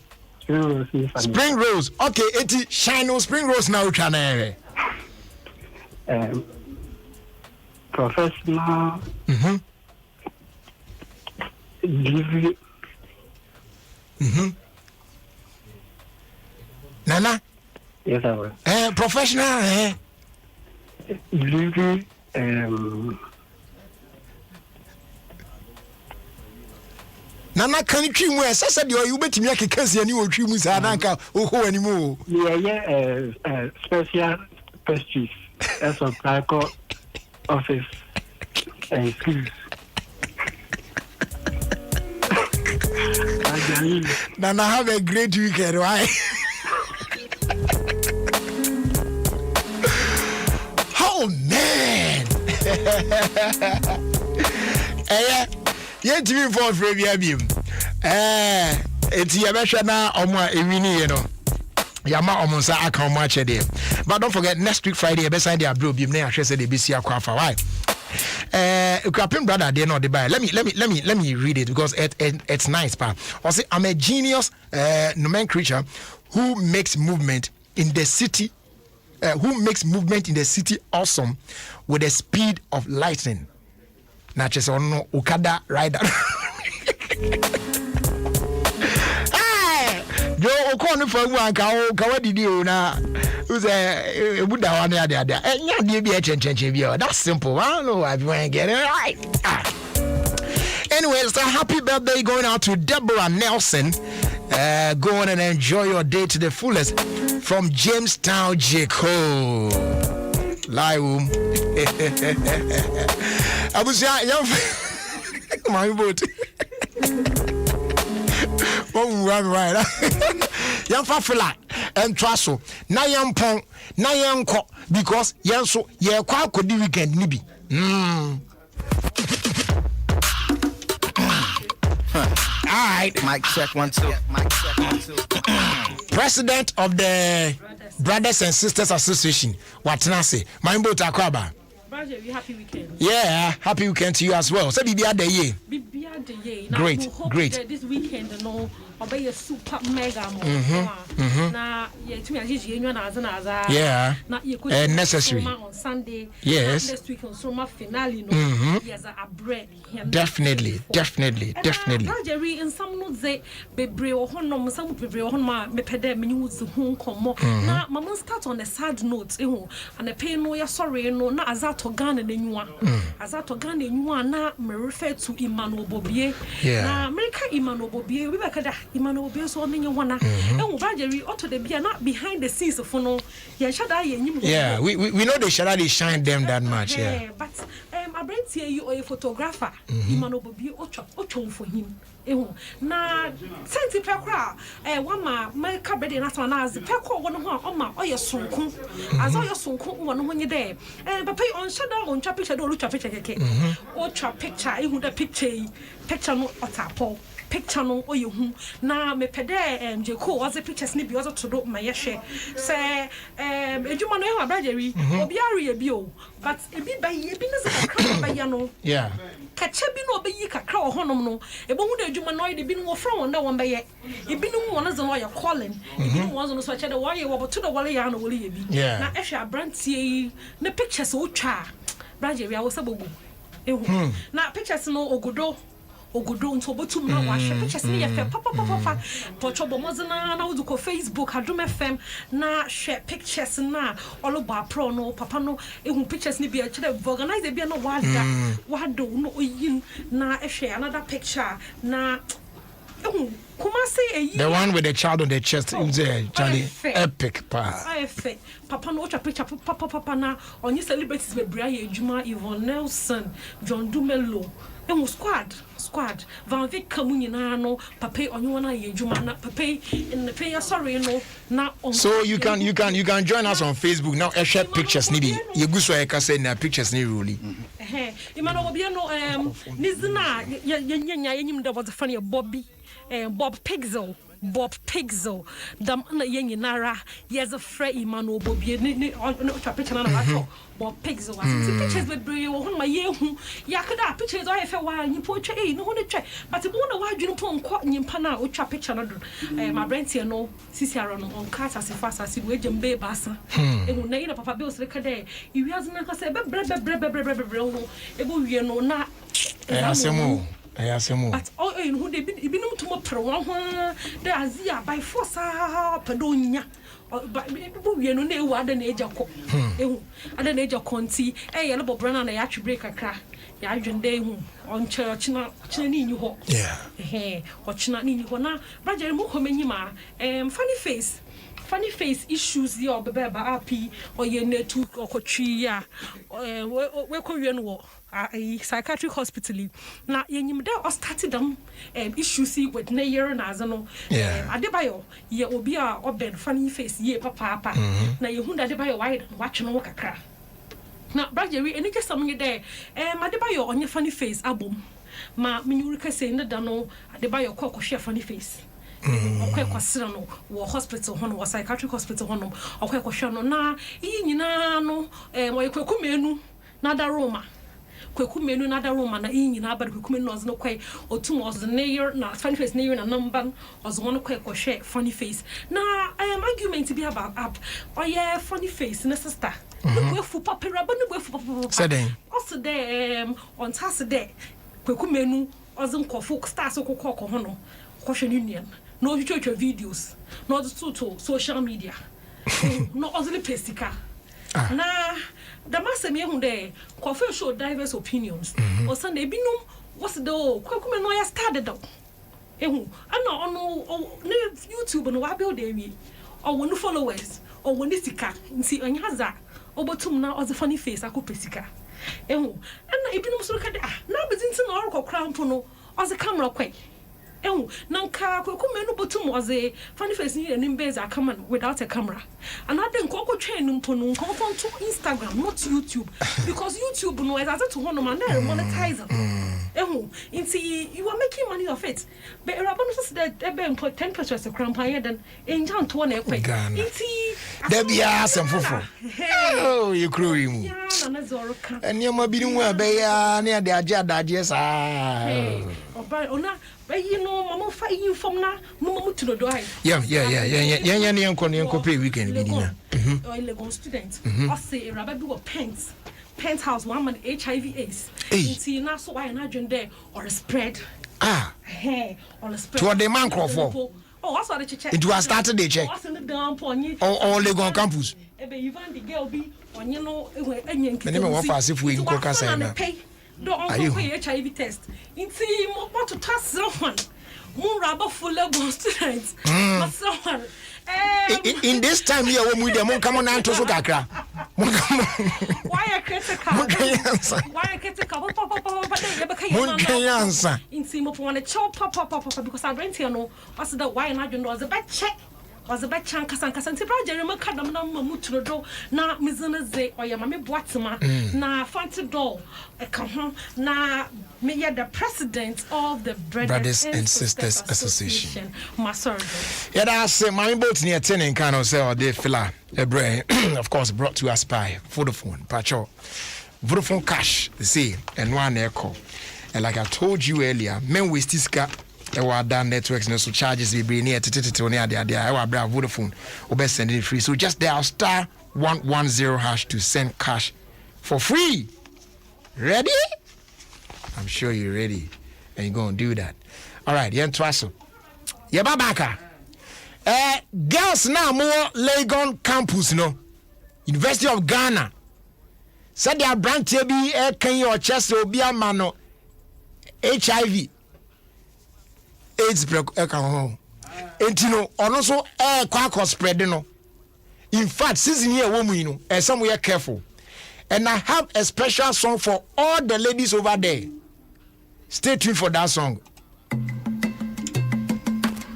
Spring Rose. Okay, it's shine Spring Rose now. Ucha professional delivery. Nana? Yes, I will. Professional delivery. Nana, can you treat me as I said you bet me like a cousin you will treat me Sanaka or anymore? Yeah, special pastries as a Placo office and schools. Nana, have a great weekend, right? Oh man! Yet you for free beam. It's Yabashana Oma Emini, you know. Yama Omonsa account match a day. But don't forget next week Friday, beside the blue beam there, I said the BC Aquafa. Why? Ukrapin brother, they know the buy. Let me read it because it's nice, pa. I say I'm a genius nomenclature who makes movement in the city. Who makes movement in the city awesome with the speed of lightning. Not just on Okada rider. Hey, Joe O'Connor for one Kawadi na who's a Buddha one there. And you be a change. That's simple. I don't know if you want to get it right. Anyways, so happy birthday going out to Deborah Nelson. Go on and enjoy your day to the fullest from Jamestown, Jaco. Live. I was young. My boat. Right. Young Fafila and Trasso. Na young pong, na young cock, because Yanso, ye quite could do weekend, maybe. All right. Mic check 1 2. President of the Brothers and Sisters Association, Watanase, Maimbo Takwaba. Happy weekend. Yeah, happy weekend to you as well. So, Bibia de ye. Great. This weekend, obey a super mega. Now, yeah, necessary on Sunday. Yes, next week on summer finale. Yes, a bread. Definitely. Jerry and some notes say, Bebre or Honor, some Bebre or Honor, me pede me use home come. Now, Mamma start on a sad note, and a pain no, you're sorry, no, not as that organ and you want. As that organ and you want now, me refer to Emmanuel Bobier. Yeah, America Emmanuel Bobier, we back at Emmanuel Bobier, so on you wanna. And Jerry, ought to be not behind the scenes of Fono. Yeah, we know they shall shine them that much. Yeah, but I bring to you a photographer, Emmanuel Bobier, Ochon for him. Na senti pekra one my cabin na so na az pekro one ho o ma o ye sonko az o ye sonko won ho nye there papa on shadow on twa picture do lu twa picture keke o twa picture e hu da picture no otapo picture no o ye hu na me pede Jeko was the pictures ni bi o to do my hwe say eduma no e ho abrajeri obi are bi o but e bi ba ye bi na se kakra ba ya no yeah kache bi no obeyi kakra o honom no ebo hu da adwuma no de bi no from won da won be ye e bi no won zo no ya calling e bi no won zo no so che da wo ye wo to da wole ya no wole ye bi na ehwe abrantie yi na pictures o twa braje wi awo sabogu ehu na pictures no ogudo nto botum na wa hwe pictures ni ye fe papa pocho bomozina na uduko Facebook Adom FM na hwe pictures na oloba pro no papa no ehu pictures ni bi a kire organize bi na wado no oyin na ehwe another picture na The one with the child on the chest, Charlie, epic pa. Papa no picture papa na onye celebrities be bria ejuma Yvonne Nelson, John Dumelo, squad Van Vick kamunyina no papa onye wana ejuma na papa in the pay sorry no na. So you can join us on Facebook now. Share pictures nibi. You go so I can say na pictures ni really. Imano obi no nizina yenya yenyim da was funny Bob Pixel dam na yenyi nara yes a free Imano Bobby ni picture na na Bob Pixel was pictures with bri wo ma yehu yakada pictures o hefe wa nyipo twa no ho ne twa but bo na wa dwunu pon kwa nyimpa na o twa picture no do my brand no sisi aro no on cat as fast as we jembe basa ehu na ina papa bills reka dey iwiaze na ka say be ho e bo wie no na asemo but who they been to my pro there azia by force pedonya but we no na wa da na ejako ada na ejako nti yele bobrana na ya twebreak akra ya adwende hu on china ni nyi ho o china ni nyi ho na brajere mu komanyima funny face issues here obeba api oye netu okotwi ya we ko wie no a psychiatric hospital na yenyim da o started them issues with na year na azano Adebayo ye obi a obed funny face ye papa na ye hu da Adebayo wide watch no kakra na brajeri eni just am there Adebayo onye funny face abom ma menyurika say ne da no Adebayo kokko funny face okay kwasira no wo hospital hono wo psychiatric hospital hono okay kwahwe no na yi nyina no wo yekwekumenu na da Roma kwekumenu na da Roma na yi nyina ba kwekumenu no zno kwai otum was the year na funny face na year na number was one kwahwe funny face na argument be about up funny face na sister we fu papera ba no we fu papa said also there on Saturday kwekumenu ozin kofu stars kokoko hono kwahwe union no church videos no to social media no only pestika na the master me hu there coffee show diverse opinions or Sunday binum what's the kwekume no ya started down ehu ana ono YouTube no wa build there or one followers or one sika nti onyaza obotum na oze funny face akopesika ehu ana ebinum so ka de na bezinti na orko crown no oze camera kwai nanka kwekumenu botum was a funny face ni nimbeza come without a camera and I think koko train mponu koko to Instagram not YouTube because YouTube no is as to one man there monetize inti you are making money of it but rabano says that ebe put 10% of crown higher than enjan to one ekwe inti there be asem fofo oh you crew mu enioma bi nu abe ya na de age sa ona you know mama fa you from na mama to the door yeah ne enko pay weekend bi na Legon student I say rabbi do a penthouse one man HIV AIDS inti na so why na dwen there or spread or spread to the man crofo I saw the check it was started the check what's in the down pony or Legon campus ebe even the girl be on you know enyen kiti me wan fa if we go kasa na do on HIV test inti mo to test someone mun raba full Legon students someone in this time here when we dem come on anto so kakra why are critical mun kan answer inti mo want to chop pop because I rent here no what's the why na dwen was a bad check was a bad chance kasanti project me kadam na mamutu do na mizana ze oyama me boatema na fancy do e ka ho na me ya the president of the Brothers and Sisters Association Masordo yeah that's my boat near 10 in kind of say or they filler a brain of course brought to us by Vodafone Pacho Vodafone cash see and one echo and like I told you earlier men we still our done networks no so charges we bring near to near the our brand Vodafone or best send it free so just dial *110# to send cash for free. Ready? I'm sure you're ready and you're going to do that. All right, yen twaso ye babaka girls now more Legon campus no University of Ghana said their branch be can your chest will be a man HIV AIDS eka ho entino ono so kwa spread no. In fact, season here woman you know, and some we are careful. And I have a special song for all the ladies over there. Stay tuned for that song.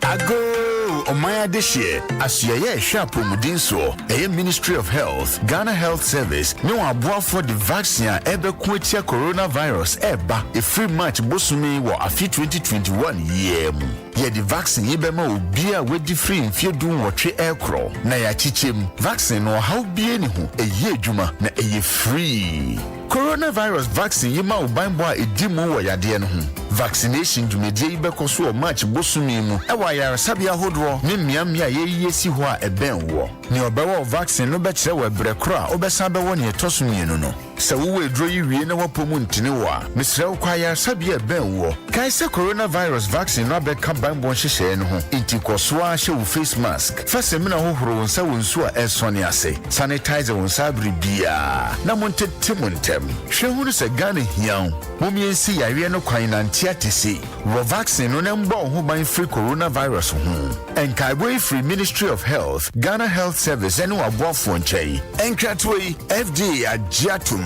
Ago Omaya this year, Asiaye Sharp Mudinso, a Ministry of Health, Ghana Health Service, no abua for the vaccine ebe kwetia coronavirus eba a free match bosumi wa afi 2021 year. Ye the vaccine yebema ubia wedi free mfie dun watwe aircrawl na ya chichem vaccine no how bie ni ho eye dwuma na eye free. Coronavirus vaccine yema ubambo a edimu wa yade no ho. Vaccination dwumedie ibeko so match bosumi mu ewa ya sabia hodro ne miamia ye si ho a eben wo. Ne obewo vaccine no be kire wa brekora obesa be wo ne etosumienu no. Se wo edro yi wie na wapomu ntine wo a mesre wo kwa ya sabia ben wo. Kai se coronavirus vaccine no be ka ban bon hyehyɛ no ho inti kɔsoa hyɛ wo face mask fa sɛ mina hohoro wo nsa wo nsu a ɛsɔne ase sanitize wo nsa bia na montete montem hwɛ hu no sɛ Ghana hiaw momiensi yareɛ no kwan na ntia tese wo vaccine no na mbɔ ho ban free coronavirus ho enkaiboi free Ministry of Health Ghana Health Service ɛne waboafo nkyɛi enkratoi FDA agyatum.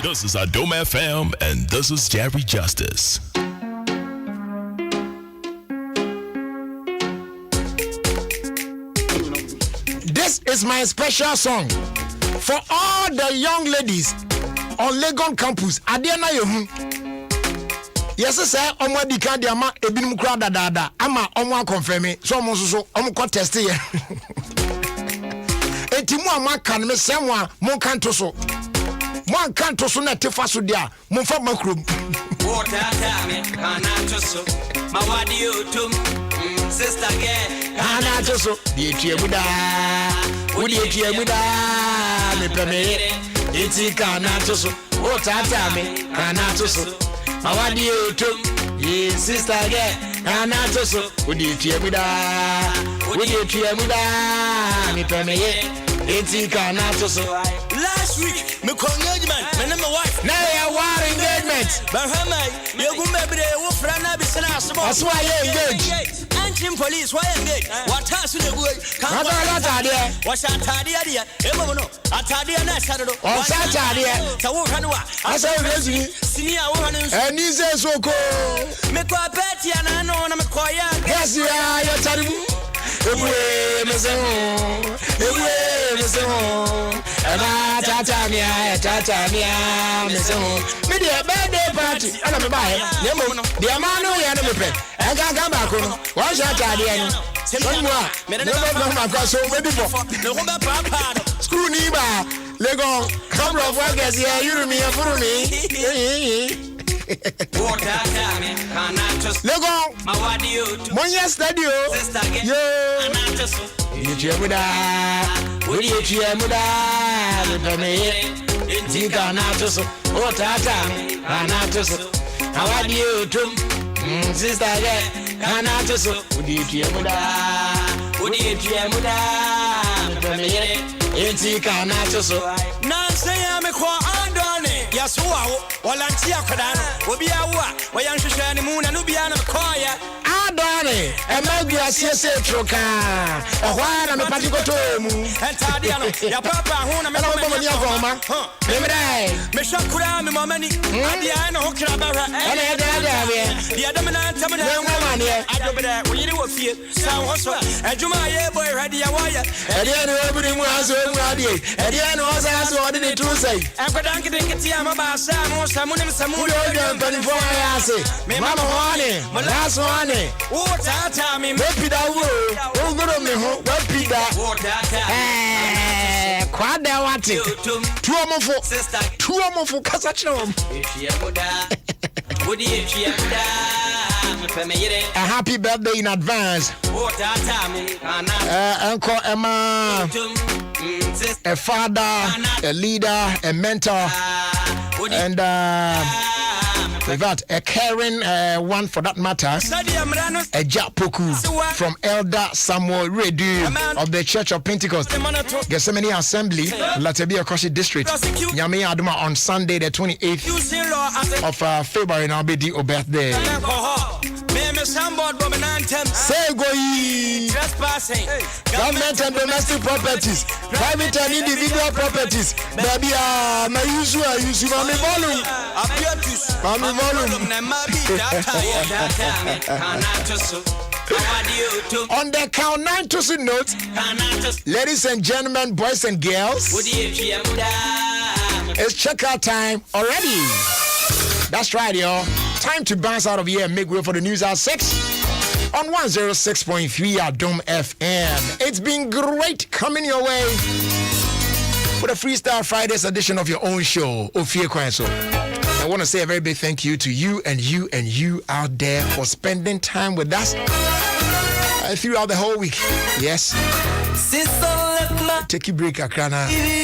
This is Adom FM, and this is Jerry Justice. This is my special song for all the young ladies on Legon campus. Adiana yehu. Yes, sir. Omo di kan di ama ebinum kura dada ama omo confirm so omo so omo ko test ye. Enti mu ama kan me semwa mo kan to so. Mo kan to so na tefa so dia mo fa makrom. Water time kana to so. Ma wadi utum sister girl kana to so. Di etie muda. Udi etie muda. Me preme. Eti kana to so. Water time kana to so. Ma wadi utum sister girl kana to so. Udi etie muda. Udi etie muda. Me preme. Eti kana to so. Last week, me engagement, me name my wife. Now you war engagement. But how am you go maybe they will friend be seen as well. That's why you engaged. Antim police, why engaged? What has to do with? Can't what's a tadia? Emono, a tadia na shadow. What's a tadia? Tawanwa. I saw you. Senior woman and he's a so cool. Me kwa beti and I know I'm a quiet. Yes, yeah, you're telling me. Ewe meseho eba tatamia meseho me de birthday party ana me bae nemo de amano ya no mepe enga ba ko no wa sha tade no sonwa me no ma ko so we before no ho ba papa screw ni ba lego couple of workers here you me for me Lego, Monya Stadio, yo, Zika Natus, oh Tata, Anatus, how are you, Tum, Sister Anatus, would you hear Muda? Would you hear Muda? Zika Natus, Nancy, I'm a qua Andone, Yasua, Walantia Cadano, Obiawa, Wayan Moon and Ubiana Koya. Adone, a Maguasia Troca, a while I'm a particular tomb, and Tadiano, your papa, who I'm a Meshakura, my money, Diana Hokra, and the Adom I we do a fear, Sao and Juma, boy, Radia Wire, and the end everybody was ready, and the end was as ordered to say. And for Duncan Tiama Sam, someone in some mood, I say, Mamma Honey, my last one. Oh, Tata, me, maybe that will. Oh, good on me, what be that? Quad, I want it. Two more for Casachum. A happy birthday in advance. Uncle Emma, a father, a leader, a mentor, and In fact, a caring one for that matter, a Japoku from Elder Samuel Redu of the Church of Pentecost, Gethsemane Assembly, Latebia Koshi District, Nyame Adoma on Sunday, the 28th of February, now be the birthday. Say go government and domestic properties, private and individual properties. Baby, my usual volume. On the count 9 to note, ladies and gentlemen, boys and girls, it's checkout time already. That's right, y'all. Time to bounce out of here and make way for the news at 6 on 106.3 Adom FM. It's been great coming your way with a Freestyle Fridays edition of your own show, Ofie Kwanso. I want to say a very big thank you to you and you and you out there for spending time with us throughout the whole week. Yes. Take a break, Akrana.